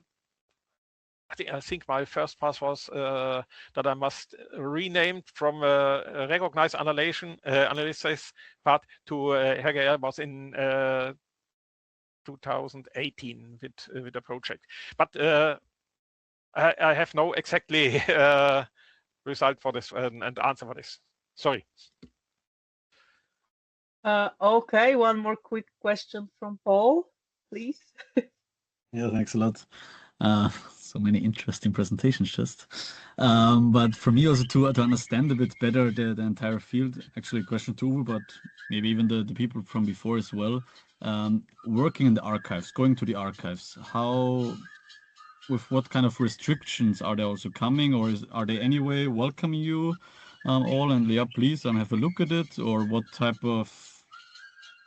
Speaker 12: think my first pass was that I must rename from recognize analysis part to HGR was in 2018 with the project, but I have no exactly result for this and answer for this. Sorry.
Speaker 1: Okay, one more quick question from Paul, please.
Speaker 6: Yeah, thanks a lot. So many interesting presentations just. But for me also to understand a bit better the entire field, actually a question to Uwe, but maybe even the people from before as well, working in the archives, going to the archives, with what kind of restrictions are they also coming, or are they anyway welcoming you all, and yeah, please have a look at it, or what type of,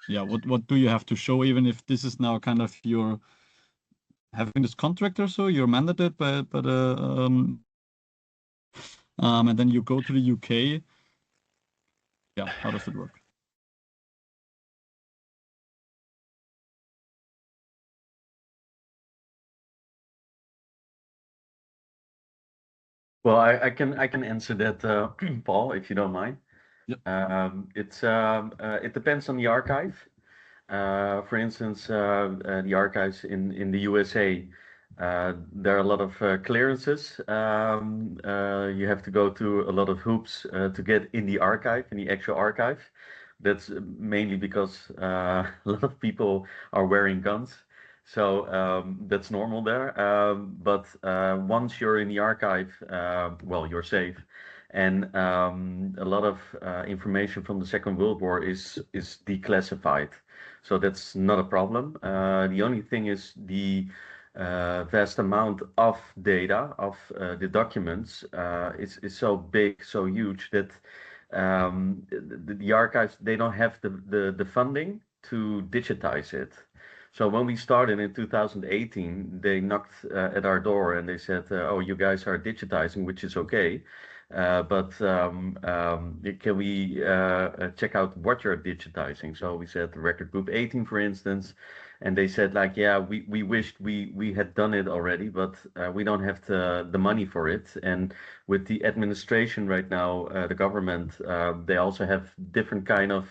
Speaker 6: yeah, what do you have to show, even if this is now kind of your having this contract or so, you're mandated by the and then you go to the UK. Yeah, how does it work?
Speaker 5: Well, I can answer that, Paul, if you don't mind.
Speaker 6: Yep.
Speaker 5: It depends on the archive. For instance, the archives in the USA, there are a lot of clearances. You have to go through a lot of hoops to get in the archive, in the actual archive. That's mainly because a lot of people are wearing guns. So that's normal there. But once you're in the archive, well, you're safe. And a lot of information from the Second World War is declassified. So that's not a problem. The only thing is the vast amount of data, of the documents, is so big, so huge that the archives, they don't have the funding to digitize it. So when we started in 2018, they knocked at our door and they said, "Oh, you guys are digitizing, which is okay, but can we check out what you're digitizing?" So we said record group 18, for instance, and they said like, "Yeah, we wished we had done it already, but we don't have the money for it." And with the administration right now, the government, they also have different kind of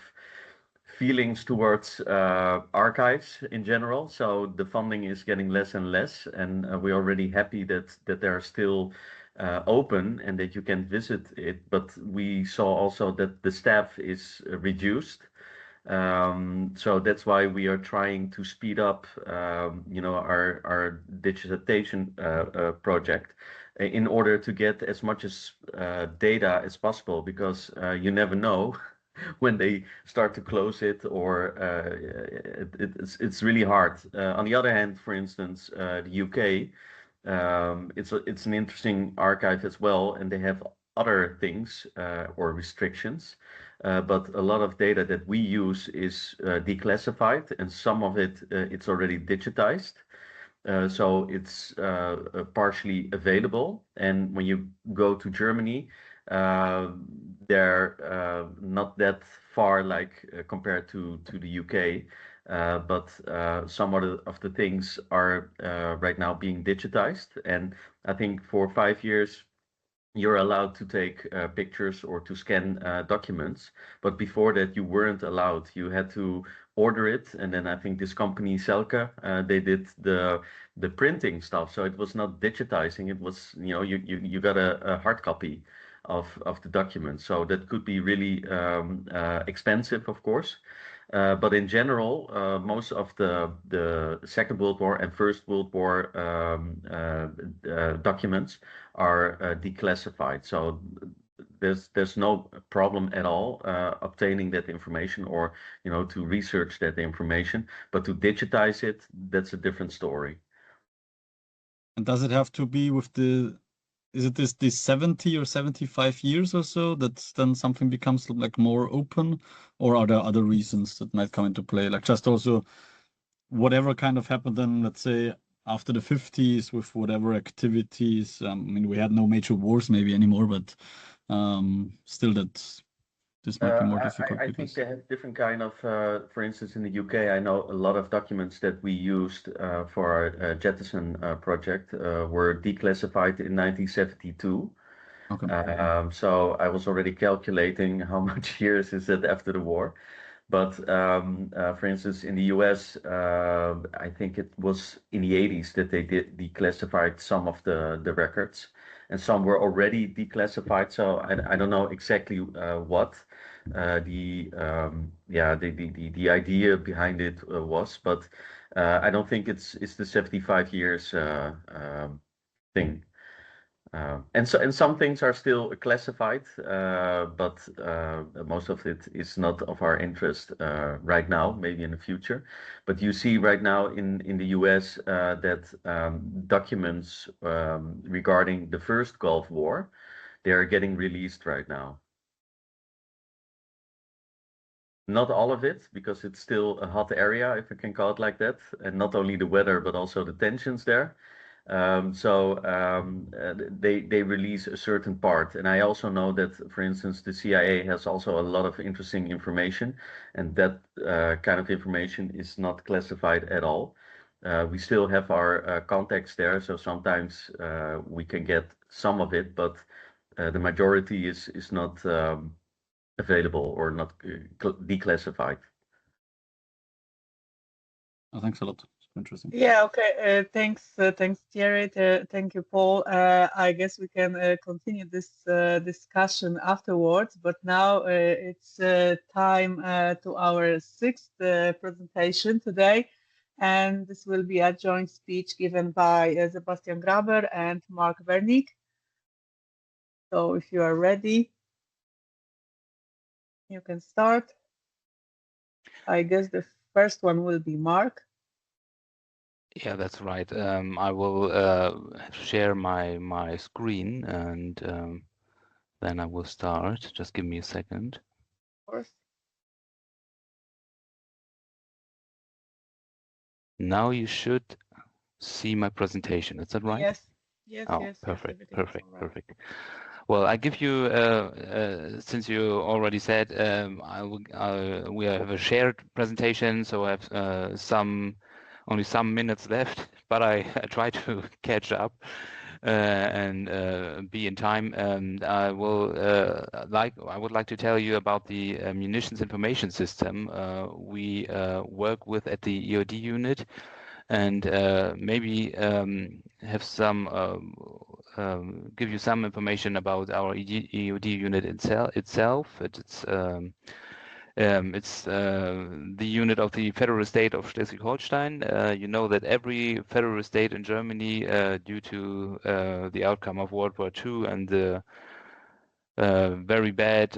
Speaker 5: feelings towards archives in general. So the funding is getting less and less, and we're already happy that they're still open and that you can visit it. But we saw also that the staff is reduced. So that's why we are trying to speed up, our digitization project in order to get as much as data as possible, because you never know when they start to close it, or it's really hard. On the other hand, for instance, the UK, it's an interesting archive as well, and they have other things or restrictions. But a lot of data that we use is declassified, and some of it it's already digitized. So it's partially available. And when you go to Germany, they're not that far, like compared to the UK. But some of the things are right now being digitized. And I think for 5 years, you're allowed to take pictures or to scan documents. But before that, you weren't allowed. You had to order it. And then I think this company, Selke, they did the printing stuff. So it was not digitizing. It was, you got a hard copy of the document. So that could be really expensive, of course. But in general, most of the Second World War and First World War documents are declassified. So there's no problem at all obtaining that information, or to research that information. But to digitize it, that's a different story.
Speaker 6: And does it have to be with is it this 70 or 75 years or so that then something becomes like more open, or are there other reasons that might come into play? Like just also whatever kind of happened then, let's say after the 50s with whatever activities. I mean, we had no major wars maybe anymore, but still this might be more difficult.
Speaker 5: I think they have different kind of, for instance, in the UK, I know a lot of documents that we used for our Jettison project were declassified in 1972.
Speaker 6: Okay.
Speaker 5: So I was already calculating how much years is it after the war. But for instance, in the US, I think it was in the 80s that they declassified some of the records, and some were already declassified. So I don't know exactly what the idea behind it was, but I don't think it's the 75 years thing. And some things are still classified, but most of it is not of our interest right now, maybe in the future. But you see right now in the US that documents regarding the first Gulf War, they are getting released right now. Not all of it, because it's still a hot area, if I can call it like that, and not only the weather, but also the tensions there. They release a certain part. And I also know that, for instance, the CIA has also a lot of interesting information, and that kind of information is not classified at all. We still have our contacts there, so sometimes we can get some of it, but the majority is not available or not declassified.
Speaker 6: Oh, thanks a lot. Interesting.
Speaker 1: Yeah, okay. Thanks, Thierry. Thank you, Paul. I guess we can continue this discussion afterwards, but now it's time to our sixth presentation today, and this will be a joint speech given by Sebastian Graber and Mark Wernicke. So if you are ready, you can start. I guess the first one will be Mark.
Speaker 13: Yeah, that's right. I will share my screen, and then I will start. Just give me a second.
Speaker 1: Of course.
Speaker 13: Now you should see my presentation. Is that right?
Speaker 1: Yes. Yes.
Speaker 13: Oh,
Speaker 1: yes.
Speaker 13: perfect,
Speaker 1: Yes,
Speaker 13: perfect,
Speaker 1: right.
Speaker 13: perfect. Well, I give you, since you already said, we have a shared presentation, so I have only some minutes left, but I try to catch up and be in time. And I would like to tell you about the munitions information system we work with at the EOD unit, and maybe have some give you some information about our EOD unit itself. It's the unit of the federal state of Schleswig-Holstein. You know that every federal state in Germany, due to the outcome of World War II and the very bad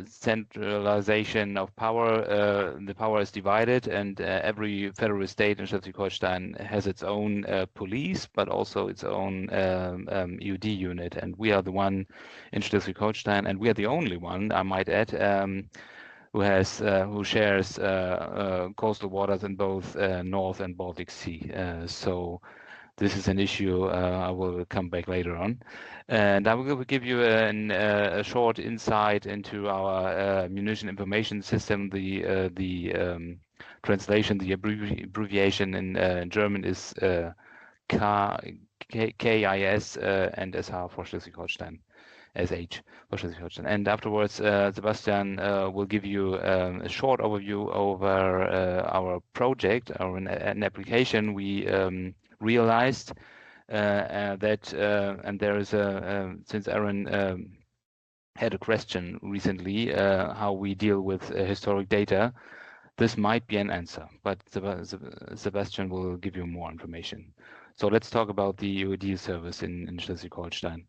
Speaker 13: centralization of power, the power is divided, and every federal state in Schleswig-Holstein has its own police, but also its own EOD unit. And we are the one in Schleswig-Holstein, and we are the only one, I might add, who shares coastal waters in both North and Baltic Sea. So this is an issue I will come back later on. And I will give you a short insight into our munition information system. The translation, the abbreviation in German is KIS and SH for Schleswig-Holstein. SH for Schleswig-Holstein. And afterwards, Sebastian will give you a short overview over our project, or an application we realized that, and there is since Aaron had a question recently, how we deal with historic data, this might be an answer, but Sebastian will give you more information. So let's talk about the EOD service in Schleswig-Holstein.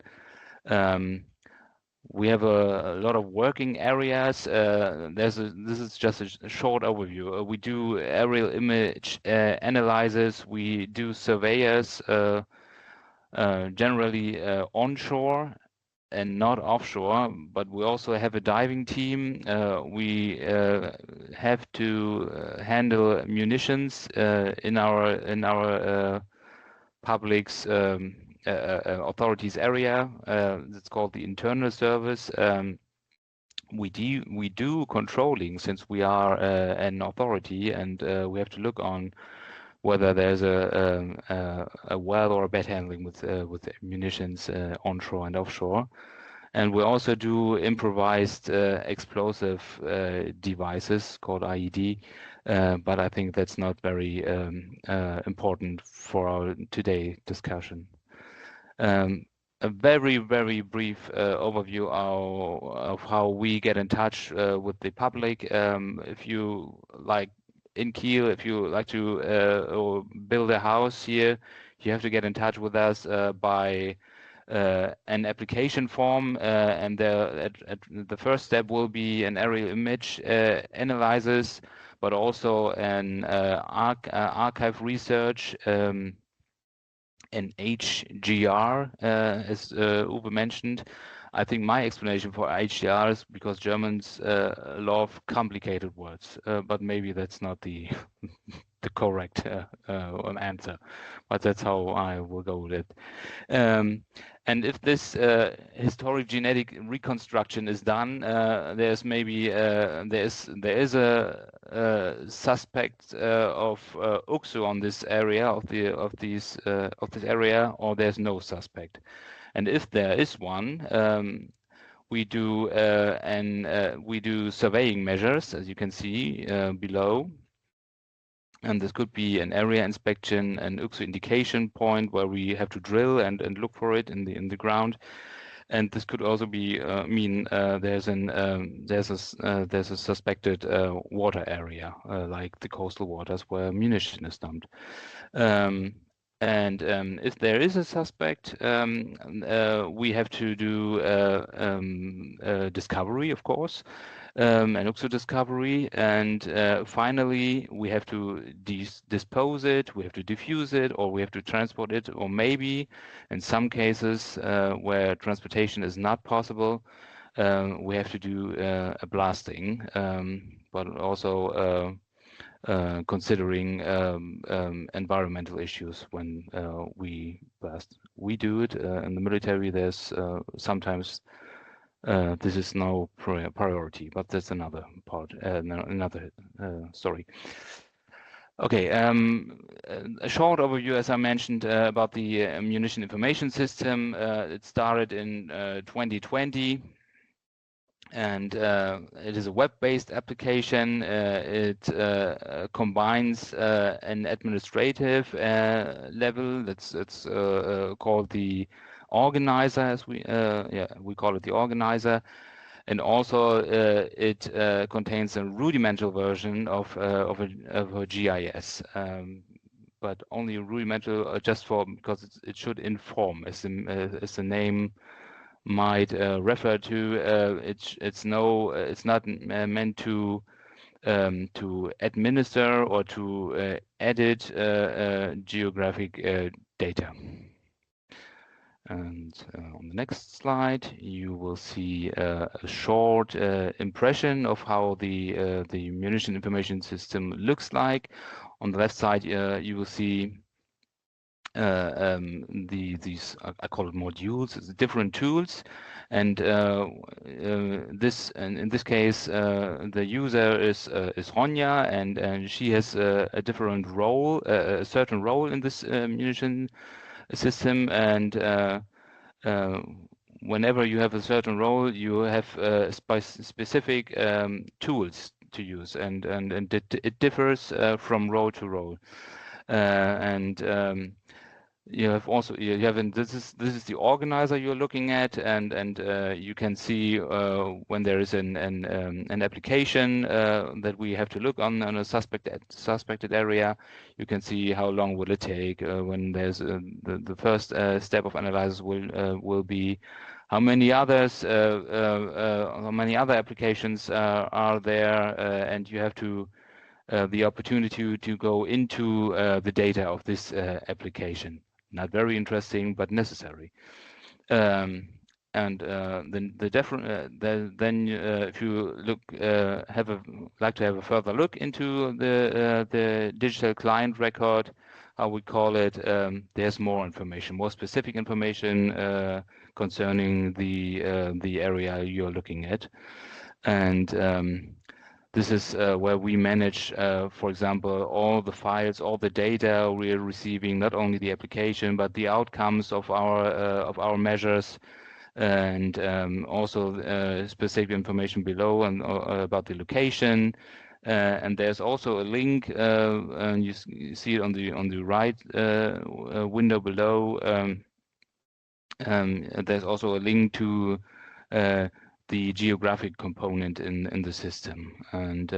Speaker 13: We have a lot of working areas. This is just a short overview. We do aerial image analysis. We do surveyors, generally onshore and not offshore, but we also have a diving team. We have to handle munitions in our public's authorities area. It's called the internal service. We do controlling, since we are an authority, and we have to look on whether there's a well or a bad handling with munitions onshore and offshore. And we also do improvised explosive devices called IED, but I think that's not very important for our today discussion. A very, very brief overview of how we get in touch with the public. If you like in Kiel, if you like to build a house here, you have to get in touch with us by an application form, and the first step will be an aerial image analysis, but also an archive research, an HGR, as Uwe mentioned. I think my explanation for HDR is because Germans love complicated words, but maybe that's not the the correct answer, but that's how I will go with it. And if this historic genetic reconstruction is done, there's maybe there is a suspect of UXU on this area of this area, or there's no suspect. And if there is one, we do surveying measures, as you can see below. And this could be an area inspection, an UXU indication point where we have to drill and look for it in the ground. And this could also be mean there's a suspected water area like the coastal waters where munition is dumped. And if there is a suspect, we have to do discovery, of course, an UXU discovery, and finally we have to dispose it, we have to diffuse it, or we have to transport it, or maybe in some cases where transportation is not possible, we have to do a blasting, but also considering environmental issues when we blast. We do it in the military. There's sometimes this is no priority, but that's another part, another story. Okay, a short overview, as I mentioned, about the munition information system. It started in 2020. And it is a web-based application. It combines an administrative level. It's called the organizer, as we call it the organizer, and also it contains a rudimental version of a GIS, but only rudimental, just because it should inform, as the name might refer to. It's not meant to administer or to edit geographic data. And on the next slide, you will see a short impression of how the munition information system looks like. On the left side, you will see these I call it modules, it's different tools, and in this case the user is Ronja, and she has a different role, a certain role in this munition system, and whenever you have a certain role, you have specific tools to use, and it differs from role to role, and you have also this is the organizer you're looking at, and you can see when there is an application that we have to look on a suspected area. You can see how long will it take when there's the first step of analysis will be how many other applications are there, and you have to the opportunity to go into the data of this application. Not very interesting, but necessary. And then if you look, like to have a further look into the digital client record, how we call it, there's more information, more specific information concerning the area you're looking at, and this is where we manage, for example, all the files, all the data we are receiving, not only the application, but the outcomes of our measures, and also specific information below and about the location. And there's also a link, and you see it on the right window below. There's also a link to the geographic component in the system, and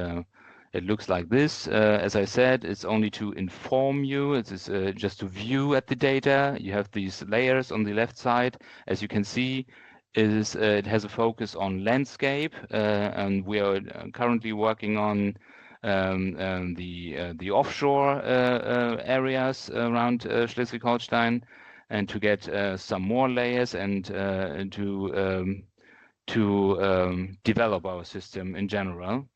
Speaker 13: it looks like this. As I said, it's only to inform you. It is just to view at the data. You have these layers on the left side. As you can see, it has a focus on landscape, and we are currently working on the offshore areas around Schleswig-Holstein. and to get some more layers and to develop our system in general.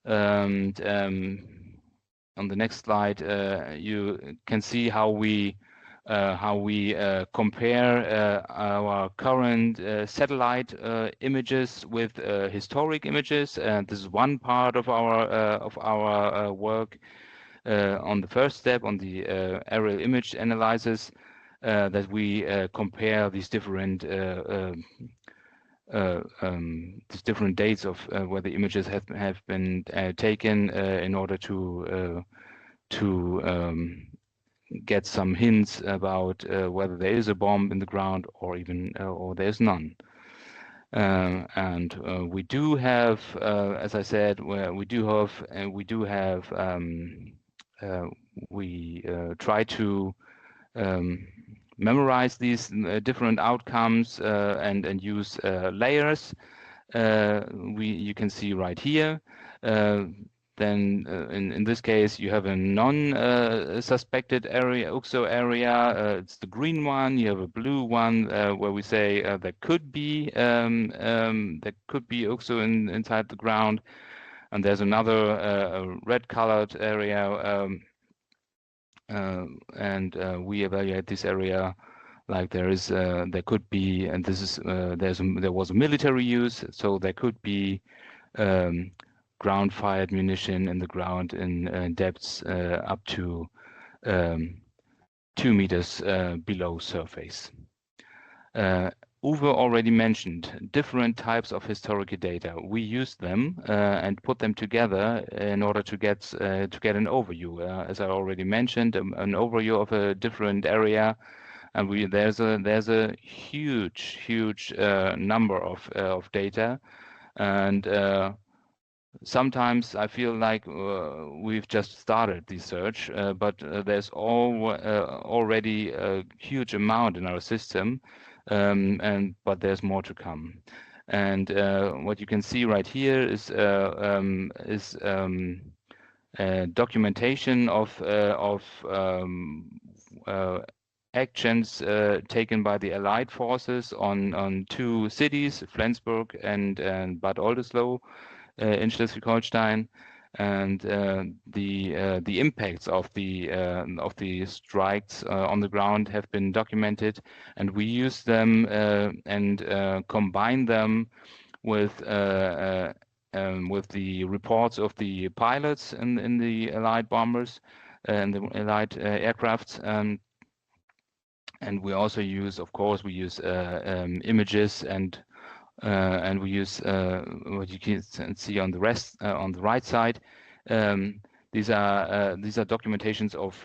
Speaker 13: And on the next slide, you can see how we compare our current satellite images with historic images. And this is one part of our work. On the first step, on the aerial image analysis, that we compare these different dates of where the images have been taken in order to get some hints about whether there is a bomb in the ground or even or there's none. And we do have, as I said, we try to memorize these different outcomes and use layers. You can see right here. Then in this case, you have a non-suspected area, UXO area. It's the green one. You have a blue one where we say there could be UXO inside the ground, and there's another red-colored area, and we evaluate this area like there could be, and this is there was a military use, so there could be ground-fired munition in the ground in depths up to 2 meters below surface. Uwe already mentioned different types of historical data. We use them and put them together in order to get an overview. As I already mentioned, an overview of a different area, and there's a huge number of data, and sometimes I feel like we've just started the search, but there's already a huge amount in our system, but there's more to come. And what you can see right here is documentation of actions taken by the Allied forces on 2 cities, Flensburg and Bad Oldesloe, in Schleswig-Holstein, and the impacts of the strikes on the ground have been documented, and we use them and combine them with the reports of the pilots in the Allied bombers and the Allied aircrafts. And we also use, of course, images and we use what you can see on the right side. These are documentations of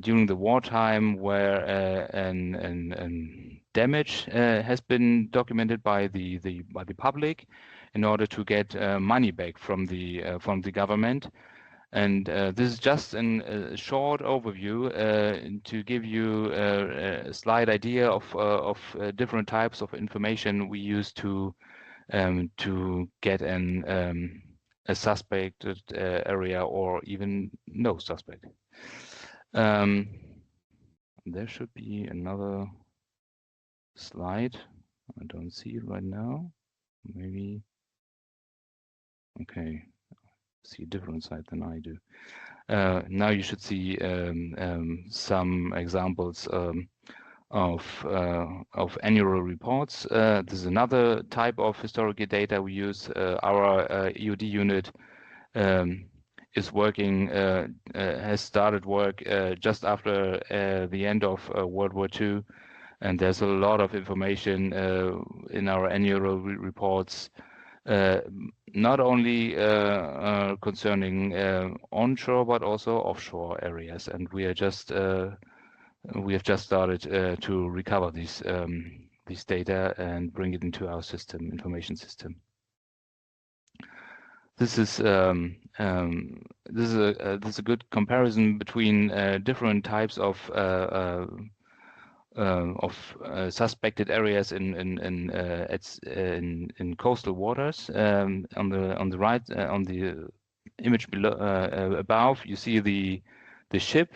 Speaker 13: during the wartime where an damage has been documented by the public in order to get money back from the government. And this is just a short overview to give you a slight idea of different types of information we use to get a suspected area or even no suspect. There should be another slide. I don't see it right now. Maybe. Okay. See a different side than I do. Now you should see some examples of annual reports. This is another type of historical data we use. Our EOD unit is working, has started work just after the end of World War II, and there's a lot of information in our annual reports. Not only concerning onshore but also offshore areas, and we have just started to recover these data and bring it into our information system. This is a good comparison between different types of suspected areas in coastal waters. On the right, on the image below, above, you see the ship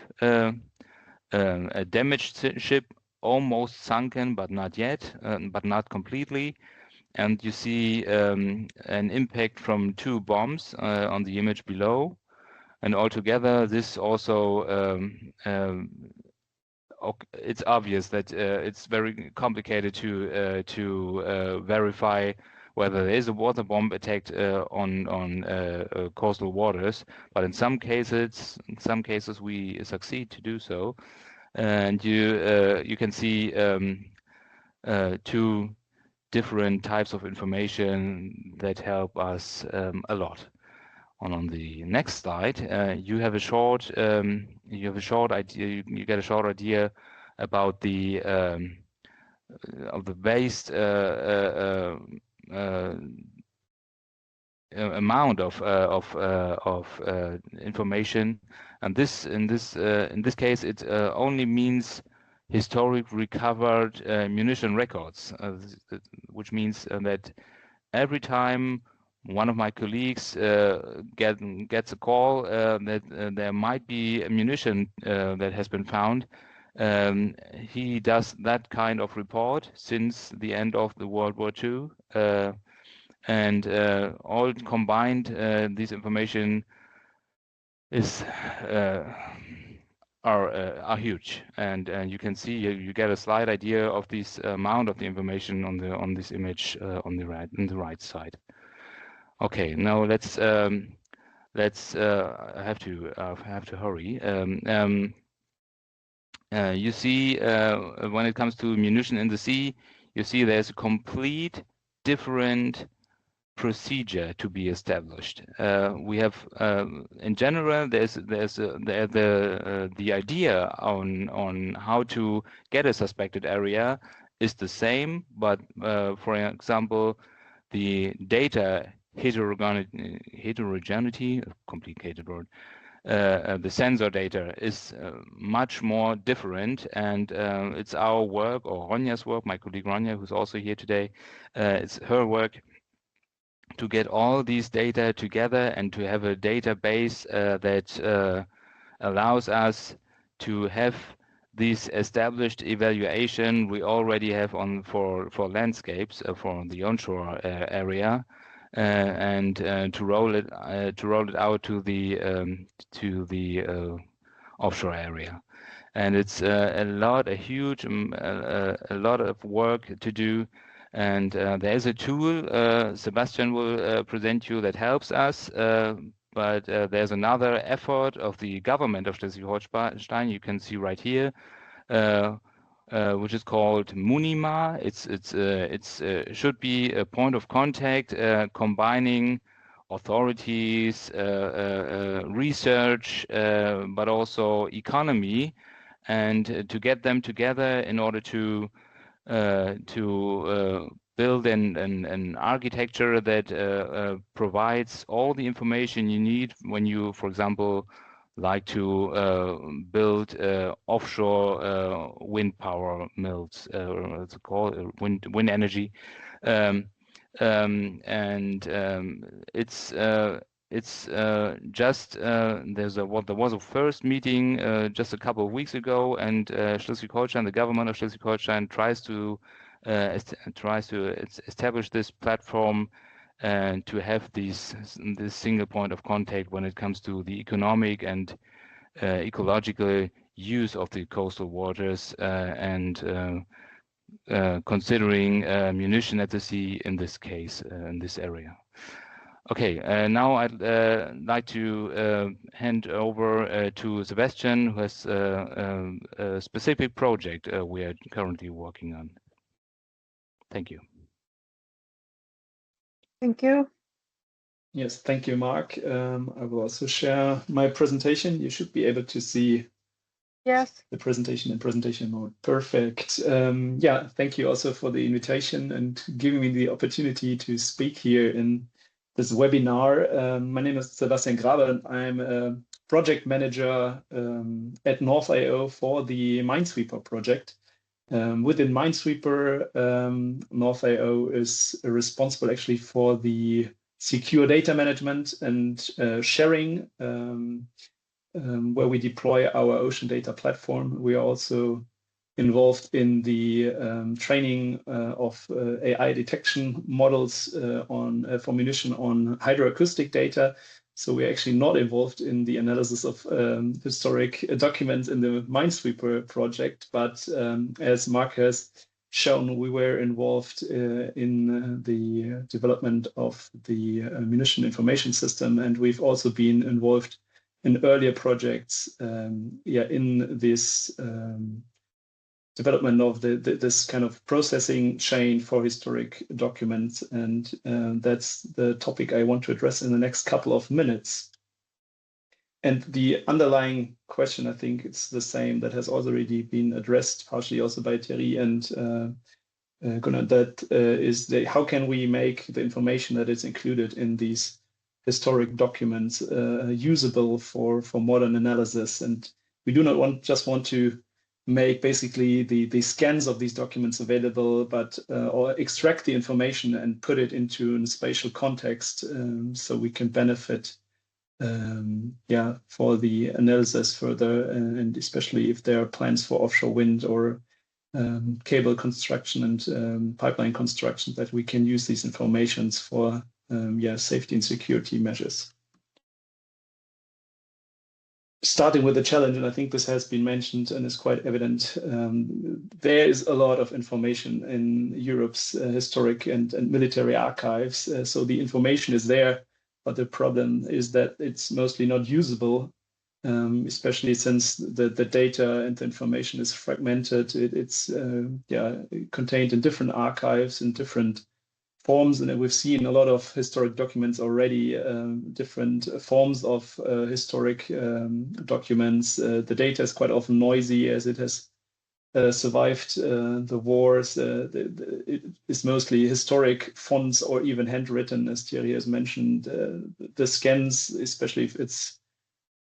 Speaker 13: a damaged ship, almost sunken, but not yet, but not completely. And you see an impact from 2 bombs on the image below. And altogether, this also, it's obvious that it's very complicated to verify whether there is a water bomb attacked on coastal waters. But in some cases we succeed to do so. And you can see 2 different types of information that help us a lot. On the next slide, you have a short idea. You get a short idea about the of the vast amount of information, and this in this case it only means historic recovered munition records, which means that every time one of my colleagues gets a call that there might be ammunition that has been found, he does that kind of report since the end of the World War II, and all combined, this information is are huge, and you can see you get a slight idea of this amount of the information on this image on the right side. Okay, now let's I have to hurry. You see, when it comes to munition in the sea, you see there's a complete different procedure to be established. We have, in general, there's the idea on how to get a suspected area is the same, but for example, the data heterogeneity, a complicated word, the sensor data is much more different, and it's our work, or Ronja's work, my colleague Ronja, who's also here today, it's her work to get all these data together and to have a database that allows us to have this established evaluation we already have on for landscapes for the onshore area, and to roll it out to the offshore area. And it's a lot of work to do. And there's a tool Sebastian will present you that helps us, but there's another effort of the government of Schleswig-Holstein, you can see right here, which is called MMinE-SwEEPER. It's should be a point of contact combining authorities, research, but also economy, and to get them together in order to build an architecture that provides all the information you need when you, for example, like to build offshore wind power mills, what's it called, wind energy, it's just there was a first meeting just a couple of weeks ago, and Schleswig-Holstein, the government of Schleswig-Holstein, tries to establish this platform and to have this single point of contact when it comes to the economic and ecological use of the coastal waters, and considering munition at the sea in this case, in this area. Okay, now I'd like to hand over to Sebastian, who has a specific project we are currently working on. Thank you.
Speaker 15: Thank you.
Speaker 16: Yes, thank you, Mark. I will also share my presentation. You should be able to see the presentation in presentation mode. Perfect. Yeah, thank you also for the invitation and giving me the opportunity to speak here in this webinar. My name is Sebastian Graber, and I'm a project manager at North.io for the MMinE-SwEEPER project. Within MMinE-SwEEPER, North.io is responsible actually for the secure data management and sharing where we deploy our ocean data platform. We are also involved in the training of AI detection models for munition on hydroacoustic data. So we're actually not involved in the analysis of historic documents in the MMinE-SwEEPER project, but as Mark has shown, we were involved in the development of the munition information system, and we've also been involved in earlier projects in this development of this kind of processing chain for historic documents. And that's the topic I want to address in the next couple of minutes. And the underlying question, I think it's the same that has already been addressed partially also by Thierry and Gunnar, that is how can we make the information that is included in these historic documents usable for modern analysis. And we do not just want to make basically the scans of these documents available, but or extract the information and put it into a spatial context so we can benefit for the analysis further, and especially if there are plans for offshore wind or cable construction and pipeline construction, that we can use these informations for safety and security measures. Starting with the challenge, and I think this has been mentioned and is quite evident, there is a lot of information in Europe's historic and military archives. So the information is there, but the problem is that it's mostly not usable, especially since the data and the information is fragmented. It's contained in different archives in different forms, and we've seen a lot of historic documents already, different forms of historic documents. The data is quite often noisy as it has survived the wars. It is mostly historic fonts or even handwritten, as Thierry has mentioned. The scans, especially if it's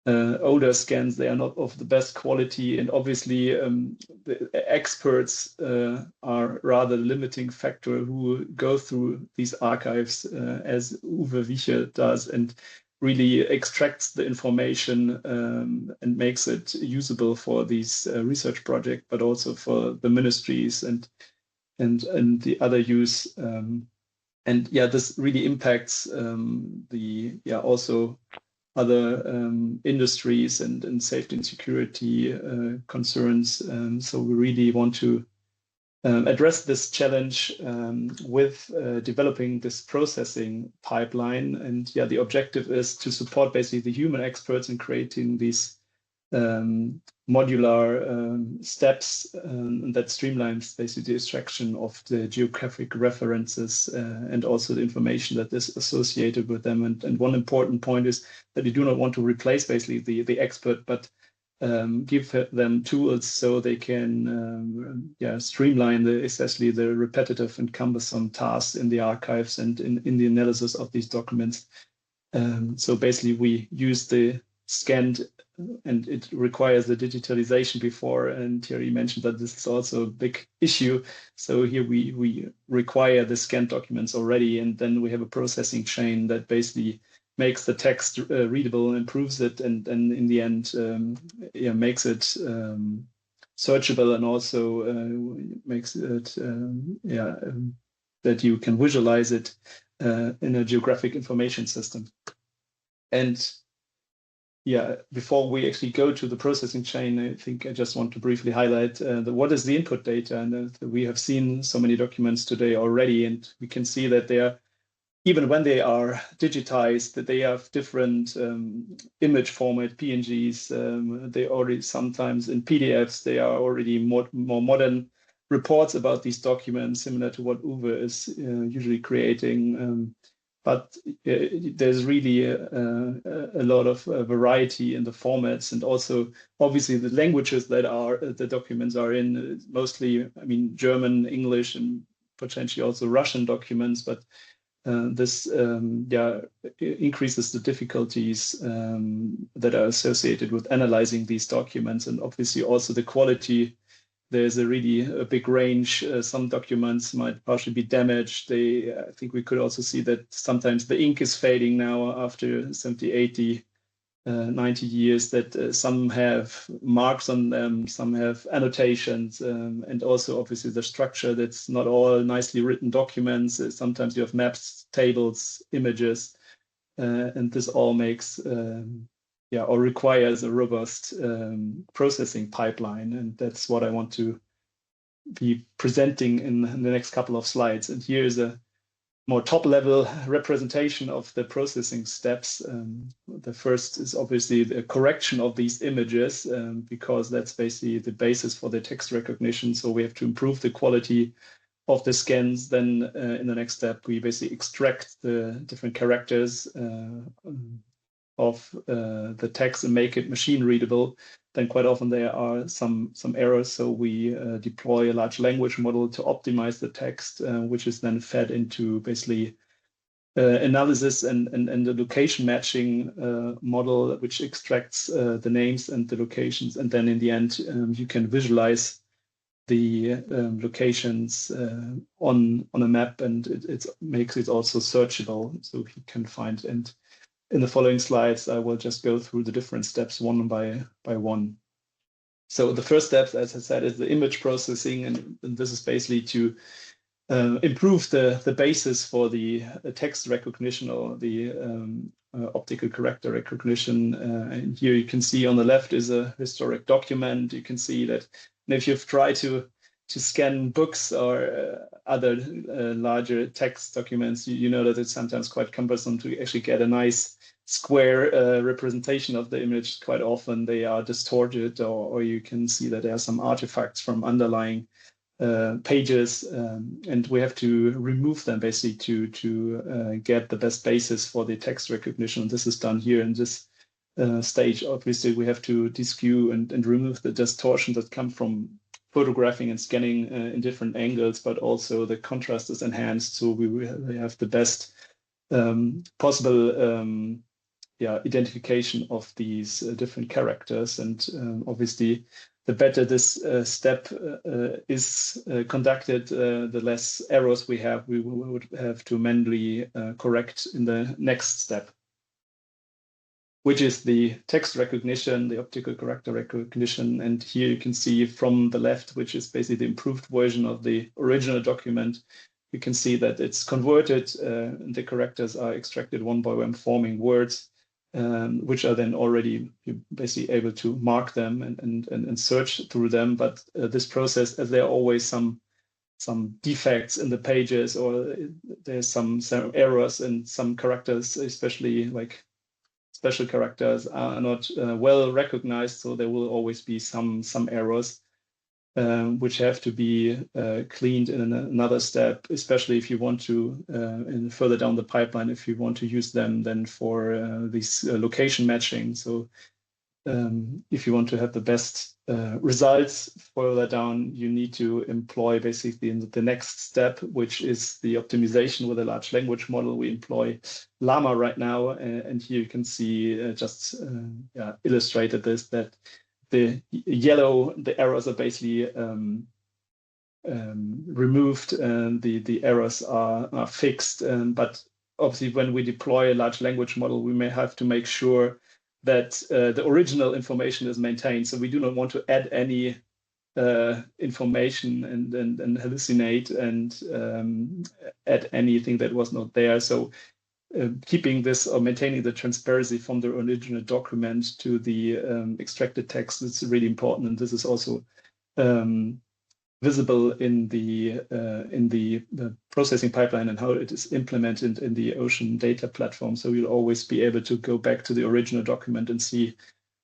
Speaker 16: older scans, they are not of the best quality, and obviously the experts are rather limiting factor who go through these archives as Uwe Wichert does, and really extracts the information and makes it usable for these research projects, but also for the ministries and the other use. And this really impacts also other industries and safety and security concerns. So we really want to address this challenge with developing this processing pipeline. And the objective is to support basically the human experts in creating these modular steps that streamlines basically the extraction of the geographic references and also the information that is associated with them. And one important point is that you do not want to replace basically the expert, but give them tools so they can streamline especially the repetitive and cumbersome tasks in the archives and in the analysis of these documents. So basically we use the scanned, and it requires the digitalization before, and Thierry mentioned that this is also a big issue. So here we require the scanned documents already, and then we have a processing chain that basically makes the text readable, improves it, and in the end makes it searchable, and also makes it that you can visualize it in a geographic information system. And before we actually go to the processing chain, I think I just want to briefly highlight what is the input data. And we have seen so many documents today already, and we can see that they are, even when they are digitized, that they have different image format, PNGs. They already sometimes in PDFs, they are already more modern reports about these documents, similar to what Uwe is usually creating. But there's really a lot of variety in the formats, and also obviously the languages that the documents are in, mostly, I mean, German, English, and potentially also Russian documents. But this increases the difficulties that are associated with analyzing these documents, and obviously also the quality. There's a big range. Some documents might partially be damaged. I think we could also see that sometimes the ink is fading now after 70, 80 90 years, that some have marks on them, some have annotations, and also obviously the structure that's not all nicely written documents. Sometimes you have maps, tables, images, and this all makes or requires a robust processing pipeline, and that's what I want to be presenting in the next couple of slides. And here is a more top-level representation of the processing steps. The first is obviously the correction of these images, because that's basically the basis for the text recognition. So we have to improve the quality of the scans. Then in the next step, we basically extract the different characters of the text and make it machine readable. Then quite often there are some errors, so we deploy a large language model to optimize the text, which is then fed into basically analysis and the location matching model, which extracts the names and the locations. And then in the end, you can visualize the locations on a map, and it makes it also searchable, so you can find. And in the following slides, I will just go through the different steps one by one. So the first step, as I said, is the image processing, and this is basically to improve the basis for the text recognition or the optical character recognition. And here you can see on the left is a historic document. You can see that if you've tried to scan books or other larger text documents, you know that it's sometimes quite cumbersome to actually get a nice square representation of the image. Quite often they are distorted, or you can see that there are some artifacts from underlying pages, and we have to remove them basically to get the best basis for the text recognition. This is done here in this stage. Obviously, we have to deskew and remove the distortion that come from photographing and scanning in different angles, but also the contrast is enhanced, so we have the best possible identification of these different characters. And obviously, the better this step is conducted, the less errors we have. We would have to manually correct in the next step, which is the text recognition, the optical character recognition. And here you can see from the left, which is basically the improved version of the original document. You can see that it's converted, the characters are extracted one by one, forming words, which are then already basically able to mark them and search through them. But this process, as there are always some defects in the pages, or there's some errors, and some characters, especially like special characters, are not well recognized, so there will always be some errors, which have to be cleaned in another step, especially if you want to, and further down the pipeline, if you want to use them then for this location matching. So if you want to have the best results further down, you need to employ basically the next step, which is the optimization with a large language model. We employ Llama right now, and here you can see just illustrated this, that the yellow, the errors are basically removed, and the errors are fixed. But obviously, when we deploy a large language model, we may have to make sure that the original information is maintained. So we do not want to add any information and hallucinate and add anything that was not there. So keeping this or maintaining the transparency from the original document to the extracted text is really important, and this is also visible in the processing pipeline and how it is implemented in the Ocean data platform. So you'll always be able to go back to the original document and see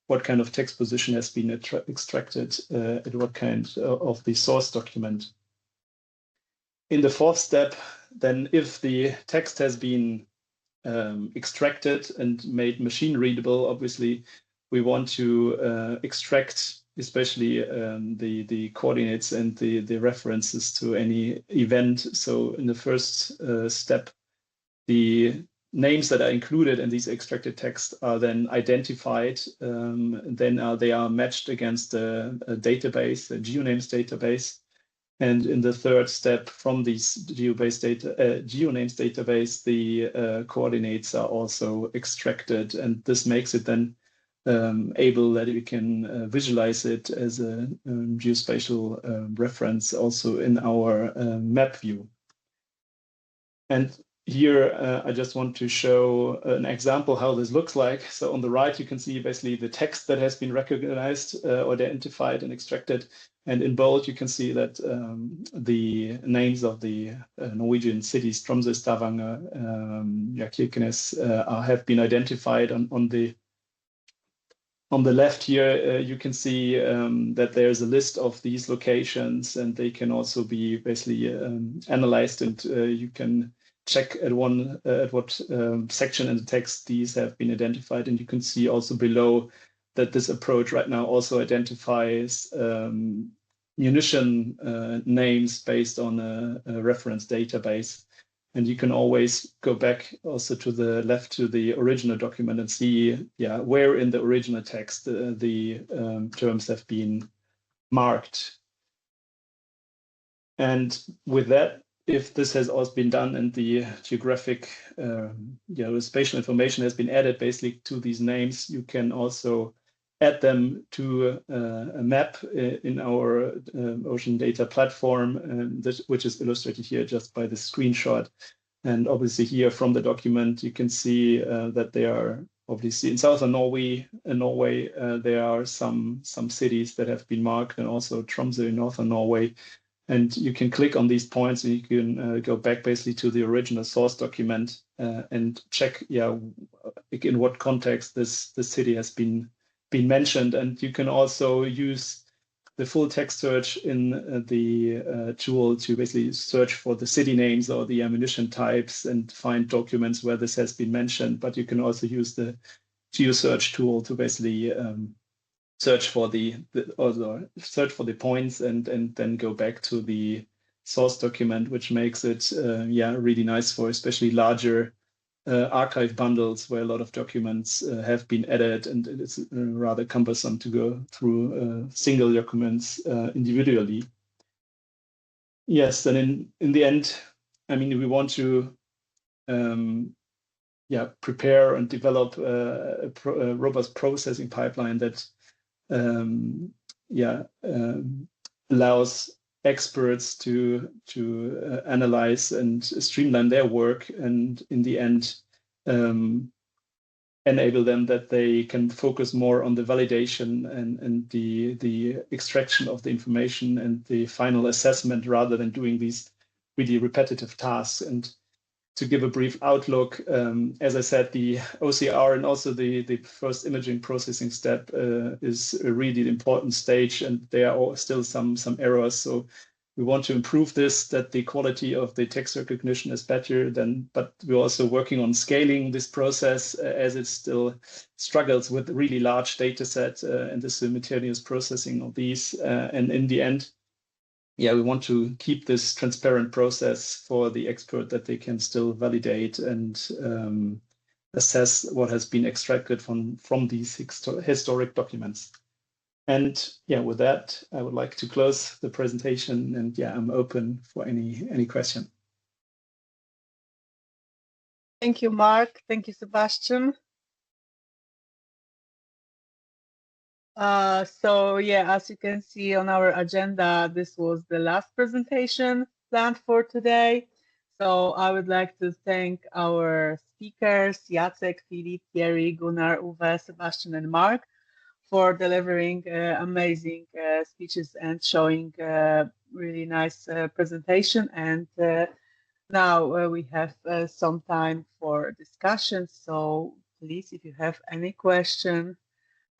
Speaker 16: what kind of text position has been extracted at what kind of the source document. In the fourth step, then, if the text has been extracted and made machine readable, obviously we want to extract especially the coordinates and the references to any event. So in the first step, the names that are included in these extracted texts are then identified. Then they are matched against a database, a GeoNames database. And in the third step, from these GeoNames database, the coordinates are also extracted. And this makes it then able that we can visualize it as a geospatial reference also in our map view. And here, I just want to show an example how this looks like. So on the right, you can see basically the text that has been recognized or identified and extracted. And in bold, you can see that the names of the Norwegian cities, Tromsø, Stavanger, Kirkenes, have been identified. On the left here, you can see that there's a list of these locations, and they can also be basically analyzed, and you can check at what section in the text these have been identified. And you can see also below that this approach right now also identifies munition names based on a reference database. And you can always go back also to the left to the original document and see, where in the original text the terms have been marked. And with that, if this has also been done and the geographic, spatial information has been added basically to these names, you can also add them to a map in our ocean data platform, which is illustrated here just by the screenshot. And obviously here from the document, you can see that they are obviously in southern Norway. There are some cities that have been marked, and also Tromsø in northern Norway. And you can click on these points, and you can go back basically to the original source document and check, in what context this city has been mentioned. And you can also use the full text search in the tool to basically search for the city names or the ammunition types and find documents where this has been mentioned. But you can also use the GeoSearch tool to basically search for the points and then go back to the source document, which makes it really nice for especially larger archive bundles where a lot of documents have been added, and it's rather cumbersome to go through single documents individually. Yes, and in the end, I mean, we want to prepare and develop a robust processing pipeline that allows experts to analyze and streamline their work, and in the end enable them that they can focus more on the validation and the extraction of the information and the final assessment, rather than doing these really repetitive tasks. And to give a brief outlook, as I said, the OCR and also the first imaging processing step is a really important stage, and there are still some errors. So we want to improve this, that the quality of the text recognition is better but we're also working on scaling this process as it still struggles with really large data set and the simultaneous processing of these. And in the end, we want to keep this transparent process for the expert, that they can still validate and assess what has been extracted from these historic documents. And with that, I would like to close the presentation, and I'm open for any question.
Speaker 1: Thank you, Mark. Thank you, Sebastian. So as you can see on our agenda, this was the last presentation planned for today. So I would like to thank our speakers, Jacek, Philipp, Thierry, Gunnar, Uwe, Sebastian, and Mark, for delivering amazing speeches and showing really nice presentation. And now we have some time for discussion. So please, if you have any question.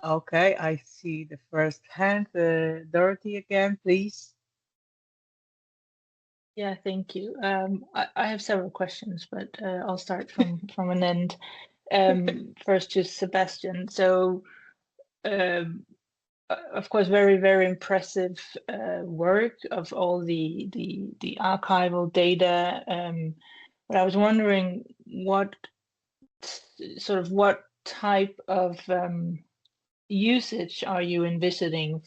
Speaker 1: Okay, I see the first hand. Dorothy again, please.
Speaker 7: Yeah, thank you. I have several questions, but I'll start from an end. First to Sebastian. So, of course, very, very impressive work of all the archival data. But I was wondering what type of usage are you envisioning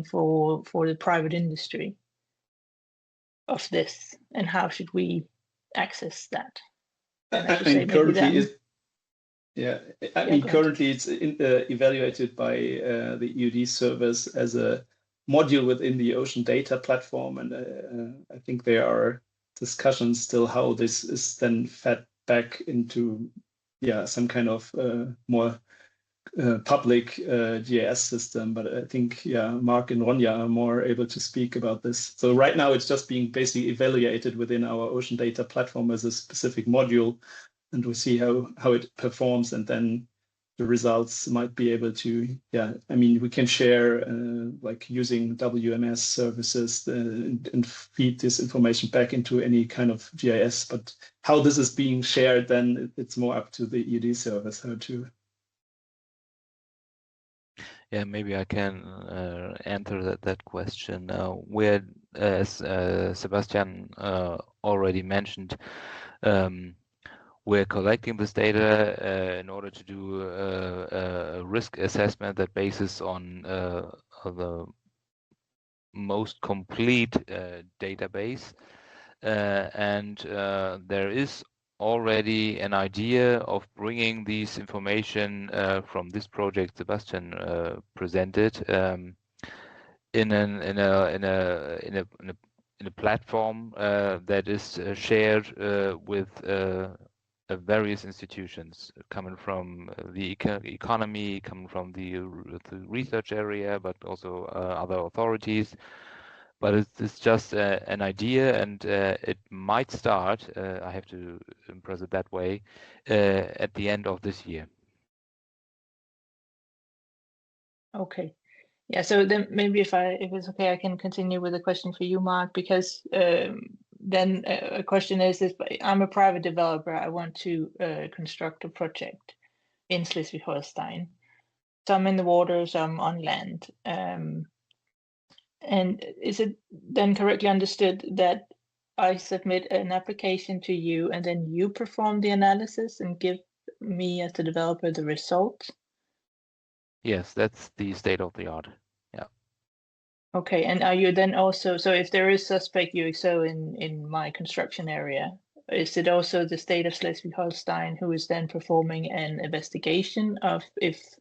Speaker 7: for the private industry of this, and how should we access that?
Speaker 16: And currently Yeah, I mean, currently it's evaluated by the EUD service as a module within the ocean data platform. And I think there are discussions still how this is then fed back into, some kind of more public GIS system. But I think, Mark and Ronja are more able to speak about this. So right now it's just being basically evaluated within our ocean data platform as a specific module. And we see how it performs, and then the results might be able to, I mean, we can share like using WMS services and feed this information back into any kind of GIS. But how this is being shared, then it's more up to the EUD service how to.
Speaker 13: Yeah, maybe I can answer that question. We're, as Sebastian already mentioned, we're collecting this data in order to do a risk assessment that bases on the most complete database. And there is already an idea of bringing these information from this project Sebastian presented in a platform that is shared with various institutions coming from the economy, coming from the research area, but also other authorities. But it's just an idea, and it might start, I have to impress it that way, at the end of this year.
Speaker 7: Okay. Yeah, so then maybe if it's okay, I can continue with a question for you, Mark, because then a question is if I'm a private developer, I want to construct a project in Schleswig-Holstein. Some in the water, some on land. And is it then correctly understood that I submit an application to you and then you perform the analysis and give me as the developer the results?
Speaker 13: Yes, that's the state of the art. Yeah.
Speaker 7: Okay, and are you then also, so if there is suspect UXO in my construction area, is it also the state of Schleswig-Holstein who is then performing an investigation of if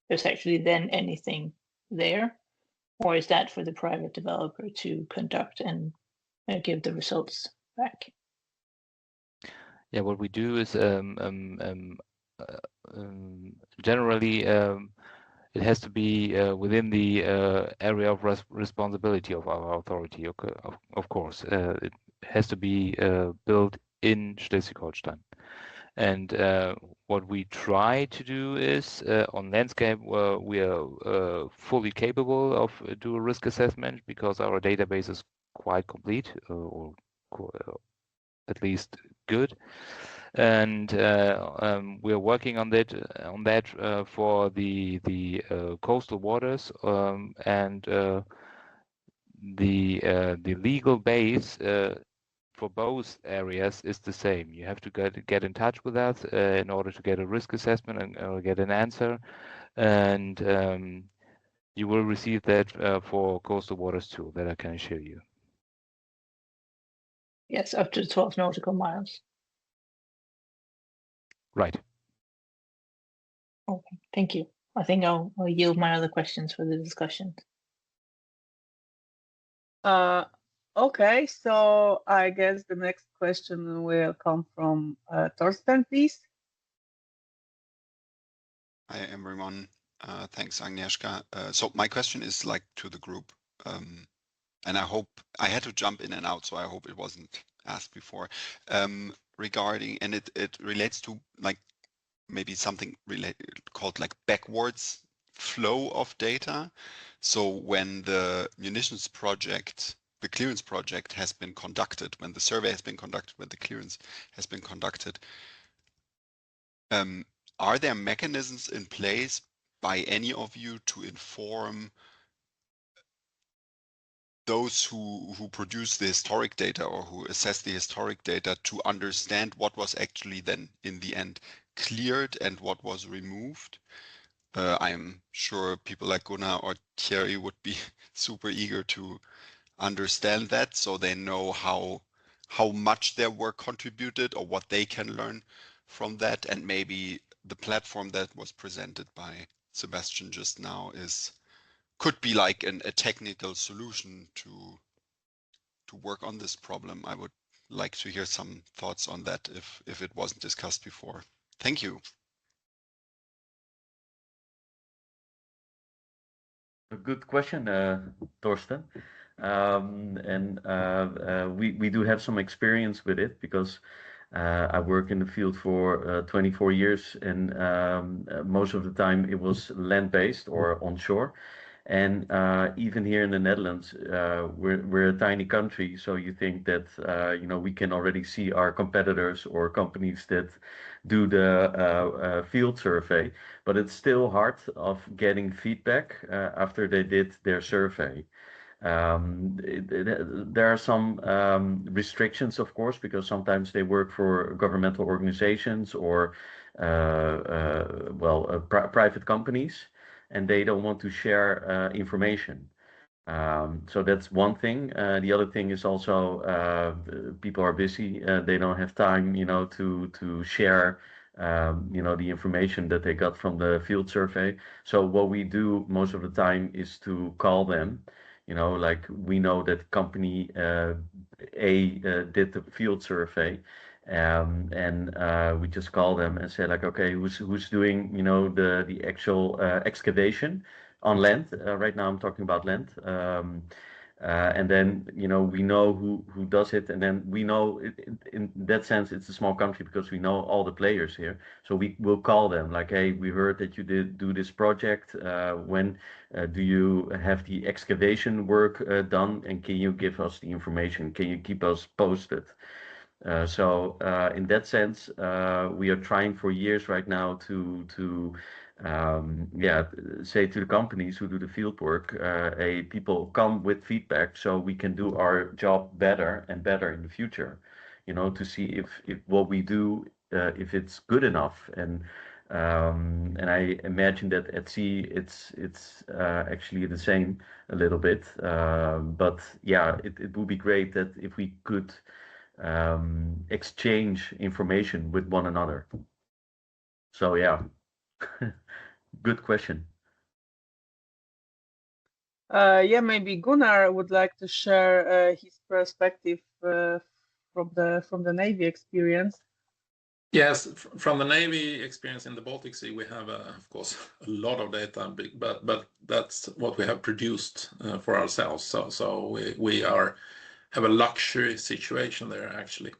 Speaker 7: there's actually then anything there? Or is that for the private developer to conduct and give the results back?
Speaker 13: Yeah, what we do is generally it has to be within the area of responsibility of our authority. Of course, it has to be built in Schleswig-Holstein. And what we try to do is on landscape, we are fully capable of do a risk assessment because our database is quite complete or at least good. And we're working on that for the coastal waters, and the legal base for both areas is the same. You have to get in touch with us in order to get a risk assessment and get an answer, and you will receive that for coastal waters too. That I can assure you.
Speaker 7: Yes, up to 12 nautical miles.
Speaker 13: Right.
Speaker 7: Okay, thank you. I think I'll yield my other questions for the discussion.
Speaker 1: Okay, so I guess the next question will come from Thorsten, please.
Speaker 15: Hi, everyone. Thanks, Agnieszka. So my question is like to the group, and I hope I had to jump in and out, so I hope it wasn't asked before. Regarding, and it relates to like maybe something called like backwards flow of data. So when the munitions project, the clearance project has been conducted, when the survey has been conducted, when the clearance has been conducted, are there mechanisms in place by any of you to inform those who produce the historic data or who assess the historic data to understand what was actually then in the end cleared and what was removed? I'm sure people like Gunnar or Thierry would be super eager to understand that, so they know how much their work contributed or what they can learn from that, and maybe the platform that was presented by Sebastian just now could be like a technical solution to work on this problem. I would like to hear some thoughts on that if it wasn't discussed before. Thank you.
Speaker 5: A good question, Torsten. We do have some experience with it because I work in the field for 24 years, and most of the time it was land-based or onshore. And even here in the Netherlands, we're a tiny country, so you think that we can already see our competitors or companies that do the field survey, but it's still hard of getting feedback after they did their survey. There are some restrictions, of course, because sometimes they work for governmental organizations or private companies, and they don't want to share information. So that's one thing. The other thing is also people are busy. They don't have time, to share, the information that they got from the field survey. So what we do most of the time is to call them. Like we know that company A did the field survey, and we just call them and say like, okay, who's doing the actual excavation on land? Right now I'm talking about land, and then we know who does it, and then we know in that sense it's a small country because we know all the players here. So we will call them like, hey, we heard that you did do this project. When do you have the excavation work done, and can you give us the information? Can you keep us posted? So in that sense, we are trying for years right now to say to the companies who do the field work, hey, people come with feedback so we can do our job better and better in the future, to see if what we do, if it's good enough. And I imagine that at sea it's actually the same a little bit, but yeah, it would be great that if we could exchange information with one another. So yeah. Good question.
Speaker 1: Maybe Gunnar would like to share his perspective from the Navy experience.
Speaker 10: Yes, from the Navy experience in the Baltic Sea, we have, of course, a lot of data, but that's what we have produced for ourselves. So we have a luxury situation there, actually.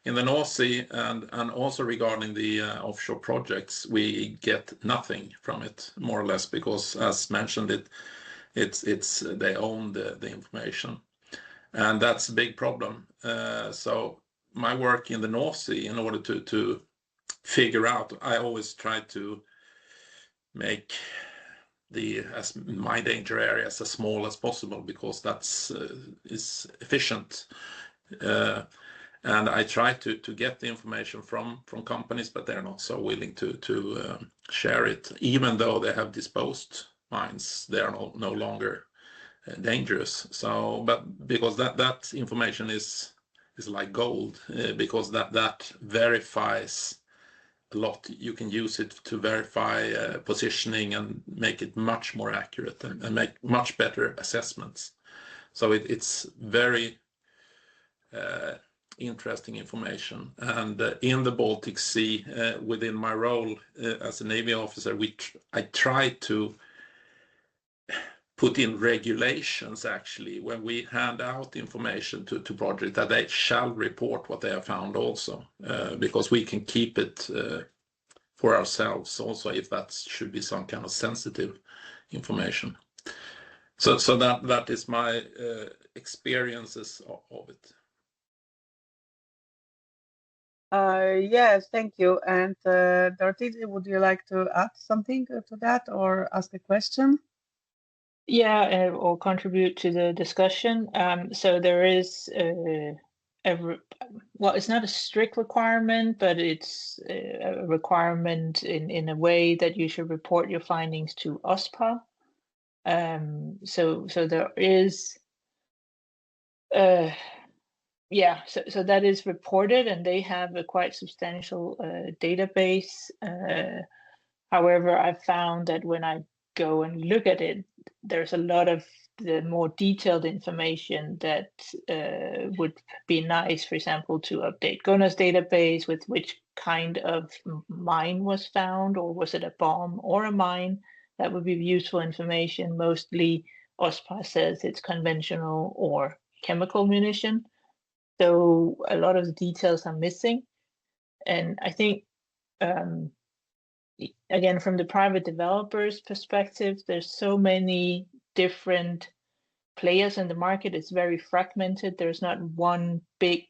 Speaker 10: In the North Sea and also regarding the offshore projects, we get nothing from it, more or less, because as mentioned, it's they own the information, and that's a big problem. So my work in the North Sea, in order to figure out, I always try to make my danger areas as small as possible, because that's is efficient. And I try to get the information from companies, but they're not so willing to share it, even though they have disposed mines. They are no longer dangerous. So, but because that information is like gold, because that verifies a lot. You can use it to verify positioning and make it much more accurate and make much better assessments. So it's very interesting information. And in the Baltic Sea, within my role as a Navy officer, I try to put in regulations, actually, when we hand out information to projects, that they shall report what they have found also, because we can keep it for ourselves also, if that should be some kind of sensitive information. So that is my experiences of it.
Speaker 1: Yes, thank you. And Dorothy, would you like to add something to that or ask a question?
Speaker 7: Yeah, or contribute to the discussion. So there is well, it's not a strict requirement, but it's a requirement in a way that you should report your findings to OSPA. So there is yeah, so that is reported, and they have a quite substantial database. However, I found that when I go and look at it, there's a lot of the more detailed information that would be nice, for example, to update Gunnar's database with which kind of mine was found, or was it a bomb or a mine? That would be useful information. Mostly OSPA says it's conventional or chemical munition. So a lot of the details are missing. And I think, again, from the private developers' perspective, there's so many different players in the market. It's very fragmented. There's not one big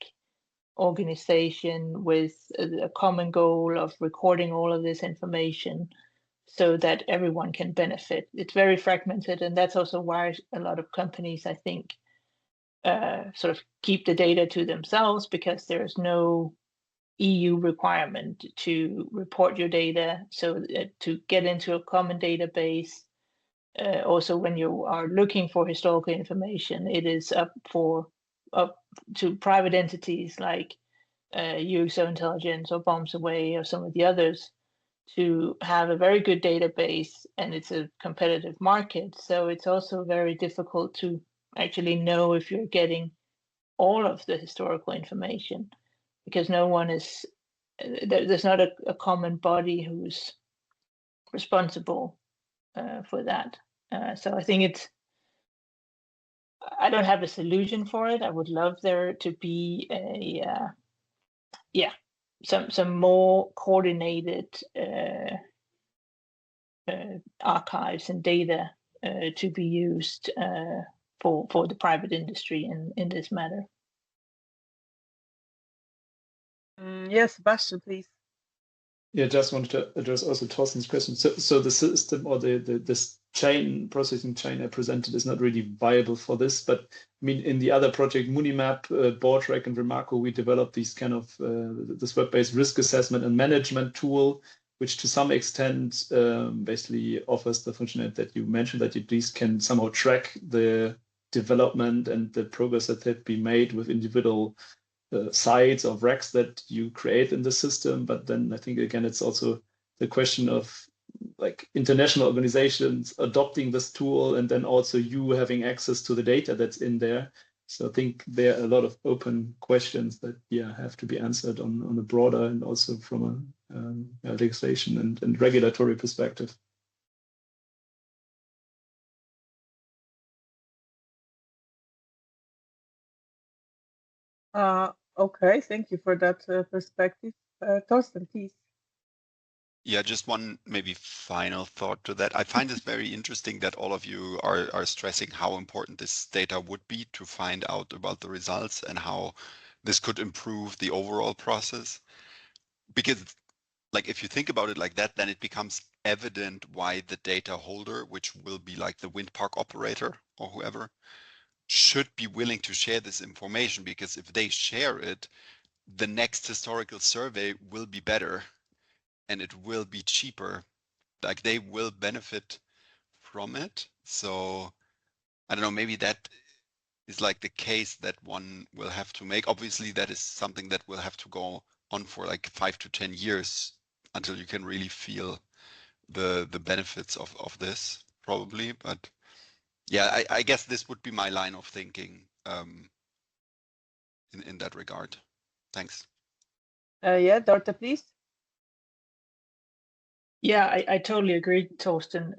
Speaker 7: organization with a common goal of recording all of this information so that everyone can benefit. It's very fragmented, and that's also why a lot of companies, I think, sort of keep the data to themselves, because there's no EU requirement to report your data. So to get into a common database, also when you are looking for historical information, it is up to private entities like UXO Intelligence or Bombs Away or some of the others to have a very good database, and it's a competitive market. So it's also very difficult to actually know if you're getting all of the historical information, because no one is, there's not a common body who's responsible for that. So I think I don't have a solution for it. I would love there to be some more coordinated archives and data to be used for the private industry in this matter.
Speaker 1: Yes, Sebastian, please.
Speaker 16: Yeah, just wanted to address also Torsten's question. So the system, or this processing chain I presented, is not really viable for this. But I mean, in the other project, MuniMap, Boardtrack, and Remarco, we developed these kind of this web-based risk assessment and management tool, which to some extent basically offers the functionality that you mentioned, that you at least can somehow track the development and the progress that had been made with individual sites or racks that you create in the system. But then I think, again, it's also the question of like international organizations adopting this tool, and then also you having access to the data that's in there. So I think there are a lot of open questions that have to be answered on a broader and also from a legislation and regulatory perspective.
Speaker 1: Okay, thank you for that perspective. Torsten, please.
Speaker 15: Yeah, just one maybe final thought to that. I find this very interesting that all of you are stressing how important this data would be to find out about the results and how this could improve the overall process. Because like if you think about it like that, then it becomes evident why the data holder, which will be like the wind park operator or whoever, should be willing to share this information, because if they share it, the next historical survey will be better and it will be cheaper. Like they will benefit from it. So I don't know, maybe that is like the case that one will have to make. Obviously, that is something that will have to go on for like 5 to 10 years until you can really feel the benefits of this, probably. But yeah, I guess this would be my line of thinking in that regard. Thanks.
Speaker 1: Yeah, Dorte, please.
Speaker 7: Yeah, I totally agree, Torsten.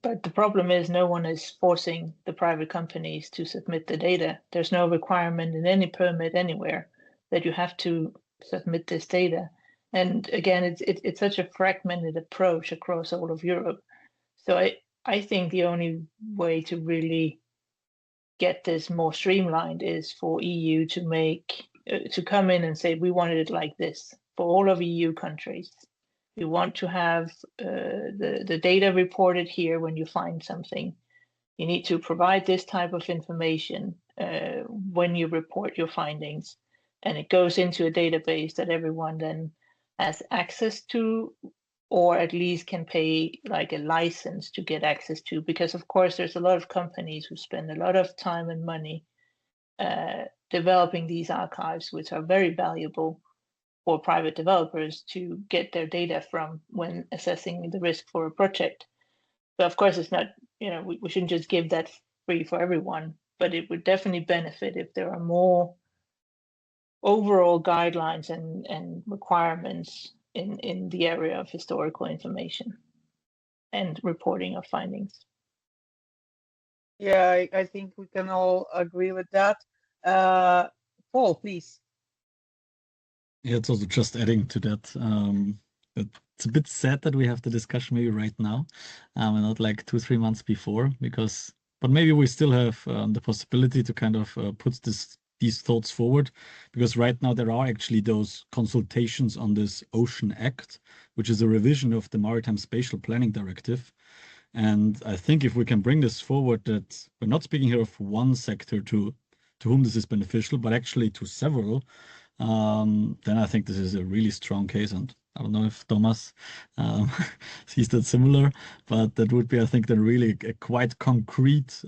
Speaker 7: But the problem is no one is forcing the private companies to submit the data. There's no requirement in any permit anywhere that you have to submit this data. And again, it's such a fragmented approach across all of Europe. So I think the only way to really get this more streamlined is for EU to come in and say, we wanted it like this for all of EU countries. We want to have the data reported here when you find something. You need to provide this type of information when you report your findings. And it goes into a database that everyone then has access to, or at least can pay like a license to get access to. Because of course, there's a lot of companies who spend a lot of time and money developing these archives, which are very valuable for private developers to get their data from when assessing the risk for a project. But of course, it's not, we shouldn't just give that free for everyone, but it would definitely benefit if there are more overall guidelines and requirements in the area of historical information and reporting of findings.
Speaker 1: Yeah, I think we can all agree with that. Paul, please.
Speaker 6: Yeah, it's also just adding to that. It's a bit sad that we have the discussion maybe right now, and not like 2-3 months before, but maybe we still have the possibility to kind of put these thoughts forward, because right now there are actually those consultations on this Ocean Act, which is a revision of the Maritime Spatial Planning Directive. And I think if we can bring this forward, that we're not speaking here of one sector to whom this is beneficial, but actually to several, then I think this is a really strong case. And I don't know if Thomas sees that similar, but that would be, I think, then really a quite concrete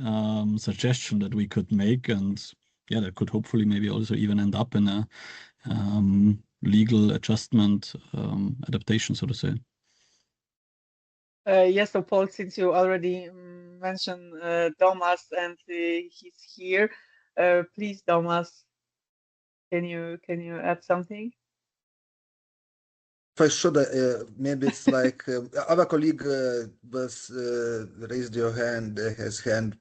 Speaker 6: suggestion that we could make. And yeah, that could hopefully maybe also even end up in a legal adjustment adaptation, so to say.
Speaker 1: Yes, so Paul, since you already mentioned Thomas and he's here, please, Thomas, can you add something?
Speaker 9: If I should, maybe it's like our colleague was raised your hand, his hand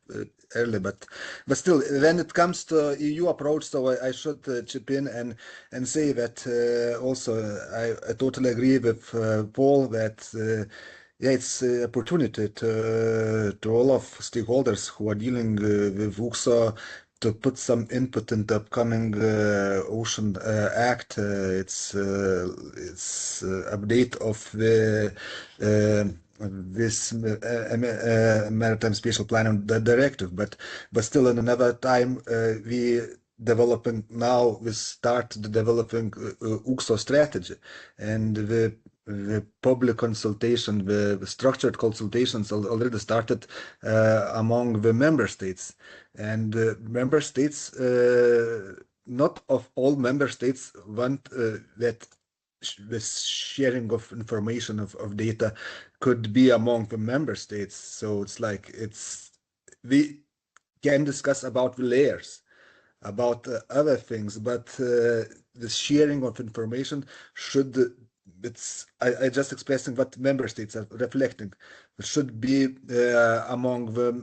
Speaker 9: early, but still, when it comes to EU approach, so I should chip in and say that also I totally agree with Paul that. Yeah, it's an opportunity to all of stakeholders who are dealing with UXO to put some input in the upcoming Ocean Act. It's update of the this Maritime Spatial Planning Directive, but still in another time we start developing UXO strategy, and the public consultation, the structured consultations already started among the member states, and member states, not of all member states want that the sharing of information of data could be among the member states. So it's like we can discuss about the layers, about other things, but the sharing of information should. I just expressing what member states are reflecting. It should be among the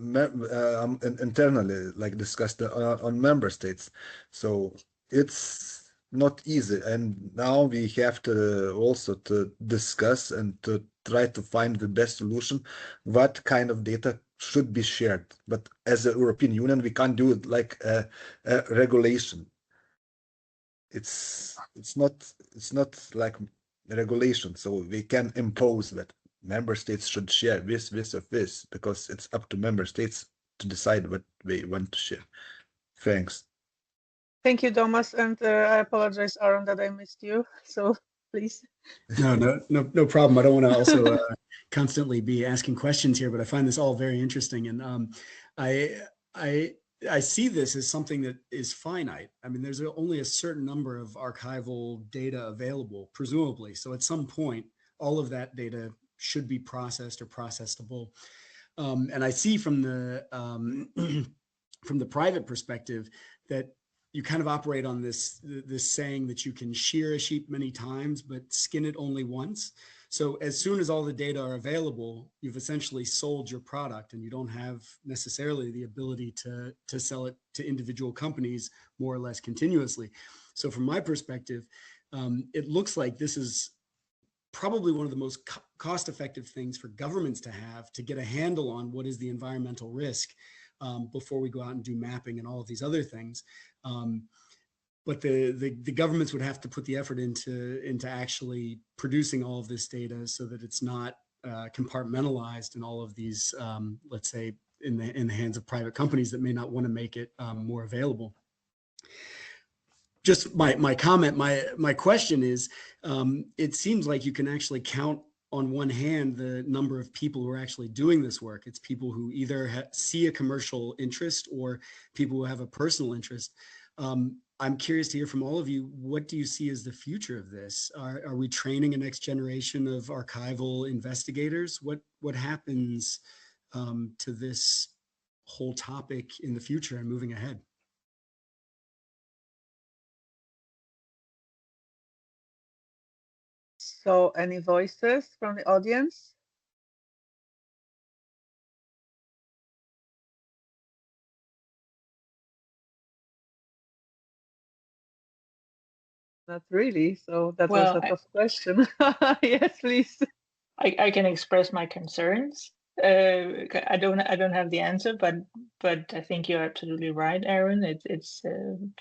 Speaker 9: internally, like discussed on member states. So it's not easy, and now we have to also to discuss and to try to find the best solution. What kind of data should be shared? But as a European Union, we can't do it like a regulation. It's not like regulation, so we can impose that member states should share this or this, because it's up to member states to decide what they want to share. Thanks.
Speaker 1: Thank you, Thomas, and I apologize, Aaron, that I missed you. So please.
Speaker 11: No problem. I don't want to also constantly be asking questions here, but I find this all very interesting, and I see this as something that is finite. I mean, there's only a certain number of archival data available, presumably. So at some point, all of that data should be processed or processable. And I see from the private perspective that you kind of operate on this saying that you can shear a sheep many times, but skin it only once. So as soon as all the data are available, you've essentially sold your product, and you don't have necessarily the ability to sell it to individual companies more or less continuously. So from my perspective, it looks like this is probably one of the most cost-effective things for governments to have to get a handle on what is the environmental risk before we go out and do mapping and all of these other things. But the governments would have to put the effort into actually producing all of this data so that it's not compartmentalized in all of these, let's say, in the hands of private companies that may not want to make it more available. Just my comment, my question is, it seems like you can actually count on one hand the number of people who are actually doing this work. It's people who either see a commercial interest or people who have a personal interest. I'm curious to hear from all of you, what do you see as the future of this? Are we training a next generation of archival investigators? What happens to this whole topic in the future and moving ahead?
Speaker 1: So any voices from the audience? Not really. So that was a tough question. Yes, please.
Speaker 7: I can express my concerns. I don't have the answer, but I think you're absolutely right, Aaron. It's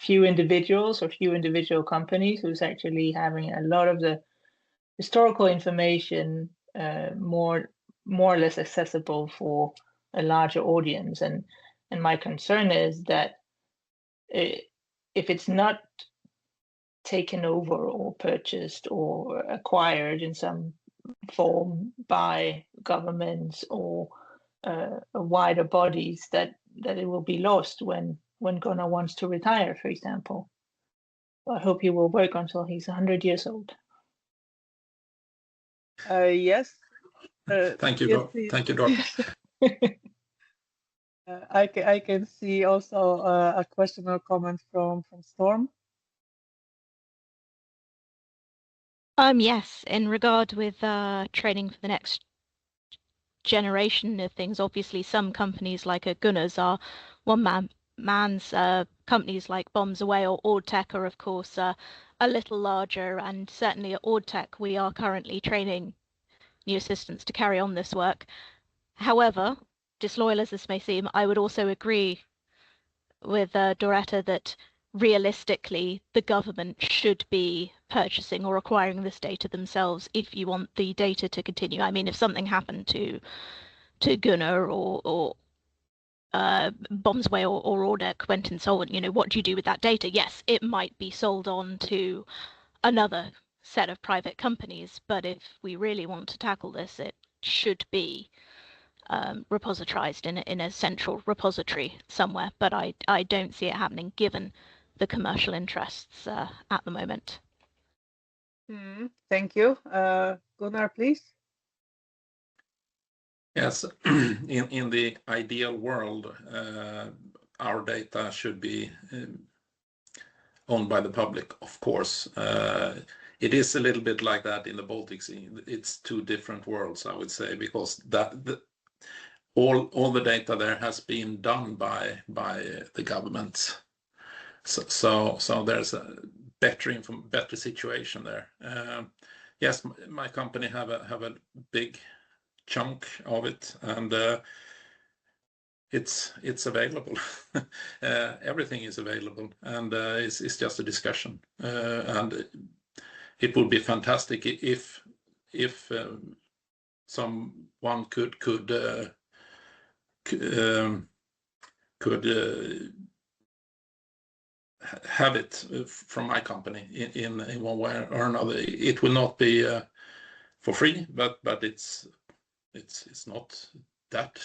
Speaker 7: few individuals or few individual companies who's actually having a lot of the historical information more or less accessible for a larger audience. And my concern is that if it's not taken over or purchased or acquired in some form by governments or wider bodies, that it will be lost when Gunnar wants to retire, for example. I hope he will work until he's 100 years old.
Speaker 1: Yes.
Speaker 10: Thank you,
Speaker 1: yes,
Speaker 10: thank you, Doc.
Speaker 1: I can see also a question or comment from Storm.
Speaker 17: Yes, in regard with training for the next generation of things, obviously some companies like Gunnar's are man's companies like Bombs Away or Ordtech are of course a little larger, and certainly at Ordtech we are currently training new assistants to carry on this work. However, disloyal as this may seem, I would also agree with Doretta that realistically the government should be purchasing or acquiring this data themselves if you want the data to continue. I mean, if something happened to Gunnar or Bombs Away or Ordek went insolvent, you know, what do you do with that data? Yes, it might be sold on to another set of private companies, but if we really want to tackle this, it should be repositorized in a central repository somewhere. But I don't see it happening given the commercial interests at the moment.
Speaker 1: Thank you. Gunnar, please.
Speaker 10: Yes, in the ideal world, our data should be owned by the public, of course. It is a little bit like that in the Baltic Sea. It's two different worlds, I would say, because all the data there has been done by the government. So there's a better situation there. Yes, my company have a big chunk of it, and it's available. Everything is available, and it's just a discussion. And it would be fantastic if someone could have it from my company in one way or another. It will not be for free, but it's not that.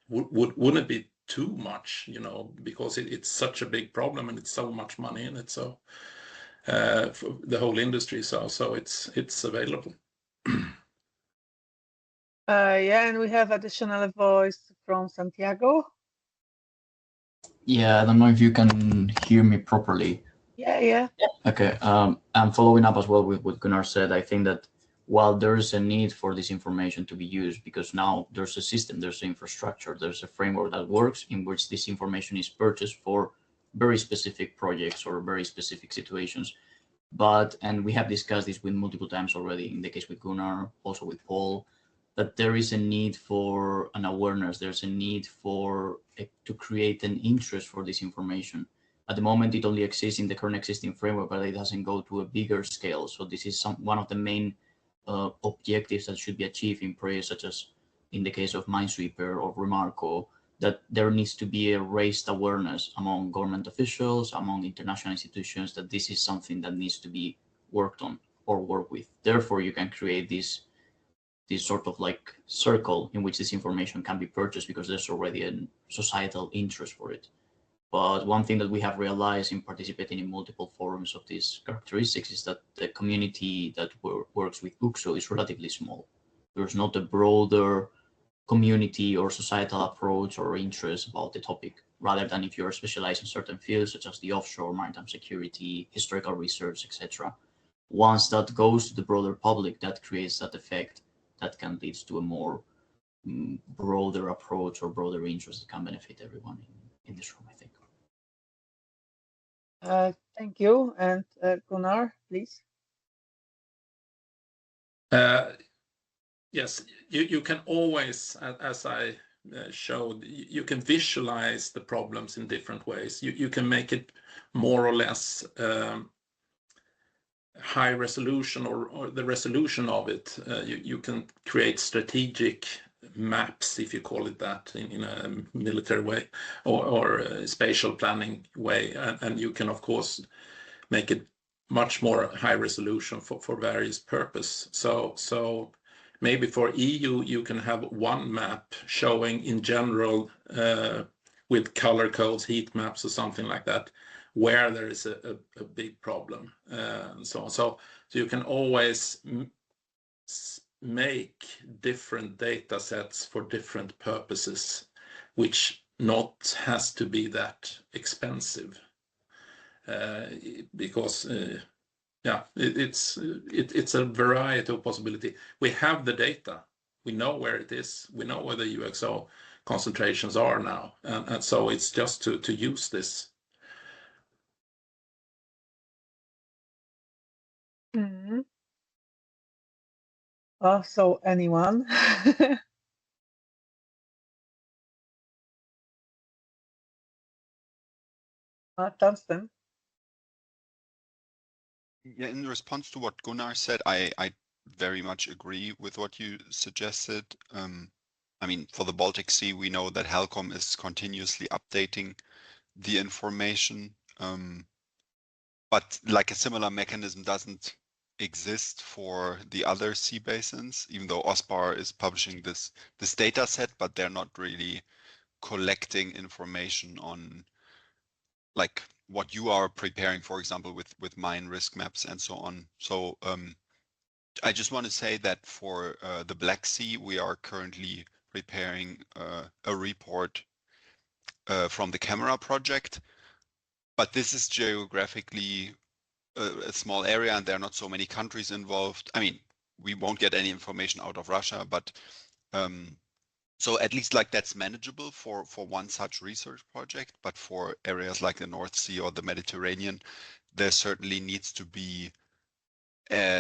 Speaker 10: Wouldn't it be too much, you know, because it's such a big problem and it's so much money in it. So for the whole industry, so it's available.
Speaker 1: Yeah, and we have additional voice from Santiago.
Speaker 18: Yeah, I don't know if you can hear me properly.
Speaker 1: Yeah.
Speaker 18: Okay, I'm following up as well with what Gunnar said. I think that while there's a need for this information to be used, because now there's a system, there's an infrastructure, there's a framework that works in which this information is purchased for very specific projects or very specific situations. But, and we have discussed this with multiple times already, in the case with Gunnar, also with Paul, that there is a need for an awareness, there's a need for to create an interest for this information. At the moment, it only exists in the current existing framework, but it doesn't go to a bigger scale. So this is one of the main objectives that should be achieved in projects such as in the case of MMinE-SwEEPER or Remarco, that there needs to be a raised awareness among government officials, among international institutions, that this is something that needs to be worked on or work with. Therefore, you can create this sort of like circle in which this information can be purchased because there's already a societal interest for it. But one thing that we have realized in participating in multiple forums of these characteristics is that the community that works with UXO is relatively small. There's not a broader community or societal approach or interest about the topic, rather than if you're specialized in certain fields such as the offshore, maritime security, historical research, etc. Once that goes to the broader public, that creates that effect that can lead to a more broader approach or broader interest that can benefit everyone in this room, I think.
Speaker 1: Thank you. And Gunnar, please.
Speaker 10: Yes, you can always, as I showed, you can visualize the problems in different ways. You can make it more or less high resolution or the resolution of it. You can create strategic maps, if you call it that, in a military way or a spatial planning way. And you can, of course, make it much more high resolution for various purposes. So maybe for EU, you can have one map showing in general with color codes, heat maps or something like that, where there is a big problem and so on. So you can always make different data sets for different purposes, which not has to be that expensive. Because yeah, it's a variety of possibility. We have the data, we know where it is, we know where the UXO concentrations are now, and so it's just to use this.
Speaker 1: So anyone? Thorsten?
Speaker 15: Yeah, in response to what Gunnar said, I very much agree with what you suggested. I mean, for the Baltic Sea, we know that HELCOM is continuously updating the information, but like a similar mechanism doesn't exist for the other sea basins, even though OSPAR is publishing this data set, but they're not really collecting information on like what you are preparing, for example, with mine risk maps and so on. So I just want to say that for the Black Sea, we are currently preparing a report from the camera project, but this is geographically a small area and there are not so many countries involved. I mean, we won't get any information out of Russia, but so at least like that's manageable for one such research project. But for areas like the North Sea or the Mediterranean, there certainly needs to be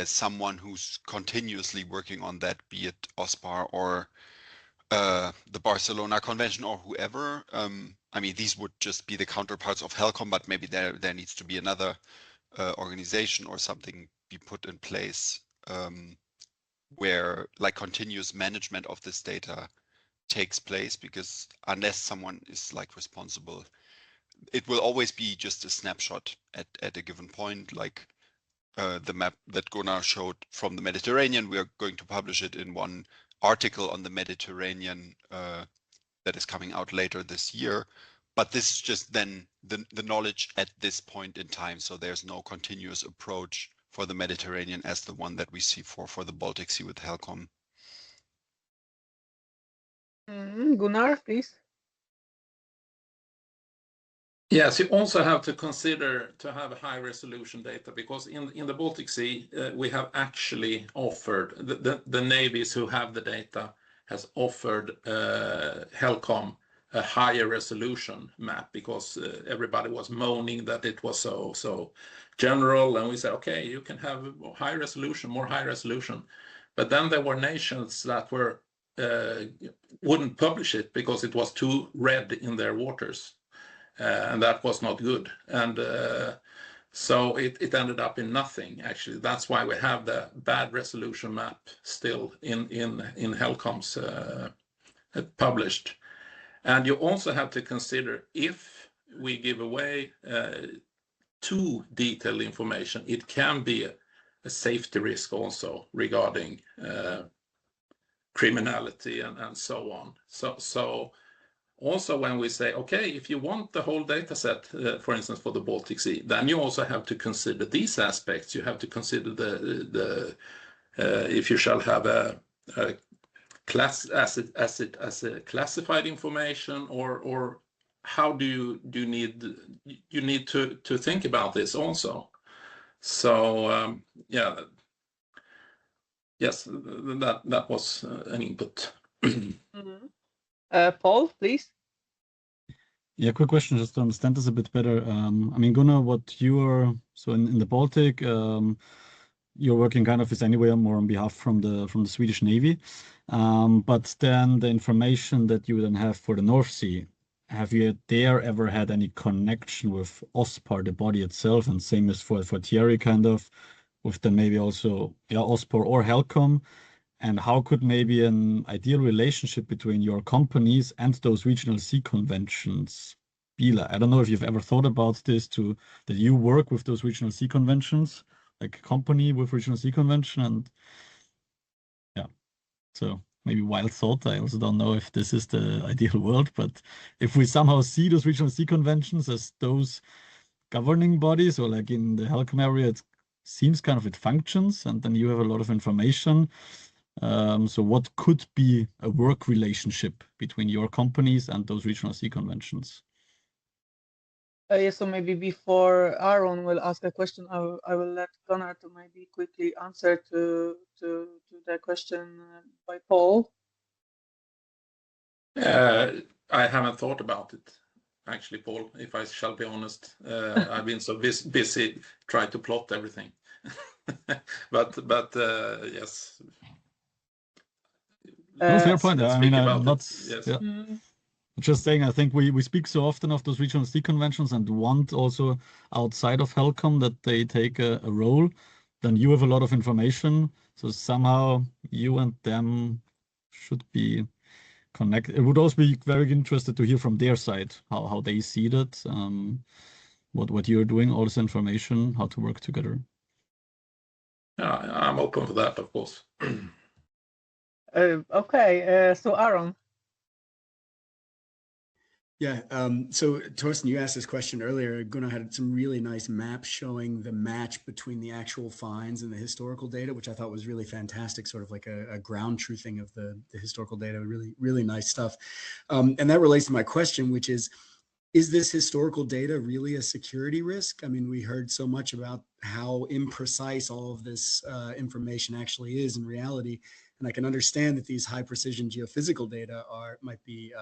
Speaker 15: someone who's continuously working on that, be it OSPAR or the Barcelona Convention or whoever. I mean, these would just be the counterparts of HELCOM, but maybe there needs to be another organization or something be put in place where like continuous management of this data takes place, because unless someone is like responsible, it will always be just a snapshot at a given point. Like the map that Gunnar showed from the Mediterranean, we are going to publish it in one article on the Mediterranean that is coming out later this year. But this is just then the knowledge at this point in time. So there's no continuous approach for the Mediterranean as the one that we see for the Baltic Sea with HELCOM.
Speaker 1: Gunnar, please.
Speaker 10: Yes, you also have to consider to have high resolution data, because in the Baltic Sea, we have actually offered, the navies who have the data has offered HELCOM a higher resolution map, because everybody was moaning that it was so general, and we said, okay, you can have high resolution, more high resolution. But then there were nations that were wouldn't publish it because it was too red in their waters. And that was not good, and so it ended up in nothing. Actually, that's why we have the bad resolution map still in HELCOM's published. And you also have to consider, if we give away too detailed information, it can be a safety risk also regarding criminality and so on. So also when we say, okay, if you want the whole data set, for instance, for the Baltic Sea, then you also have to consider these aspects. You have to consider the if you shall have a class as a classified information, or how do you need to think about this also. So yeah, yes, that was an input.
Speaker 1: Paul, please.
Speaker 6: Yeah, quick question, just to understand this a bit better. I mean, Gunnar, what you are, so in the Baltic, you're working kind of is anyway more on behalf from the Swedish Navy. But then the information that you then have for the North Sea, have you there ever had any connection with OSPAR, the body itself, and same as for Thierry, kind of, with then maybe also OSPAR or HELCOM? And how could maybe an ideal relationship between your companies and those regional sea conventions be like? I don't know if you've ever thought about this, that you work with those regional sea conventions, like a company with regional sea convention, and yeah, so maybe wild thought. I also don't know if this is the ideal world, but if we somehow see those regional sea conventions as those governing bodies, or like in the HELCOM area, it seems kind of it functions, and then you have a lot of information. So what could be a work relationship between your companies and those regional sea conventions?
Speaker 1: Yeah, so maybe before Aaron will ask a question, I will let Gunnar to maybe quickly answer to the question by Paul.
Speaker 10: I haven't thought about it, actually, Paul, if I shall be honest. I've been so busy trying to plot everything. but yes.
Speaker 6: No, fair point. I mean, I'm not.
Speaker 10: Yes.
Speaker 6: Yeah. Just saying, I think we speak so often of those regional sea conventions and want also outside of HELCOM that they take a role. Then you have a lot of information, so somehow you and them should be connected. It would also be very interested to hear from their side how they see that, what you're doing, all this information, how to work together.
Speaker 10: Yeah, I'm open for that, of course.
Speaker 1: Okay, so Aaron.
Speaker 11: Yeah, so Torsten, you asked this question earlier. Gunnar had some really nice maps showing the match between the actual finds and the historical data, which I thought was really fantastic, sort of like a ground truthing of the historical data. Really, really nice stuff. And that relates to my question, which is this historical data really a security risk? I mean, we heard so much about how imprecise all of this information actually is in reality. And I can understand that these high precision geophysical data might be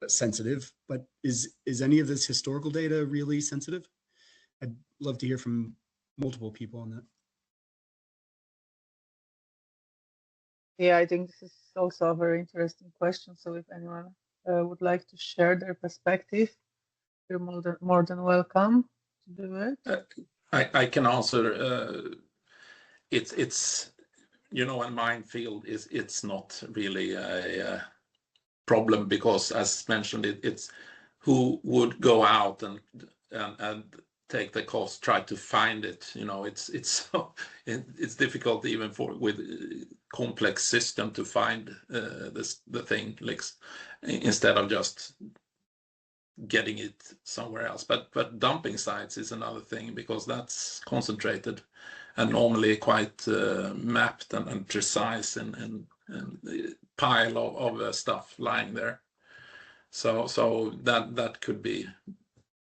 Speaker 11: sensitive, but is any of this historical data really sensitive? I'd love to hear from multiple people on that.
Speaker 1: Yeah, I think this is also a very interesting question. So if anyone would like to share their perspective, you're more than welcome to do it.
Speaker 10: I can answer. It's a minefield it's not really a problem, because as mentioned, it's who would go out and take the cost, try to find it. It's difficult even with complex system to find the thing, like, instead of just getting it somewhere else. But dumping sites is another thing, because that's concentrated and normally quite mapped and precise and pile of stuff lying there. So that could be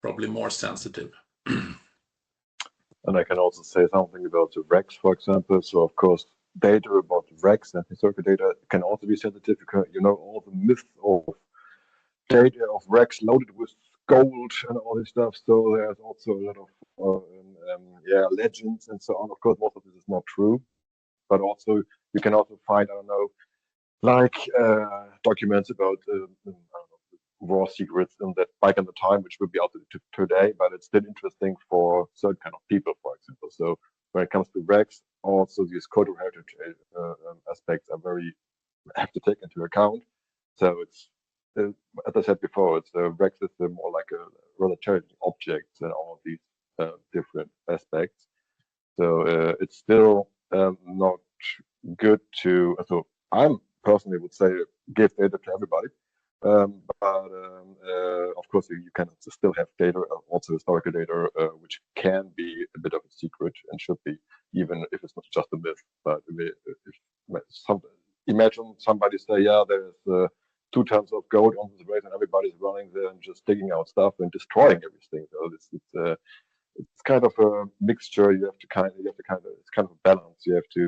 Speaker 10: probably more sensitive.
Speaker 4: And I can also say something about the wrecks, for example. So of course, data about wrecks and historical data can also be sensitive, because all the myths of data of wrecks loaded with gold and all this stuff. So there's also a lot of legends and so on. Of course, most of this is not true, but also you can also find, I don't know, like documents about war secrets and that back in the time, which would be out today, but it's still interesting for certain kind of people, for example. So when it comes to wrecks, also these cultural heritage aspects have to take into account. So it's, as I said before, it's a wreck system more like a rather challenging objects and all of these different aspects. So it's still not good to. So I'm personally would say give data to everybody, Of course, you can still have data, also historical data, which can be a bit of a secret and should be, even if it's not just a myth. But imagine somebody say, yeah, there's 2 tons of gold on this race, and everybody's running there and just digging out stuff and destroying everything. So it's kind of a mixture. You have to it's kind of a balance. You have to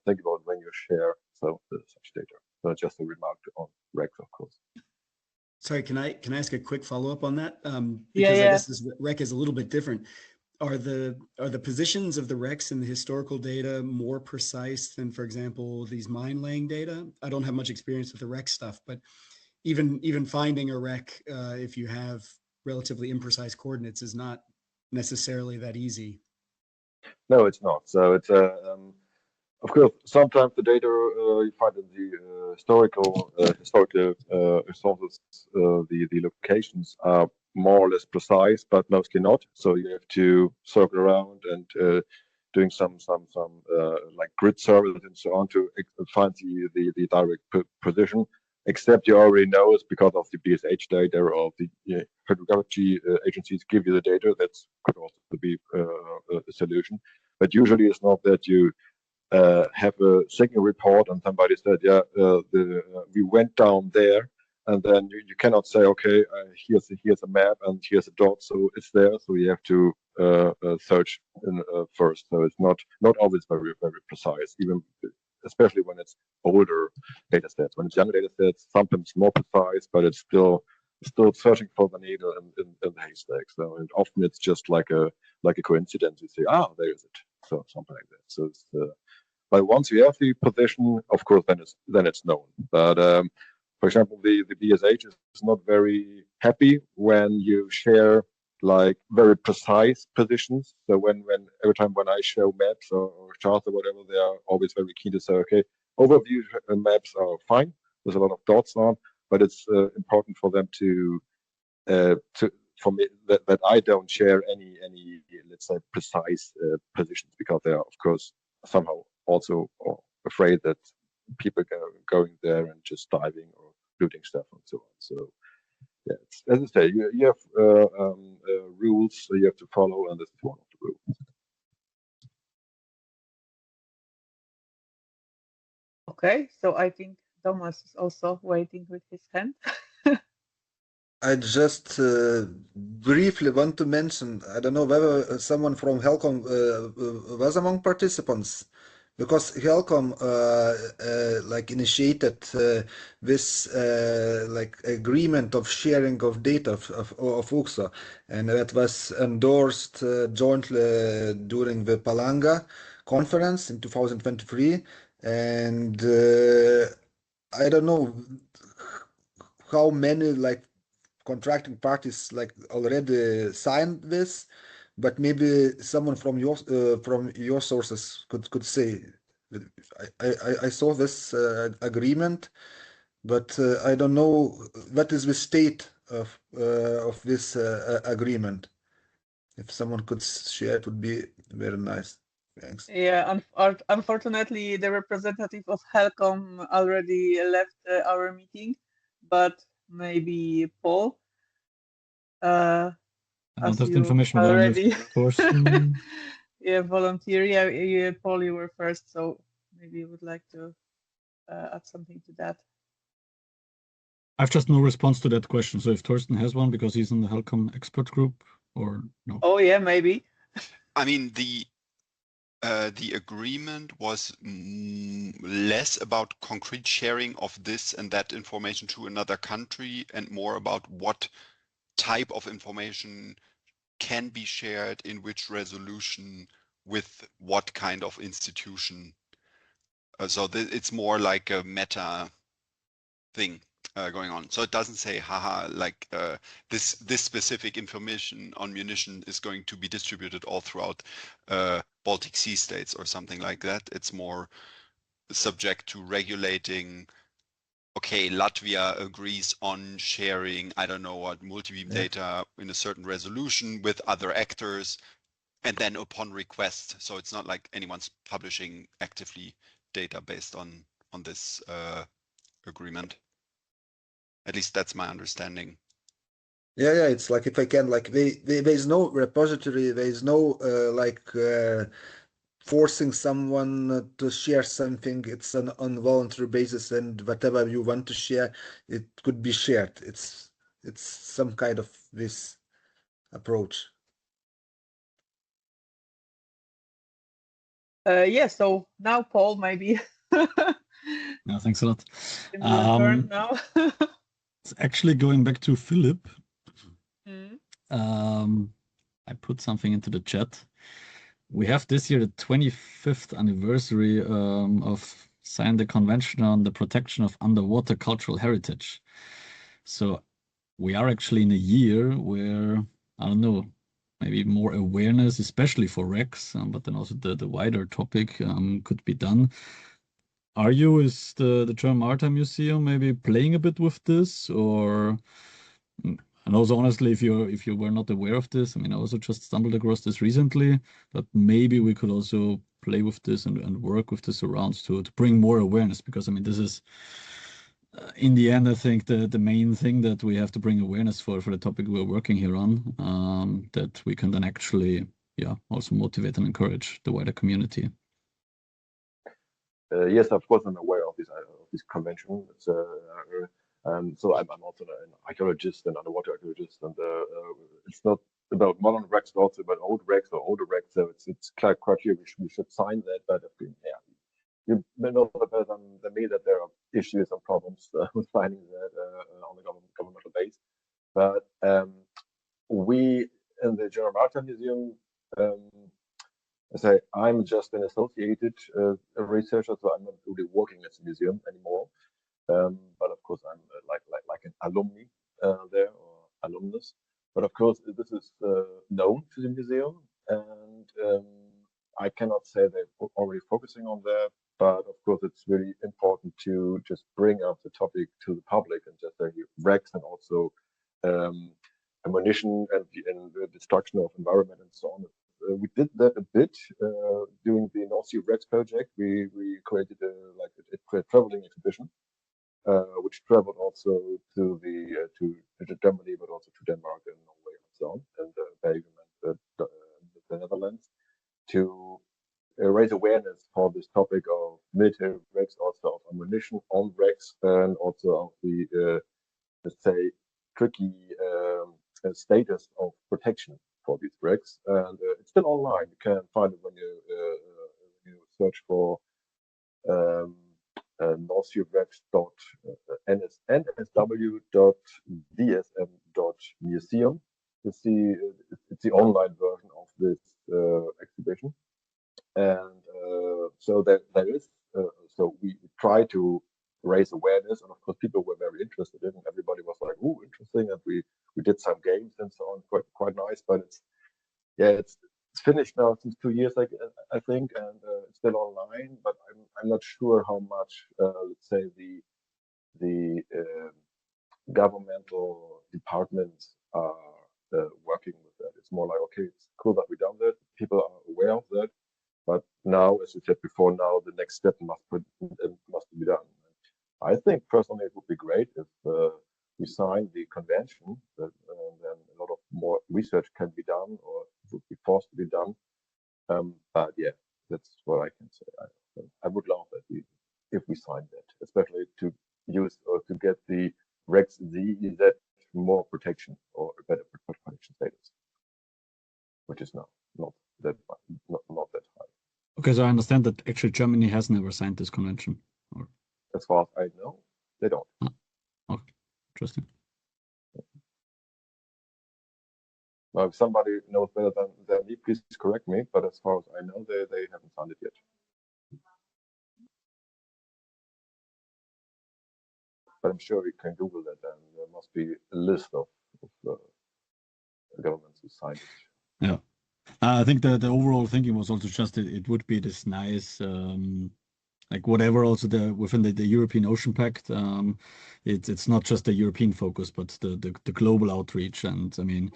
Speaker 4: think about when you share such data. So just a remark on RECs, of course.
Speaker 11: Sorry, can I ask a quick follow-up on that?
Speaker 1: Yeah.
Speaker 11: I guess this REC is a little bit different. Are the positions of the RECs in the historical data more precise than, for example, these mine laying data? I don't have much experience with the REC stuff, but even finding a REC, if you have relatively imprecise coordinates, is not necessarily that easy.
Speaker 4: No, it's not. So it's of course, sometimes the data you find in the historical sources, the locations are more or less precise, but mostly not. So you have to circle around and doing some like grid surveys and so on to find the direct position. Except you already know it's because of the BSH data or the hydrography agencies give you the data. That could also be a solution. But usually it's not that you have a second report and somebody said, yeah, we went down there, and then you cannot say, okay, here's a map and here's a dot, so it's there. So you have to search first. So it's not always very precise, even especially when it's older data sets. When it's younger data sets, sometimes more precise, but it's still searching for the needle in the haystack. So and often it's just like a coincidence. You say, there is it. So something like that. So it's but once you have the position, of course, then it's known. But for example, the BSH is not very happy when you share like very precise positions. So when every time when I show maps or charts or whatever, they are always very keen to say, okay, overview maps are fine. There's a lot of dots on, but it's important for them for me that I don't share any let's say precise positions, because they are of course somehow also afraid that people are going there and just diving or looting stuff and so on. So yeah, as I say, you have rules you have to follow, and this is one of the rules.
Speaker 1: Okay, so I think Thomas is also waiting with his hand.
Speaker 9: I just briefly want to mention, I don't know whether someone from HELCOM was among participants, because HELCOM like initiated this like agreement of sharing of data of UXA, and that was endorsed jointly during the Palanga conference in 2023, and I don't know how many like contracting parties like already signed this, but maybe someone from your sources could say. I saw this agreement, but I don't know what is the state of this agreement. If someone could share, it would be very nice. Thanks.
Speaker 1: Yeah, unfortunately, the representative of HELCOM already left our meeting, but maybe Paul.
Speaker 6: I don't have the
Speaker 1: you
Speaker 6: information
Speaker 1: already
Speaker 6: Thorsten.
Speaker 1: yeah, volunteer. Yeah, Paul, you were first, so maybe you would like to add something to that.
Speaker 6: I've just no response to that question. So if Thorsten has one, because he's in the HELCOM expert group, or no?
Speaker 1: Oh yeah, maybe.
Speaker 15: I mean, the agreement was less about concrete sharing of this and that information to another country, and more about what type of information can be shared in which resolution with what kind of institution. So it's more like a meta thing going on. So it doesn't say, haha, like this specific information on munition is going to be distributed all throughout Baltic Sea states or something like that. It's more subject to regulating. Okay, Latvia agrees on sharing, I don't know what, multi-beam data in a certain resolution with other actors, and then upon request. So it's not like anyone's publishing actively data based on this agreement. At least that's my understanding.
Speaker 9: Yeah, it's like if I can, like there's no repository, there's no forcing someone to share something. It's on voluntary basis, and whatever you want to share, it could be shared. It's some kind of this approach.
Speaker 1: So now Paul, maybe.
Speaker 6: Yeah, thanks a lot.
Speaker 1: It's your turn now.
Speaker 6: It's actually going back to Philipp.
Speaker 1: Mm.
Speaker 6: I put something into the chat. We have this year the 25th anniversary of signing the Convention on the Protection of Underwater Cultural Heritage. So we are actually in a year where, I don't know, maybe more awareness, especially for wrecks, but then also the wider topic could be done. Are you, is the German Maritime Museum maybe playing a bit with this, or? And also, honestly, if you were not aware of this, I mean, I also just stumbled across this recently, but maybe we could also play with this and work with this around to bring more awareness, because I mean, this is in the end, I think the main thing that we have to bring awareness for the topic we're working here on, that we can then actually, also motivate and encourage the wider community.
Speaker 4: Yes, of course, I'm aware of this convention. It's, so I'm also an archaeologist and underwater archaeologist, and it's not about modern wrecks, but also about old wrecks or older wrecks. So it's quite clear we should sign that. But you may know better than me that there are issues and problems with finding that on the governmental base. But we in the German Maritime Museum, I say I'm just an associated researcher, so I'm not really working at the museum anymore. But of course, I'm like an alumni there, or alumnus. But of course, this is known to the museum, and I cannot say they're already focusing on that. But of course, it's really important to just bring up the topic to the public and just say wrecks and also ammunition and the destruction of environment and so on. We did that a bit during the North Sea Wrecks project. We created a traveling exhibition, which traveled also to Germany, but also to Denmark and Norway and so on, and Belgium and the Netherlands, to raise awareness for this topic of military wrecks, also of ammunition on wrecks, and also of the let's say tricky status of protection for these wrecks. And it's still online. You can find it when you search for northseawrecks.nsw.dsm.museum. It's the online version of this exhibition, and so there is. So we try to raise awareness, and of course people were very interested in. Everybody was like, "Oh, interesting!" And we did some games and so on, quite nice. But it's finished now since 2 years, I think, and it's still online. But I'm not sure how much, let's say, the governmental departments are working with that. It's more like, okay, it's cool that we've done that. People are aware of that, but now, as you said before, now the next step must be done. I think personally it would be great if we sign the convention, then a lot of more research can be done, or would be forced to be done. But yeah, that's what I can say. I would love that if we sign that, especially to use or to get the Rex Z more protection or a better protection status, which is now not that high.
Speaker 6: Okay, so I understand that actually Germany has never signed this convention. Or...
Speaker 4: As far as I know, they don't.
Speaker 6: Okay, interesting.
Speaker 4: Now, if somebody knows better than me, please correct me. But as far as I know, they haven't signed it yet. But I'm sure you can Google that, and there must be a list of governments who signed it.
Speaker 6: Yeah. I think the overall thinking was also just it would be this nice, like whatever also within the European Ocean Pact, it's not just the European focus, but the global outreach. And I mean,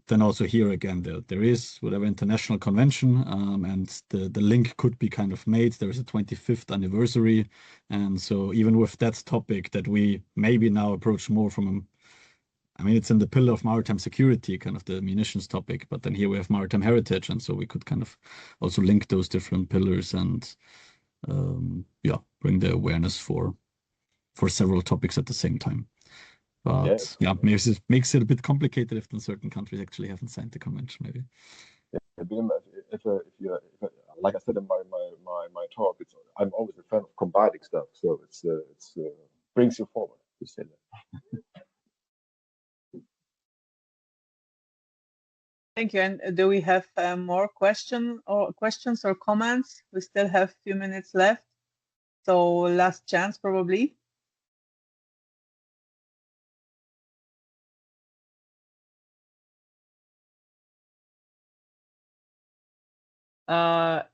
Speaker 6: then also here again, there is whatever international convention, and the link could be kind of made. There is a 25th anniversary, and so even with that topic that we maybe now approach more from, I mean, it's in the pillar of maritime security, kind of the munitions topic, but then here we have maritime heritage, and so we could kind of also link those different pillars and yeah, bring the awareness for several topics at the same time. But yeah, makes it a bit complicated if certain countries actually haven't signed the convention, maybe.
Speaker 4: If like I said in my talk, I'm always a fan of combining stuff, so it's brings you forward to say that.
Speaker 1: Thank you. And do we have more questions or comments? We still have a few minutes left, so last chance probably.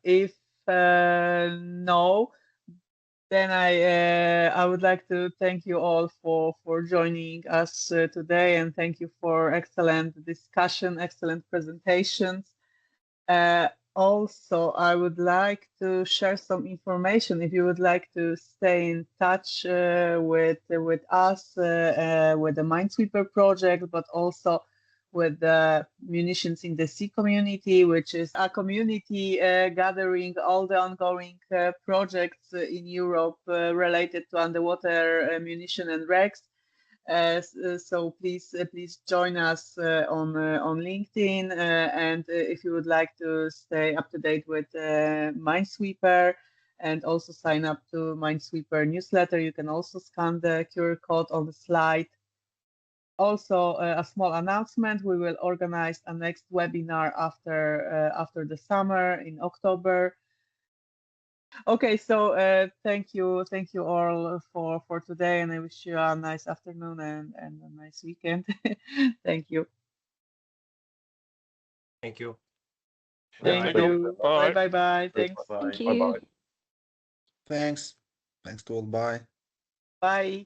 Speaker 1: If no, then I would like to thank you all for joining us today, and thank you for excellent discussion, excellent presentations. Also, I would like to share some information. If you would like to stay in touch with us, with the MMinE-SwEEPER project, but also with the Munitions in the Sea community, which is a community gathering all the ongoing projects in Europe related to underwater munition and wrecks. So please join us on LinkedIn, and if you would like to stay up to date with MMinE-SwEEPER and also sign up to MMinE-SwEEPER newsletter, you can also scan the QR code on the slide. Also, a small announcement: we will organize a next webinar after the summer in October. Okay, so thank you all for today, and I wish you a nice afternoon and a nice weekend. Thank you.
Speaker 3: Thank you.
Speaker 1: Thank you. Bye. Thanks.
Speaker 17: Thank you.
Speaker 9: Thanks to all. Bye.
Speaker 1: Bye.